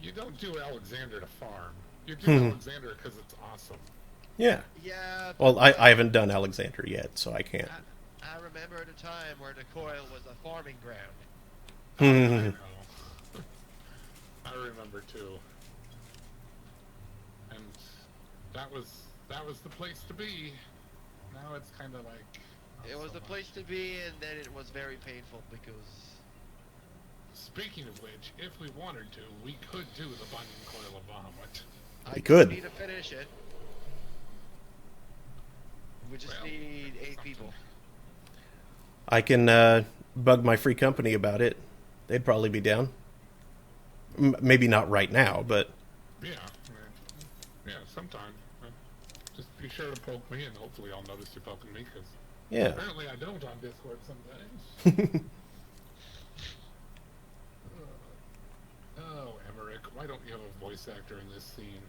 You don't do Alexander to farm. You do Alexander because it's awesome. Yeah. Yeah, Well, I haven't done Alexander yet, so I can't. I remember at a time where the coil was a farming ground. I know. I remember too. And that was the place to be. Now it's kind of like not It was so the much. place to be, and then it was very painful because... Speaking of which, if we wanted to, we could do the Binding Coil of Bahamut. I We just could. need to finish it. We just Well, need 8 something. people. I can bug my free company about it. They'd probably be down. Maybe not right now, but Yeah, sometime. Just be sure to poke me, and hopefully I'll notice you poking me, because yeah. apparently I don't on Discord sometimes. Oh, Emmerich, why don't you have a voice actor in this scene?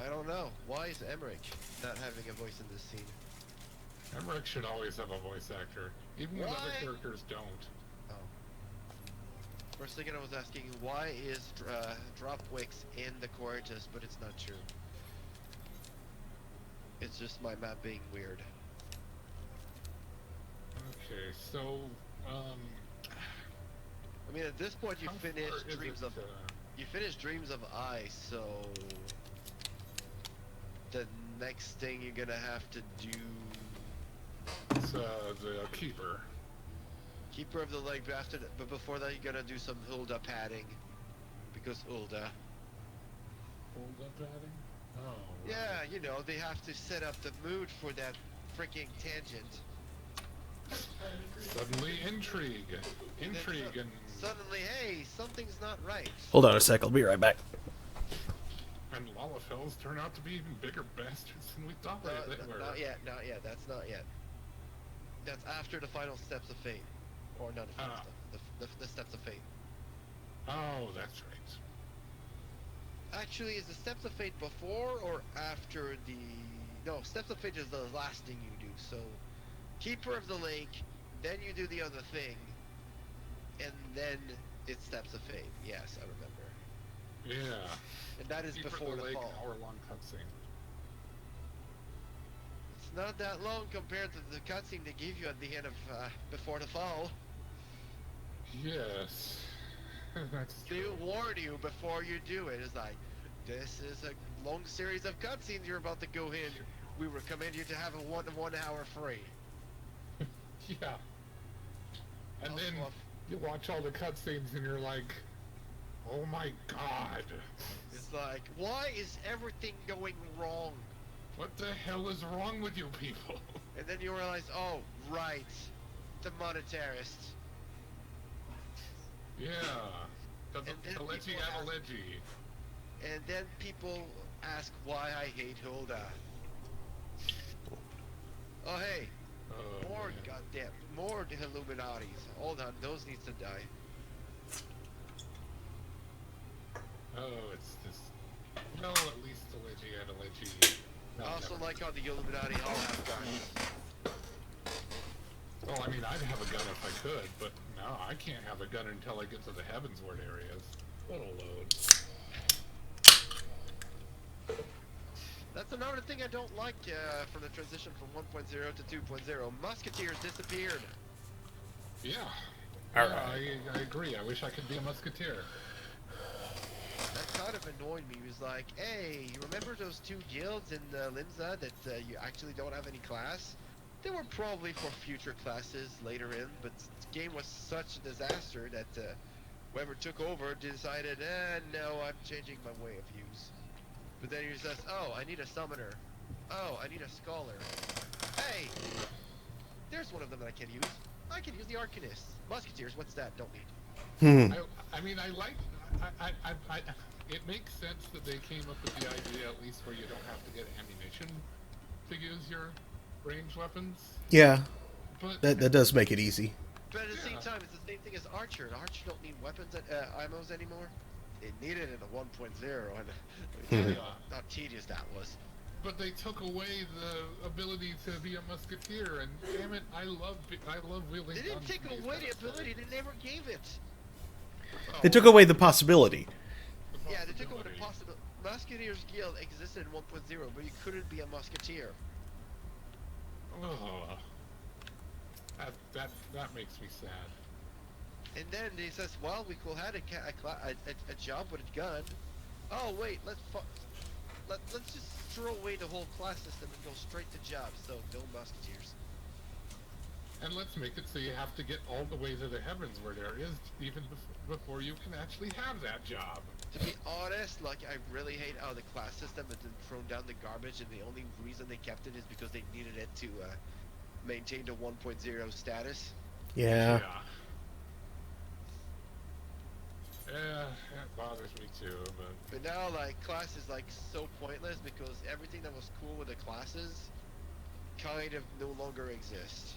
I don't know. Why is Emmerich not having a voice in this scene? Emmerich should always have a voice actor, even when other Why? characters don't. Oh. For a second I was asking, why is Dropwix in the Cortus, but it's not true. It's just my map being weird. Okay, so, I mean, at this point you how far finished is Dreams it, of... You finished Dreams of Ice, so... The next thing you're gonna have to do... it's, the Keeper. Keeper of the Lake, but after that, but before that you're gonna do some Hulda padding. Because Hulda... Hold up, Patty? Oh, right. Yeah, you know, they have to set up the mood for that freaking tangent. Suddenly intrigue. And then Intrigue and... Suddenly, hey, something's not right. Hold on a sec. I'll be right back. And Lalafels turn out to be even bigger bastards than we thought they were. Not yet, not yet, that's not yet. That's after the final steps of fate. Or not the final steps, the steps of fate. Oh, that's right. Actually, is the steps of fate before or after the... No, steps of fate is the last thing you do, so... Keeper of the Lake, then you do the other thing, and then it Steps of Fate. Yes, I remember. Yeah. And that is Keeper of before the Lake, fall. hour-long cutscene. It's not that long compared to the cutscene they give you at the end of Before the Fall. Yes. That's They true. warn you before you do it. It's like, this is a long series of cutscenes you're about to go in. We recommend you to have a 1 hour free. Yeah. And Also, then you watch all the cutscenes and you're like, oh my god. it's like, why is everything going wrong? What the hell is wrong with you people? And then you realize, oh, right, the monetarists. Yeah. The And then Leggy people have a ask- Leggy. And then people ask why I hate Hulda. Oh hey, Oh, more man. goddamn, more Illuminatis. Hold on, those needs to die. Oh, it's this. Well, at least the Leggy had a Leggy. No, I also never. like how the Illuminati all have guns. Well, I mean, I'd have a gun if I could, but no, I can't have a gun until I get to the Heavensward areas. What a load. That's another thing I don't like from the transition from 1.0 to 2.0. Musketeers disappeared. Yeah. All Yeah, right. I agree. I wish I could be a musketeer. That kind of annoyed me. He was like, hey, you remember those 2 guilds in Limsa that you actually don't have any class? They were probably for future classes later in, but the game was such a disaster that whoever took over decided, no, I'm changing my way of use. But then he says, oh, I need a summoner. Oh, I need a scholar. Hey, there's one of them that I can use. I can use the Arcanists. Musketeers, what's that? Don't need. I mean, I like. It makes sense that they came up with the idea, at least where you don't have to get ammunition to use your ranged weapons. Yeah, But that does make it easy. But at the same Yeah. time, it's the same thing as Archer. And Archer don't need weapons, ammos anymore. It needed it in a 1.0, and let me tell you how tedious that was. But they took away the ability to be a musketeer, and damn it, I love wielding They didn't guns take in these away the kind of ability, stories. they never gave it. They took away the possibility. The Yeah, they took away the possibility. possibility. Musketeers Guild existed in 1.0, but you couldn't be a musketeer. Oh, that makes me sad. And then he says, well, we could have a job with a gun. Oh, wait, let's just throw away the whole class system and go straight to jobs, so no musketeers. And let's make it so you have to get all the way to the Heavensward areas even before you can actually have that job. To be honest, like, I really hate how the class system has been thrown down the garbage, and the only reason they kept it is because they needed it to maintain the 1.0 status. Yeah. Yeah, that bothers me too, but But now, like, class is, like, so pointless because everything that was cool with the classes kind of no longer exists.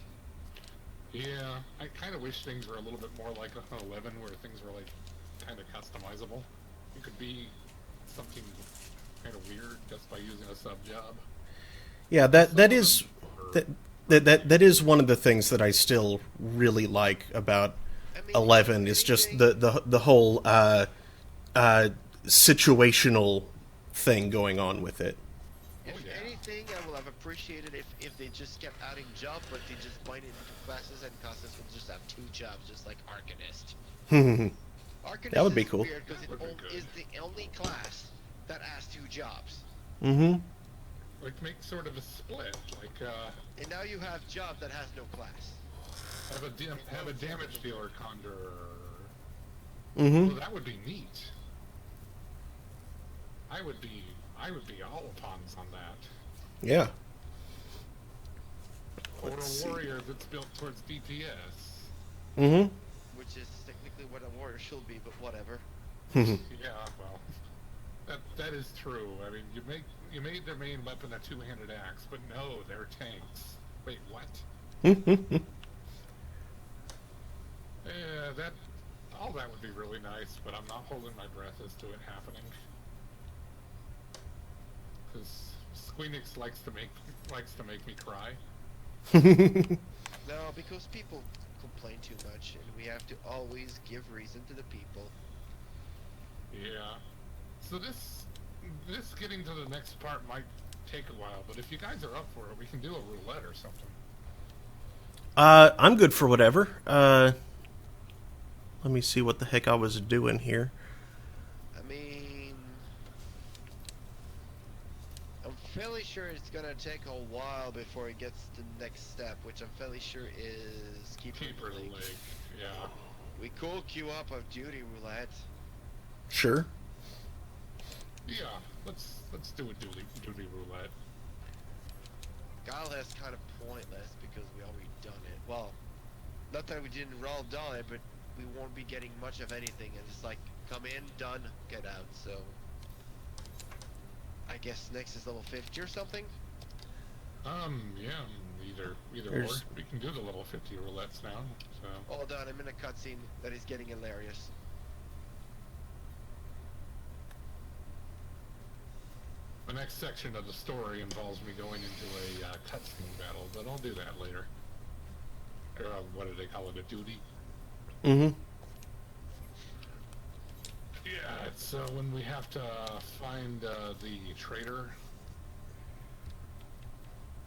yeah, I kind of wish things were a little bit more like 11, where things were, like, kind of customizable. You could be something kind of weird just by using a sub-job. Yeah, that is that is one of the things that I still really like about I mean, 11 is just the whole situational thing going on with it. If Oh, yeah. anything, I will have appreciated if they just kept adding job, but they just bind it into classes and classes would just have 2 jobs, just like Arcanist. Arcanist That would be is cool. weird because That would be good. is the only class that has 2 jobs. Mm-hmm. Like, make sort of a split, like, And now you have job that has no class. have a damage dealer conjurer. Mm-hmm. Well, that would be neat. I would be all upons on that. Yeah. Or Let's a see. warrior that's built towards DPS. Mm-hmm. Which is technically what a warrior should be, but whatever. Yeah, well, that is true. I mean, you made their main weapon a 2-handed axe, but no, they're tanks. Wait, what? Yeah, all that would be really nice, but I'm not holding my breath as to it happening. Because Squeenix likes to make me cry. No, because people complain too much, and we have to always give reason to the people. Yeah. So this getting to the next part might take a while, but if you guys are up for it, we can do a roulette or something. I'm good for whatever. Let me see what the heck I was doing here. I mean, I'm fairly sure it's gonna take a while before it gets to the next step, which I'm fairly sure is Keeper of the Lake. Yeah. We could queue up of Duty Roulette. Sure. Yeah. Let's do a duty roulette. Guile has kind of pointless because we already done it. Well, not that we didn't roll done it, but we won't be getting much of anything, and it's like come in, done, get out. So I guess next is level 50 or something. Yeah, either or. We can do the level 50 roulettes now. So. Hold on, I'm in a cutscene that is getting hilarious. The next section of the story involves me going into a cutscene battle, but I'll do that later. Or, what do they call it? A duty? Mm-hmm. Yeah, it's when we have to find the traitor.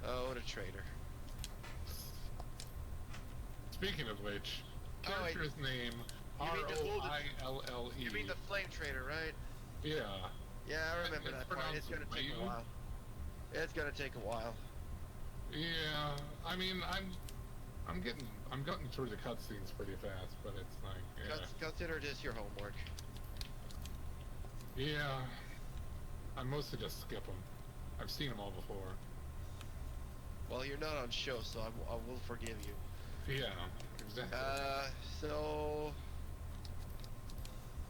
Oh, what a traitor. Speaking of which, Oh, wait. character's name R-O-I-L-L-E. You mean the flame traitor, right? Yeah. Yeah, I remember It's that part. It's gonna pronounced take a Raven. while. It's gonna take a while. Yeah, I mean, I'm getting through the cutscenes pretty fast, but it's like, yeah. Consider this your homework. Yeah, I mostly just skip them. I've seen them all before. Well, you're not on show, so I will forgive you. Yeah, exactly. So...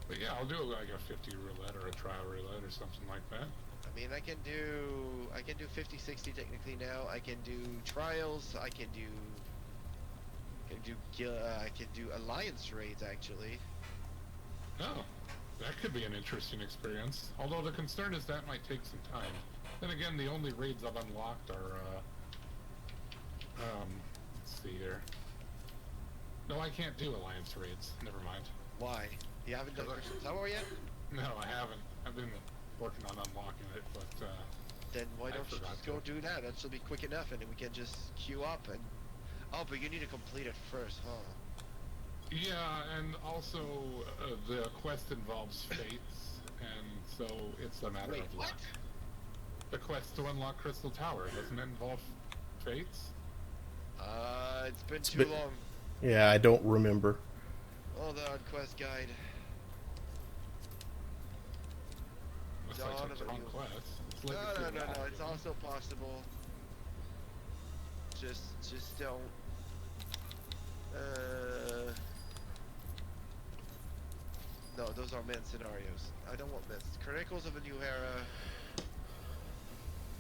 But yeah, I'll do like a 50 roulette or a trial roulette or something like that. I mean, I can do 50, 60 technically now. I can do trials. I can do alliance raids actually. Oh, that could be an interesting experience. Although the concern is that might take some time. Then again, the only raids I've unlocked are, let's see here. No, I can't do alliance raids. Never mind. Why? You haven't done Crystal Tower yet? No, I haven't. I've been working on unlocking it, but Then why I don't you forgot just to. go do that? That should be quick enough, and then we can just queue up and... Oh, but you need to complete it first, huh? yeah, and also the quest involves fates, and so it's a matter Wait, of what? luck. The quest to unlock Crystal Tower doesn't it involve fates? It's been too been- long. Yeah, I don't remember. Hold on, quest guide. Unless I took the wrong quest. It's No, Legacy no, of no, no. Valor. It's also possible. Just don't. No, those are meant scenarios. I don't want myths. Chronicles of a New Era.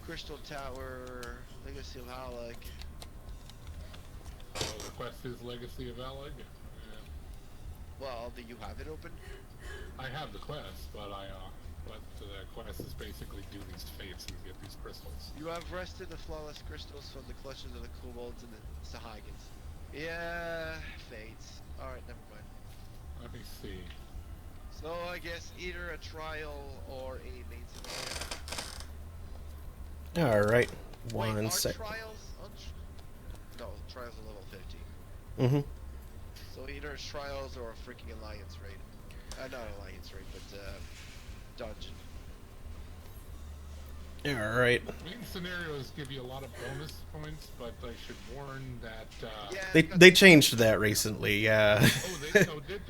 Crystal Tower. Legacy of Relic. So the quest is Legacy of Valor. Yeah. Well, do you have it open? I have the quest, but but the quest is basically do these fates and get these crystals. You have wrested the flawless crystals from the clutches of the kobolds and the Sahagins. Yeah, fates. Alright, never mind. Let me see. So I guess either a trial or a main scenario. Alright. Wait, One are sec. trials no, trials are level 50. Mm-hmm. So either trials or a freaking alliance raid. Not alliance raid, but dungeon. Alright. Main scenarios give you a lot of bonus points, but I should warn that. Yeah, They changed that recently, yeah. Oh, did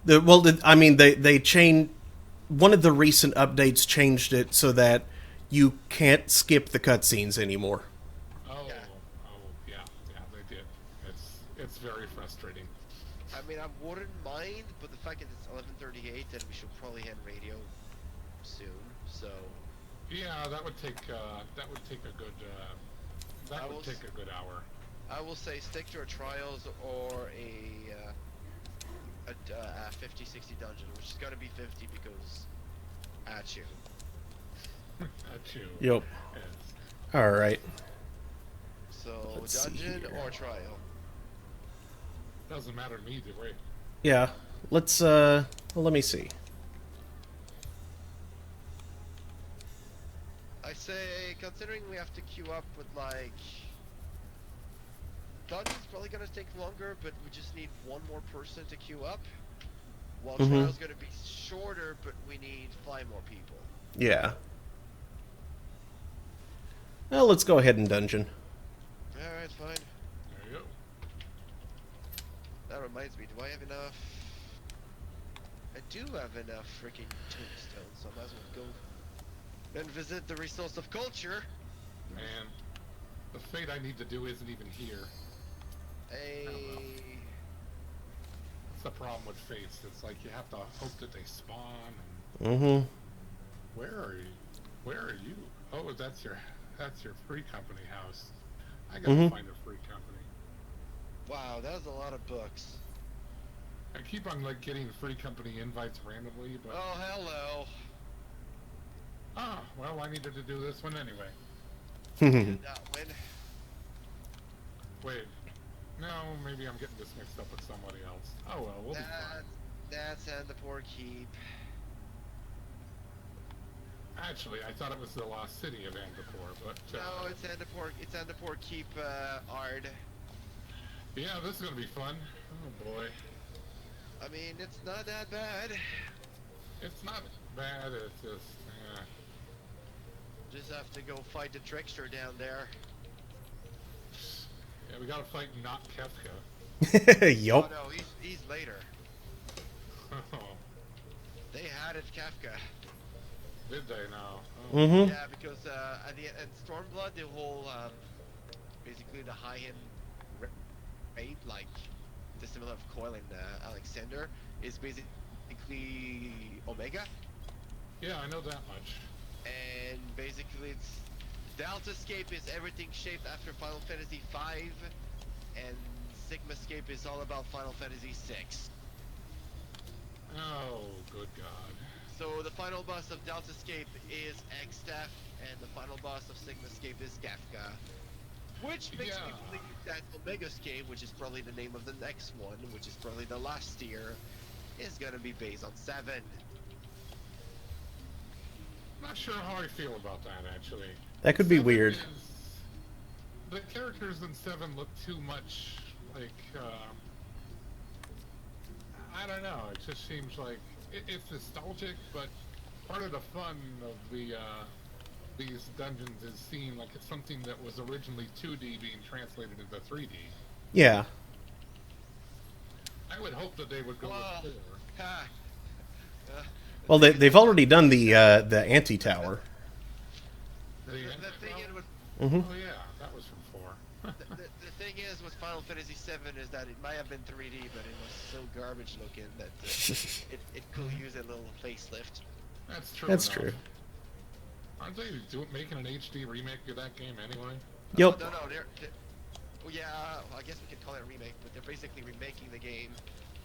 they? I mean, they changed... One of the recent updates changed it so that you can't skip the cutscenes anymore. Oh, Yeah. yeah, they did. It's very frustrating. I mean, I wouldn't mind, but the fact that it's 11:38, then we should probably end radio soon. So Yeah, that would take a good hour. I will say stick to a trials or a 50, 60 dungeon, which is gonna be 50 because at you. At you. Yep. Yes. Alright. So Let's see dungeon here. or trial? Doesn't matter to me either way. Yeah. Let's well, let me see. I say, considering we have to queue up with like dungeon's probably gonna take longer, but we just need one more person to queue up. While trial's gonna be shorter, but we need 5 more people. Yeah. Well, let's go ahead and dungeon. Alright, fine. There you go. That reminds me, do I have enough? I do have enough freaking tombstones, so I might as well go and visit the resource of culture. Man, the fate I need to do isn't even here. Hey. That's the problem with fates. It's like you have to hope that they spawn. Mm-hmm. Where are you? Where are you? Oh, that's your free company house. I gotta find a free company. Wow, that was a lot of books. I keep on like getting free company invites randomly, but Oh, hello. well, I needed to do this one anyway. Did not win. Wait, no, maybe I'm getting this mixed up with somebody else. Oh well, we'll be fine. That's and the poor keep. Actually, I thought it was the lost city of Andapur, but No, it's Andapur Keep, Ard. yeah, this is gonna be fun. Oh boy, I mean, it's not that bad. it's not bad. It's just, Just have to go fight the trickster down there. yeah, we gotta fight not Kefka. Yup. Oh no, he's later. They had it, Kafka. Did they now? Oh. Mm-hmm. Yeah, because at the end, Stormblood, the whole basically the high-end raid, like the similar of Coil and Alexander, is basically Omega, Yeah, I know that much. and basically it's Deltascape is everything shaped after Final Fantasy V, and Sigmascape is all about Final Fantasy VI. Oh, good God. So the final boss of Deltascape is X-Staff, and the final boss of Sigmascape is Kafka. Which makes me believe that Omegascape, which is probably the name of the next one, which is probably the last tier, is gonna be based on 7. Not sure how I feel about that, actually. That could be 7 weird. The characters in 7 look too much like, I don't know, it just seems like, it's nostalgic, but part of the fun of the, these dungeons is seeing like it's something that was originally 2D being translated into 3D. Yeah. I would hope that they would go with 4. Well, they've already done the anti-tower. The thing is with Mm-hmm. Oh yeah, that was from 4. the thing is with Final Fantasy VII is that it might have been 3D, but it was so garbage looking that it could use a little facelift. That's true. That's enough. true. Aren't they making an HD remake of that game anyway? Yep. No, they're well, yeah, I guess we could call it a remake, but they're basically remaking the game.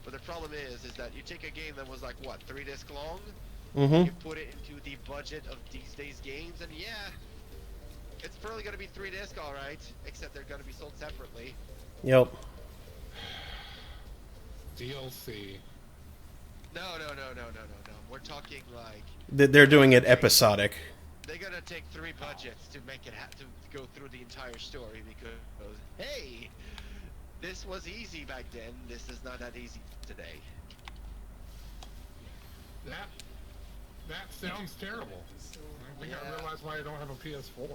But the problem is that you take a game that was like what 3 disc long, Mm-hmm. you put it into the budget of these days games, and yeah, it's probably gonna be 3 disc, all right, except they're gonna be sold separately. Yep. DLC. No. We're talking like They're doing it episodic. they're gonna take 3 budgets to make it to go through the entire story because hey, this was easy back then. This is not that easy today. That sounds terrible. I think I realize why I don't have a PS4.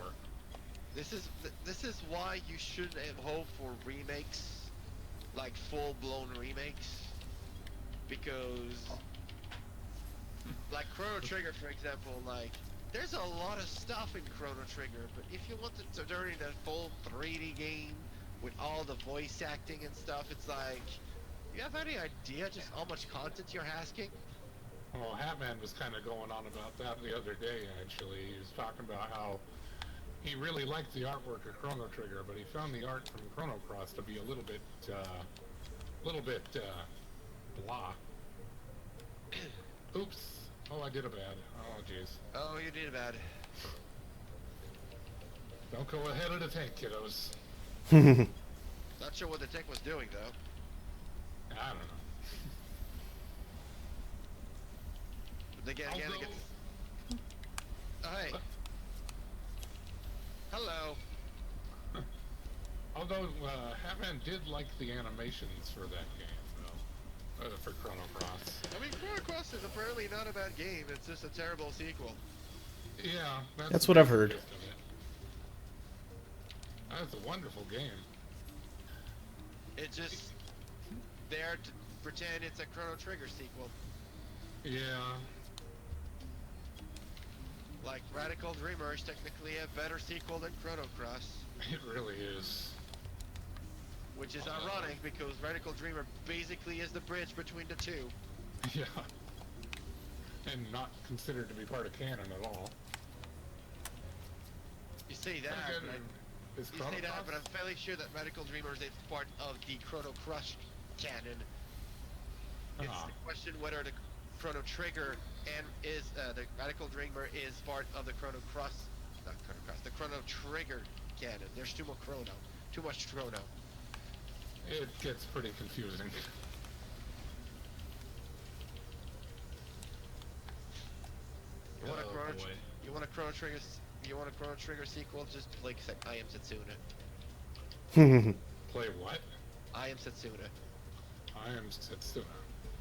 This is why you shouldn't hope for remakes, like full-blown remakes, because like Chrono Trigger, for example, like there's a lot of stuff in Chrono Trigger, but if you wanted to turn in a full 3D game with all the voice acting and stuff, it's like, you have any idea just how much content you're asking? Well, Hatman was kind of going on about that the other day, actually. He was talking about how he really liked the artwork of Chrono Trigger, but he found the art from Chrono Cross to be a little bit blah. Oops. Oh, I did a bad. Oh, jeez. Oh, you did bad. Don't go ahead of the tank, kiddos. Not sure what the tech was doing though. I don't know. But again, Although, oh, hey. Hello. although Hatman did like the animations for that game, though, for Chrono Cross. I mean, Chrono Cross is apparently not a bad game. It's just a terrible sequel. Yeah, That's what I've heard. the gist of it. That's a wonderful game. It's just there to pretend it's a Chrono Trigger sequel. Yeah. Like, Radical Dreamer is technically a better sequel than Chrono Cross. It really is. Which is ironic because Radical Dreamer basically is the bridge between the two. Yeah. And not considered to be part of canon at all. You say that, Again, but is you Chrono say that, Cross? but I'm fairly sure that Radical Dreamer is a part of the Chrono Crush canon. It's Ah. the question whether the Chrono Trigger and is the Radical Dreamer is part of the Chrono Cross, not Chrono Cross, the Chrono Trigger canon. There's too much Chrono, too much Chrono. It gets pretty confusing. You want a Oh, Chrono? boy. You want a Chrono Trigger? You want a Chrono Trigger sequel? Just play I Am Setsuna. Play what? I Am Setsuna. I am Setsuna.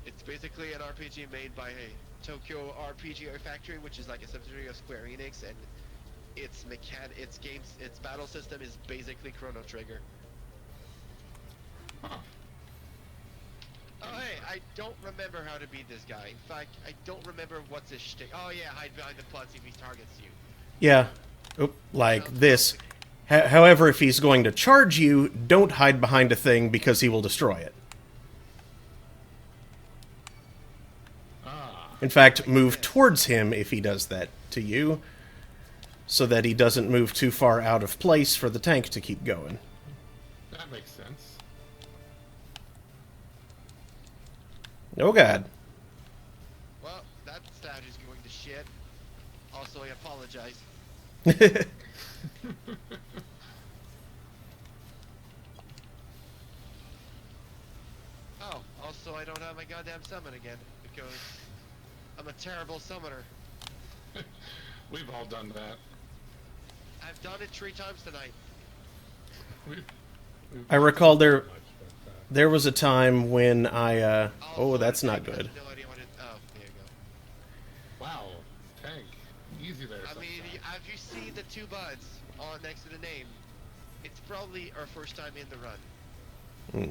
It's basically an RPG made by a Tokyo RPG Factory, which is like a subsidiary of Square Enix, and its battle system is basically Chrono Trigger. Huh. Oh hey, I don't remember how to beat this guy. In fact, I don't remember what's his shtick. Oh yeah, hide behind the putts if he targets you. Yeah. Oop, like this. However, if he's going to charge you, don't hide behind a thing because he will destroy it. Ah. In fact, move towards him if he does that to you, so that he doesn't move too far out of place for the tank to keep going. That makes sense. Oh god. Well, that stat is going to shit. Also, I apologize. Oh, also I don't have my goddamn summon again, because I'm a terrible summoner. We've all done that. I've done it 3 times tonight. We've I recall done there so much, but, there was a time when I oh, Also, that's the not tank has good. no idea what oh, there you go. wow, tank. Easy there. I mean, have you seen the 2 buds on next to the name? It's probably our first time in the run.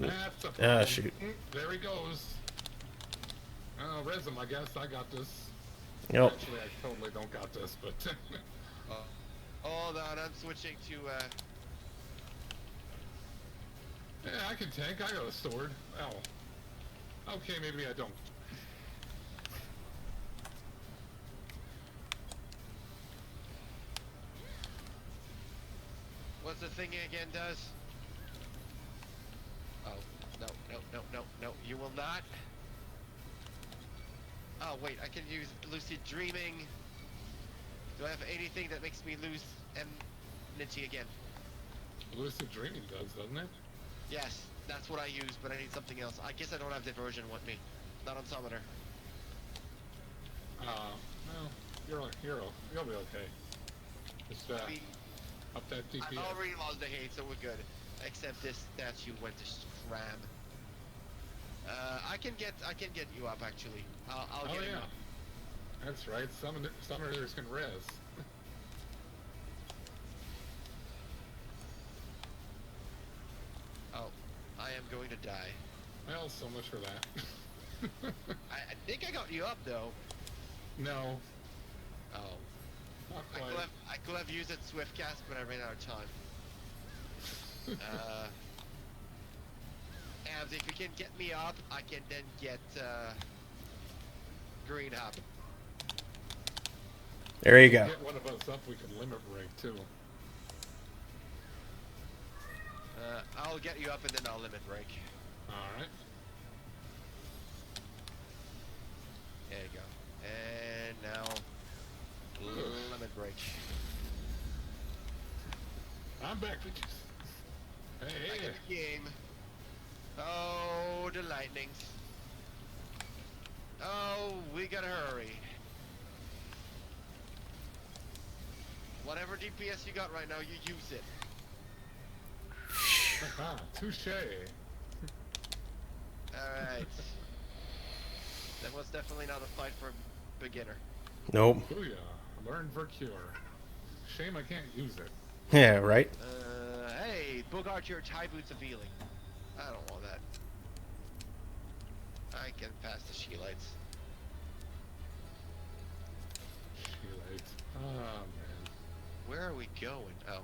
That's a Ah, problem. shoot. There he goes. Oh, Resm, I guess I got this. Yep. Actually, I totally don't got this, but... Hold on, I'm switching to yeah, I can tank. I got a sword. Oh. Okay, maybe I don't. what's the thing again does? Oh, no, you will not. Oh wait, I can use lucid dreaming. Do I have anything that makes me lose energy again? Lucid Dreaming does, doesn't it? Yes, that's what I use, but I need something else. I guess I don't have diversion with me. Not on summoner. Well, you'll be okay. Just, I mean, up that DPS. I've already lost the hate, so we're good. Except this statue went to scram. I can get you up actually. I'll Oh get him yeah, up. that's right. Summoners can res. Oh, I am going to die. Well, so much for that. I think I got you up though. No, Oh, not I quite. could have used it swift cast, but I ran out of time. And if you can get me up, I can then get green up. There you go. Get one of us up, we can limit break too. I'll get you up and then I'll limit break. Alright. There you go. And now limit break. I'm back, bitches. Hey, Back in the game. Oh, the lightnings. Oh, we gotta hurry. Whatever DPS you got right now, you use it. touche. Alright. That was definitely not a fight for a beginner. Nope. Booyah. Learn Vercure. Shame I can't use it. Yeah, right? Hey, Bogart, your tie boots of healing. I don't want that. I can pass the Sheelites. Sheelites. Oh, man. Where are we going? Oh.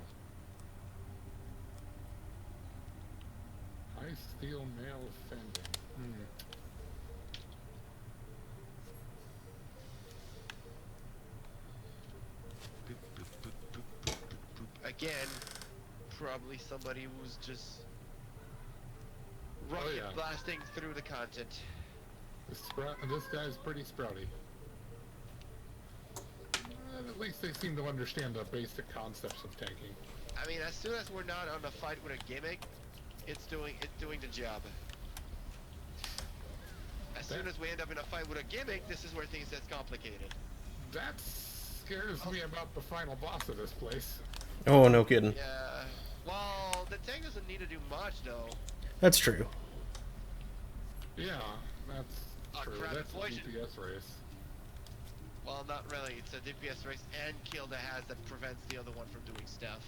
High steel male offending. Boop, boop, boop, boop, boop, boop, boop. Again, probably somebody who's just rocket yeah. blasting through the content. This guy's pretty sprouty. At least they seem to understand the basic concepts of tanking. I mean, as soon as we're not on a fight with a gimmick, it's doing the job. As soon as we end up in a fight with a gimmick, this is where things get complicated. That scares me about the final boss of this place. Oh, no kidding. Yeah. Well, the tank doesn't need to do much, though. That's true. Yeah, that's true. crap, That's a poison. DPS race. Well, not really. It's a DPS race and kill the has that prevents the other one from doing stuff.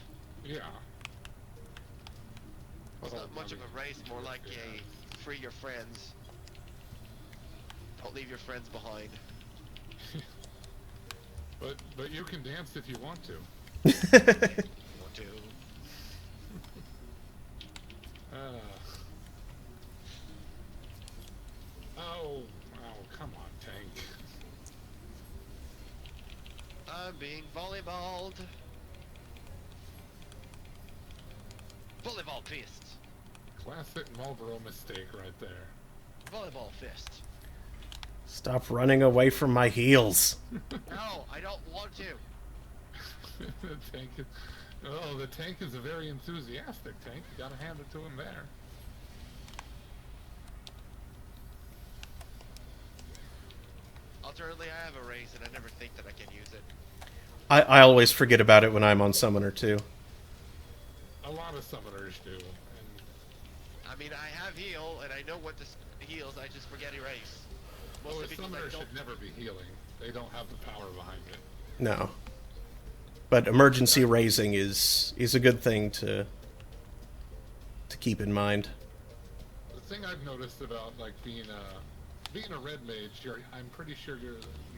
Yeah. It's not much of a race, more like a free your friends. Don't leave your friends behind. But you can dance if you want to. Want to. Oh, come on, tank. I'm being volleyballed. Volleyball fist. Classic Marlboro mistake right there. Volleyball fist. Stop running away from my heels. No, I don't want to. The tank is a very enthusiastic tank. You gotta hand it to him there. Alternately, I have a race and I never think that I can use it. I always forget about it when I'm on Summoner, too. A lot of summoners do. And I mean, I have heal and I know what this heals, I just forget erase. a because summoner I don't. should never be healing. They don't have the power behind it. No. But emergency raising is a good thing to keep in mind. The thing I've noticed about like being a red mage, I'm pretty sure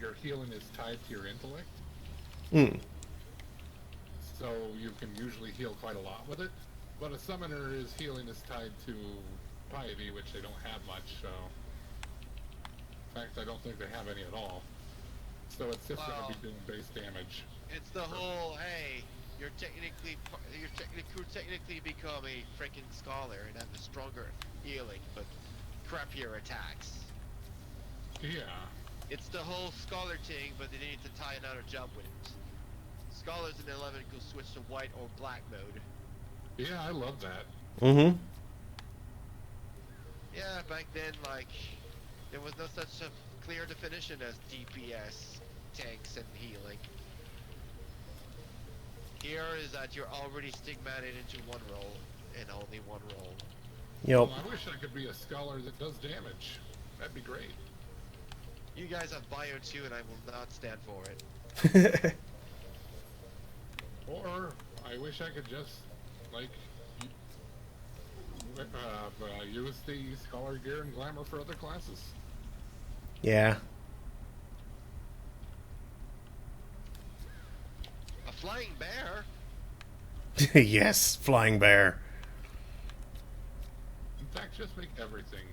your healing is tied to your intellect. So you can usually heal quite a lot with it. But a summoner's healing is tied to piety, which they don't have much, so... In fact, I don't think they have any at all. So it's just going to be doing base damage. It's the whole, hey, you're technically become a freaking scholar and have a stronger healing, but crappier attacks. Yeah. It's the whole scholar thing, but they need to tie another job with it. Scholars in 11 could switch to white or black mode. Yeah, I love that. Mm-hmm. Yeah, back then, like, there was no such a clear definition as DPS, tanks, and healing. Here is that you're already stigmatized into one role, and only one role. Yep. Well, I wish I could be a scholar that does damage. That'd be great. You guys have bio too, and I will not stand for it. Or I wish I could just, like, use the scholar gear and glamour for other classes. Yeah. A flying bear? Yes, flying bear. In fact, just make everything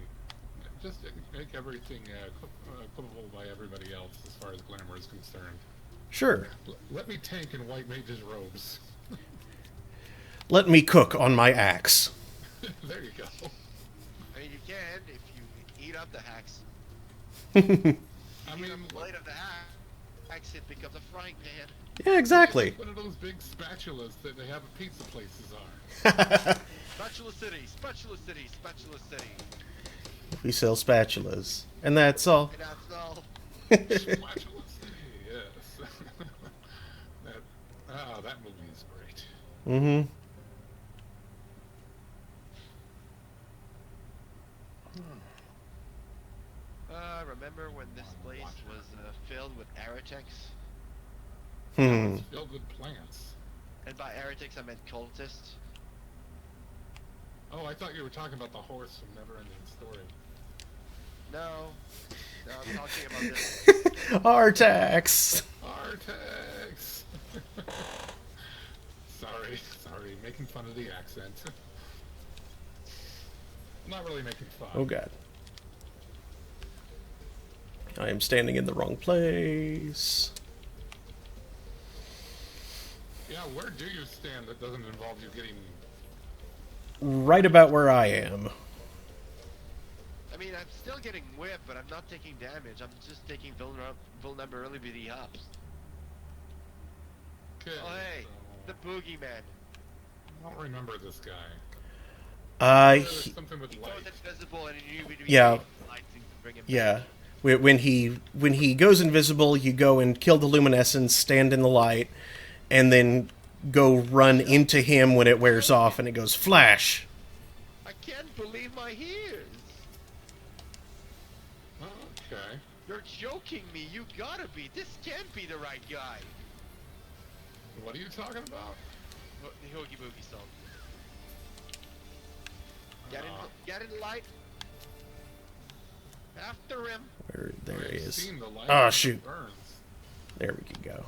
equipable by everybody else as far as glamour is concerned. Sure. Let me tank in white mage's robes. Let me cook on my axe. There you go. I mean, you can if you eat up the hacks. I Eat mean, up a blade of the hack, axe, it becomes a frying pan. Yeah, exactly. One of those big spatulas that they have at pizza places are. Spatula City, Spatula City, Spatula City. We sell spatulas, and that's all. And that's all. Spatula City, yes. That movie is great. Mm-hmm. Remember when this place was filled with heretics? Hmm. It's filled with plants. And by heretics I meant cultists. Oh, I thought you were talking about the horse from Neverending Story. No, I'm talking about this. Artax! Artex! sorry, making fun of the accent. I'm not really making fun. Oh god. I am standing in the wrong place. Yeah, where do you stand that doesn't involve you getting... Right about where I am. I mean, I'm still getting whipped, but I'm not taking damage. I'm just taking vulnerability ups. Okay, Oh hey, so... the boogeyman. I don't remember this guy. He, Something with He light. goes invisible and you Yeah. light to bring him yeah. back. When he goes invisible, you go and kill the luminescence, stand in the light, and then go run into him when it wears off, and it goes flash. I can't believe my ears. Okay. You're joking me. You gotta be. This can't be the right guy. What are you talking about? The Hoogie Boogie song. Get in the light. After him. There he I've is. seen the light Oh when it shoot! burns. There we can go.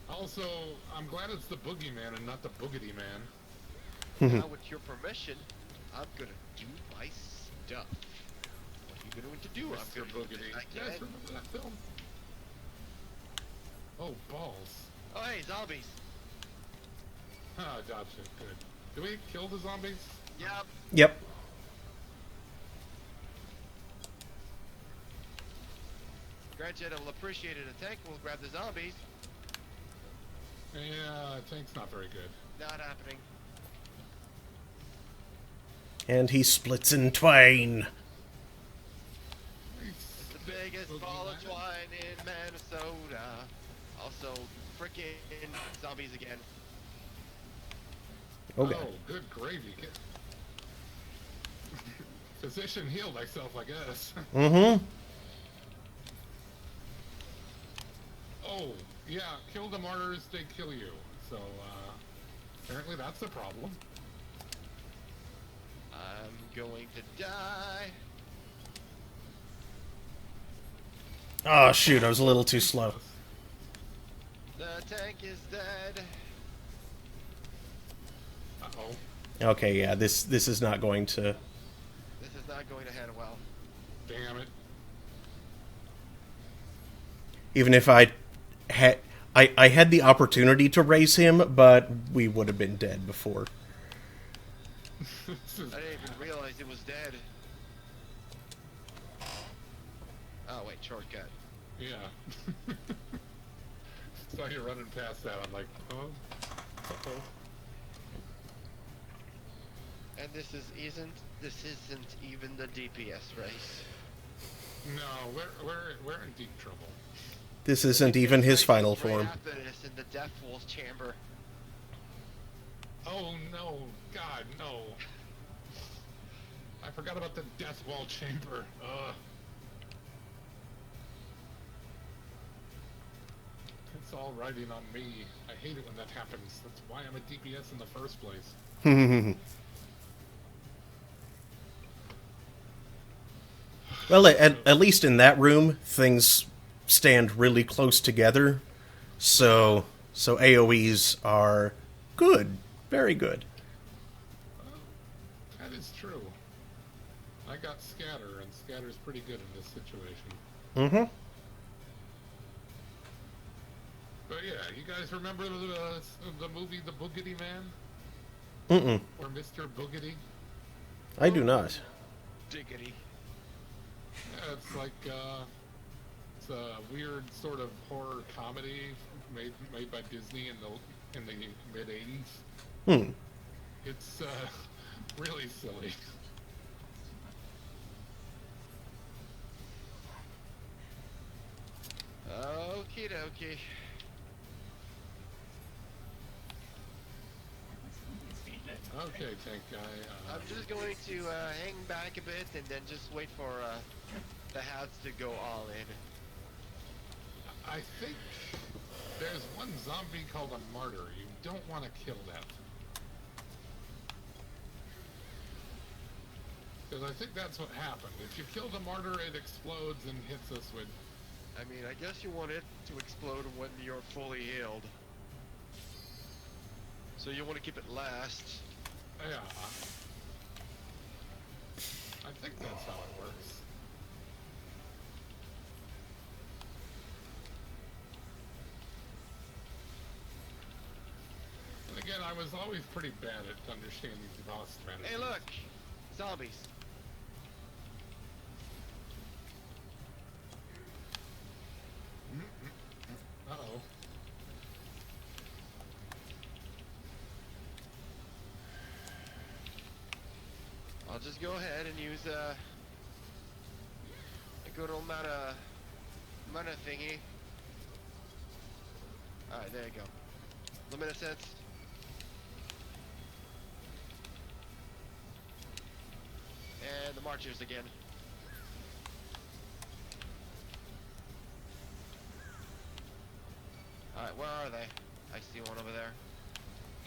Also, I'm glad it's the boogeyman and not the boogity man. Now, with your permission, I'm gonna do my stuff. What are you going to do? I'm Mr. gonna do Boogity. this. I You guys can. remember that film? Oh, balls. Oh, hey, zombies. Ah, dodged it. Good. Do we kill the zombies? Yep. Yep. Granted, I'll appreciate it. A tank will grab the zombies. Yeah, tank's not very good. Not happening. And he splits in twain. It's the biggest ball of twine in Minnesota. Also, frickin' zombies again. Oh god. Oh, good gravy. Physician heal thyself, I guess. Mm-hmm. Oh, yeah, kill the martyrs, they kill you. So, apparently that's the problem. I'm going to die. Oh shoot! I was a little too slow. The tank is dead. Uh-oh. Okay, yeah. This is not going to. This is not going to end well. Damn it. Even if I had the opportunity to raise him, but we would have been dead before. This is I didn't even realize it was dead. Oh wait, shortcut. Yeah. Saw you running past that. I'm like, oh. Uh-oh. And this isn't even the DPS race. No, we're in deep trouble. This isn't even his final Right form. after this, in the Death Wolf's chamber. Oh no, God, no. I forgot about the Death Wall chamber. Ugh. It's all riding on me. I hate it when that happens. That's why I'm a DPS in the first place. Well, at least in that room, things stand really close together, so AoEs are good, very good. That is true. I got Scatter, and Scatter's pretty good in this situation. Mm-hmm. But yeah, you guys remember the movie The Boogity Man? Mm-mm. Or Mr. Boogity? I do not. Diggity. Yeah, it's like it's a weird sort of horror comedy made by Disney in the mid '80s. It's really silly. Okie dokie. Okay, tank guy. I'm just going to hang back a bit and then just wait for the hats to go all in. I think there's one zombie called a martyr. You don't want to kill that. Because I think that's what happened. If you kill the martyr, it explodes and hits us with... I mean, I guess you want it to explode when you're fully healed. So you want to keep it last. Yeah. I think that's how it works. And again, I was always pretty bad at understanding the boss strategies. Hey, look! Zombies. Uh-oh. I'll just go ahead and use a good old mana thingy. Alright, there you go. Luminescence. And the marchers again. Alright, where are they? I see one over there.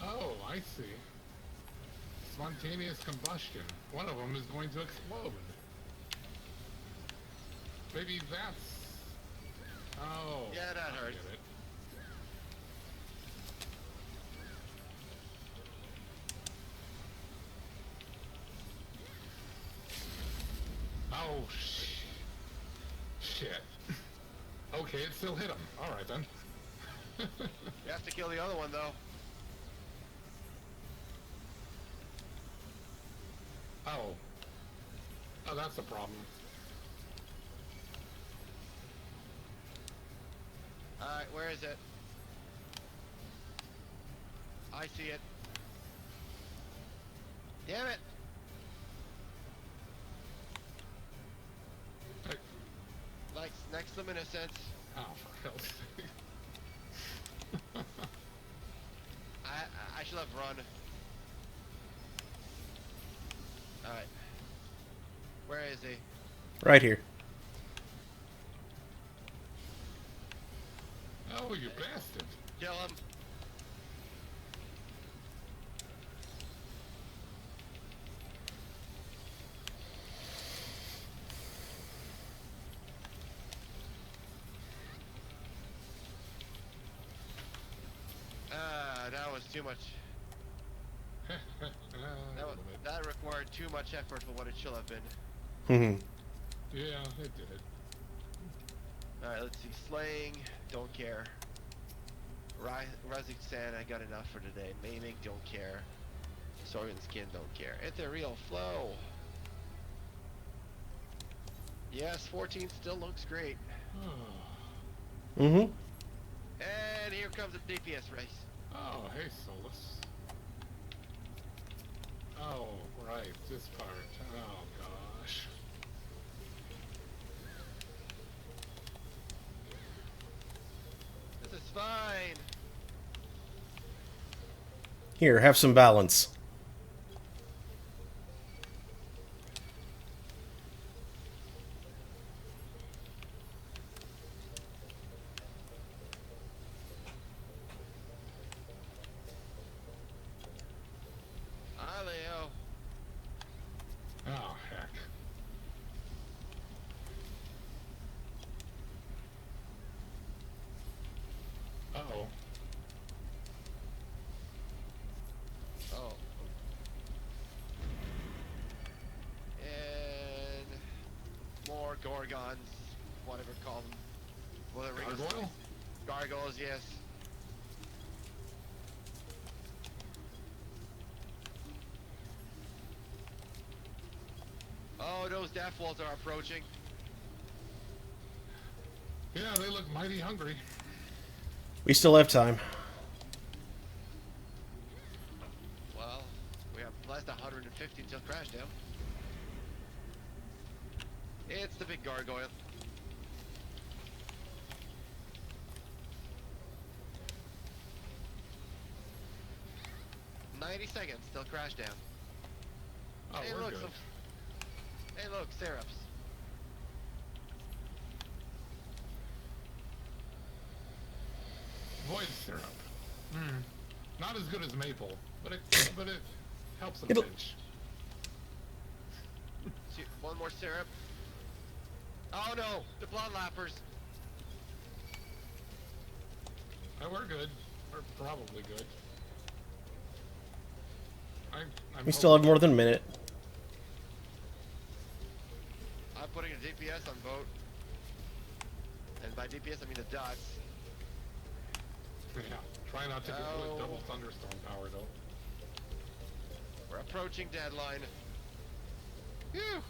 Oh, I see. Spontaneous combustion. One of them is going to explode. Maybe that's... Oh. Yeah, that I hurt. get it. Oh, shit. Okay, it still hit him. Alright then. You have to kill the other one, though. Oh. Oh, that's a problem. Alright, where is it? I see it. Damn it! Hey. Like, next luminescence. Oh, for hell's sake. I should have run. Alright. Where is he? Right here. Oh, you bastard. Kill him. That was too much. That required too much effort for what it should have been. Yeah, it did. Alright, let's see. Slaying, don't care. Rising Sand, I got enough for today. Maiming, don't care. Sword and Skin, don't care. Ethereal Flow. Yes, 14 still looks great. Mm-hmm. And here comes the DPS race. Oh, hey, Solus. Oh, right, this part. Oh, gosh. This is fine. Here, have some balance. Hi, Leo. Oh, heck. Uh-oh. Oh. And more Gorgons, whatever call them. Whatever. Gargoyle? Gargoyles, yes. Oh, those death walls are approaching. Yeah, they look mighty hungry. We still have time. Well, we have less than 150 until crash down. It's the big gargoyle. "90 seconds till crash down." Oh, Hey, we're look, good. Hey, look, syrups. Void syrup. Not as good as maple, but it helps a It'll- pinch. One more syrup. Oh no, the blood lappers. Oh, we're good. We're probably good. I'm We still have hoping- more than a minute. I'm putting a DPS on vote. And by DPS I mean the dots. Yeah. Try not to get Oh. with double thunderstorm power though. We're approaching deadline. Phew.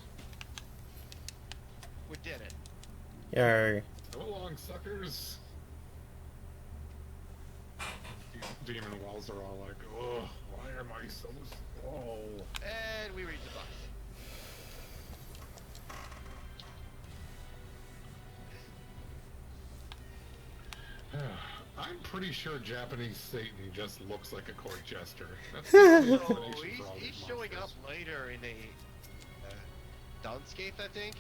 We did it. Yay. Go along, suckers. These demon walls are all like, oh, why am I so slow? And we reach the box. I'm pretty sure Japanese Satan just looks like a court jester. That's the only Oh, explanation for all he's these showing up monsters. later in a Dunscape, I think.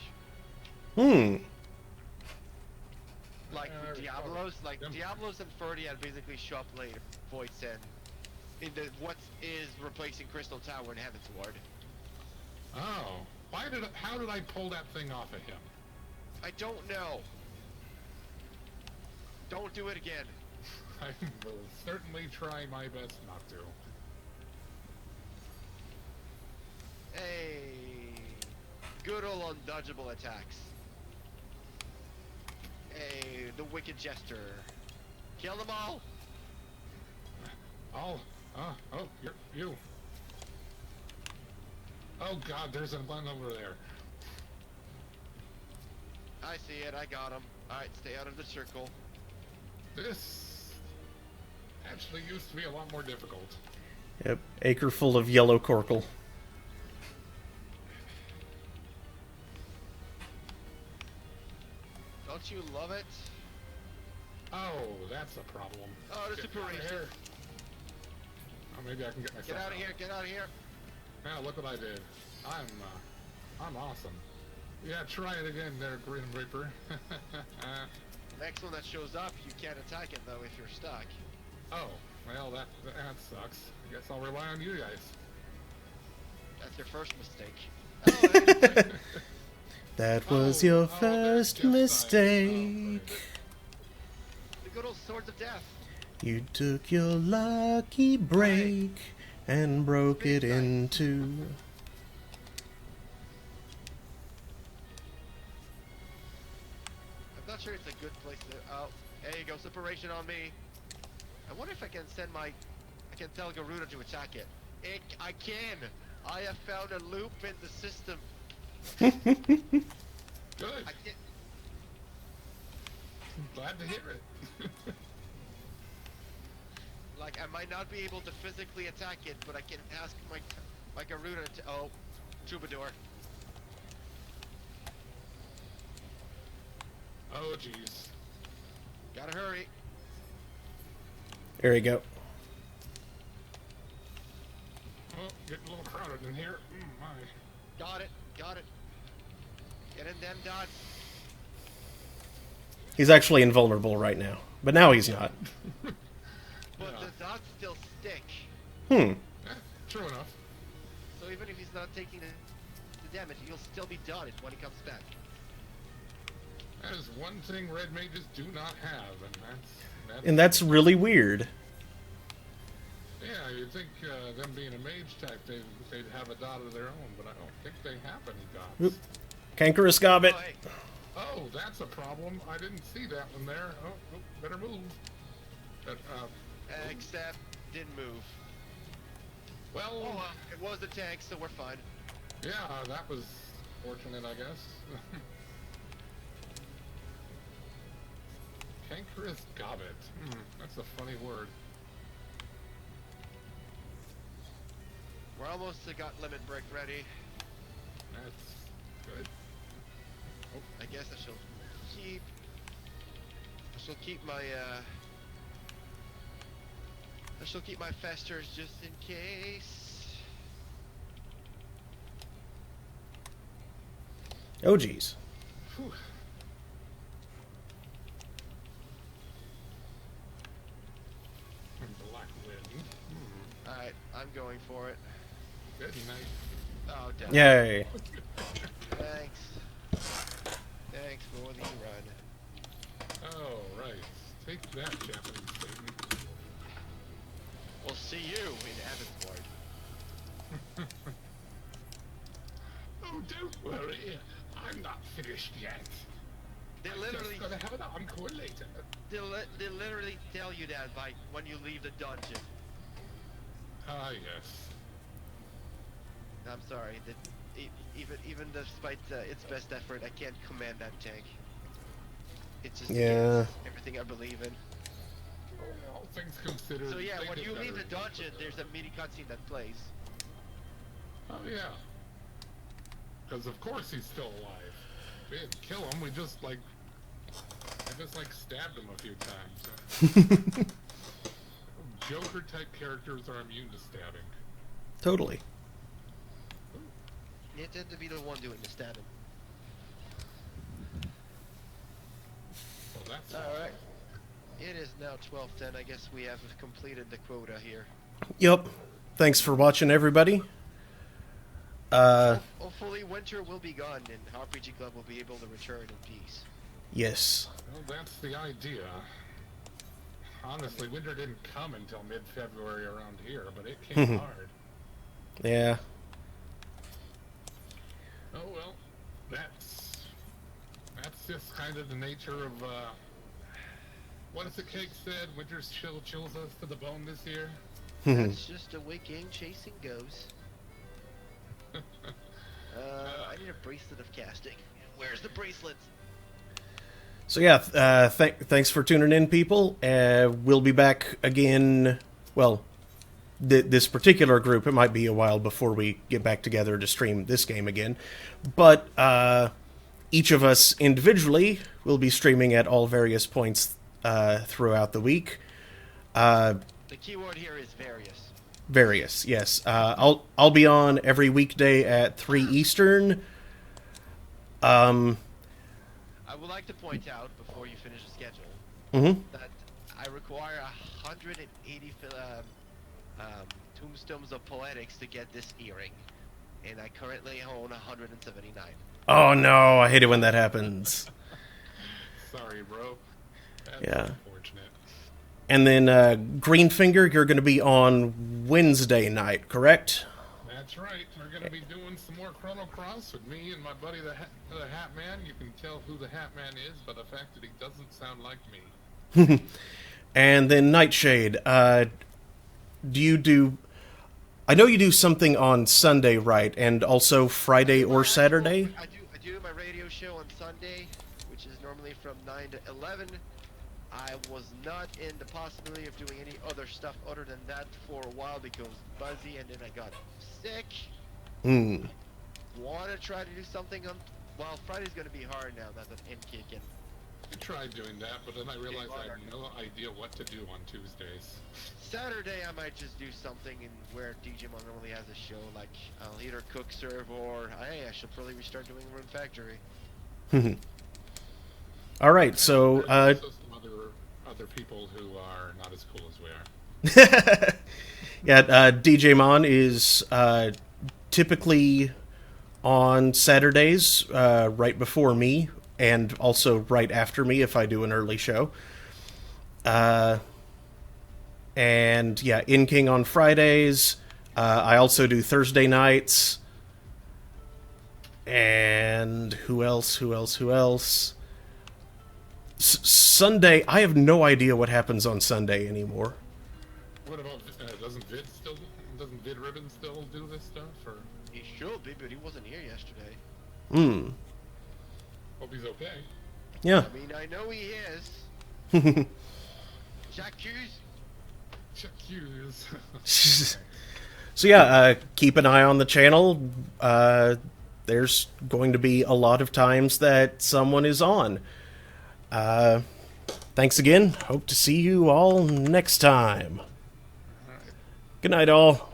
Like Diablos, like them- Diablos and Ferdiad basically show up later. Void Sen. In the what is replacing Crystal Tower in Heavensward. Oh, how did I pull that thing off of him? I don't know. Don't do it again. I will certainly try my best not to. Hey, good old undodgeable attacks. Hey, the Wicked Jester. Kill them all. Oh, you. Oh God, there's a one over there. I see it. I got him. All right, stay out of the circle. This actually used to be a lot more difficult. Yep. Acre full of yellow corkle. Don't you love it? Oh, that's a problem. Oh, the Get super out of racer. here. Oh, maybe I can get myself Get out of here. Get out of here. Yeah, look what I did. I'm awesome. Yeah, try it again there, Grim Reaper. Next one that shows up, you can't attack it though if you're stuck. Oh, well, that sucks. I guess I'll rely on you guys. That's your first mistake. Oh, That was Oh, your that's first just like- mistake. the good old Swords of Death. You took your lucky break and broke it in two. I'm not sure it's a good place to. Oh, there you go, separation on me. I wonder if I can send my. I can tell Garuda to attack it. I can. I have found a loop in the system. Good. I can. Glad to hear it. Like I might not be able to physically attack it, but I can ask my Garuda to. Oh, Troubadour. Oh, jeez. Gotta hurry. There you go. Oh, getting a little crowded in here. My. Got it. Got it. Get in them dots. He's actually invulnerable right now. But now he's not. But Yeah. the dots still stick. Hmm. True enough. So even if he's not taking the damage, he'll still be done when he comes back. That is one thing red mages do not have, and And that's really weird. yeah, you'd think them being a mage type, they'd have a dot of their own, but I don't think they have any dots. Oop. Cankerous Gobbet. Oh, hey. Oh, that's a problem. I didn't see that one there. Oh, better move. But, Except didn't move. well, Oh, well, it was the tank, so we're fine. yeah, that was unfortunate, I guess. Cankerous gobbet. That's a funny word. We're almost got limit break ready. That's good. Oh, I guess I shall keep my festers just in case. Oh, geez. whew. Black wind. Alright, I'm going for it. Good night. Oh, damn. Yay. Thanks. Thanks for the run. Oh, right. Take that, Japanese Satan. We'll see you in Heavensward. Oh, don't worry. I'm not finished yet. They I'm literally, just gonna have an encore later. they literally tell you that by when you leave the dungeon. Ah, yes. I'm sorry. That even despite its best effort, I can't command that tank. It's just Yeah. against everything I believe in. All things considered. So yeah, they when did you leave better the in dungeon, Mexico. there's a mini cutscene that plays. Oh, yeah. Because of course he's still alive. We didn't kill him, I just stabbed him a few times. Joker-type characters are immune to stabbing. Totally. You tend to be the one doing the stabbing. Well, that's Alright. It is now 12:10. I guess we have completed the quota here. Yep. Thanks for watching, everybody. Hopefully winter will be gone and RPG Club will be able to return in peace. Yes. Well, that's the idea. Honestly, winter didn't come until mid-February around here, but it came hard. Yeah. Oh well, that's just kind of the nature of what is the cake said? Winter chills us to the bone this year. That's just the way game chasing goes. I need a bracelet of casting. Where's the bracelets? So yeah, thanks for tuning in, people. We'll be back again. Well, this particular group, it might be a while before we get back together to stream this game again. But each of us individually will be streaming at all various points throughout the week. The keyword here is various. Various, yes. I'll be on every weekday at 3 Eastern. I would like to point out before you finish the schedule that I require 180 tombstones of poetics to get this earring, and I currently own 179. Oh no, I hate it when that happens. Sorry, bro. That's Yeah. unfortunate. And then Greenfinger, you're going to be on Wednesday night, correct? That's right. We're going to be doing some more Chrono Cross with me and my buddy the Hat Man. You can tell who the Hat Man is by the fact that he doesn't sound like me. And then Nightshade, do you do... I know you do something on Sunday, right? And also Friday or Saturday? I do my radio show on Sunday, which is normally from 9 to 11. I was not in the possibility of doing any other stuff other than that for a while because Buzzy, and then I got sick. Want to try to do something on... Well, Friday's going to be hard now that I'm in kicking. I tried doing that, but then I realized I had no idea what to do on Tuesdays. Saturday I might just do something in where Digimon normally has a show, like I'll either cook, serve, or hey, I should probably restart doing Rune Factory. All right, so... There's also some other people who are not as cool as we are. Yeah, DJ Mon is typically on Saturdays, right before me, and also right after me if I do an early show. And yeah, In King on Fridays. I also do Thursday nights. And who else? Sunday, I have no idea what happens on Sunday anymore. What about doesn't Vid Ribbon still do this stuff? Or He should be, but he wasn't here yesterday. Hmm. Hope he's okay. Yeah. I mean, I know he is. J'accuse. Check Hughes. So yeah, keep an eye on the channel. There's going to be a lot of times that someone is on. Thanks again. Hope to see you all next time. Good night, all.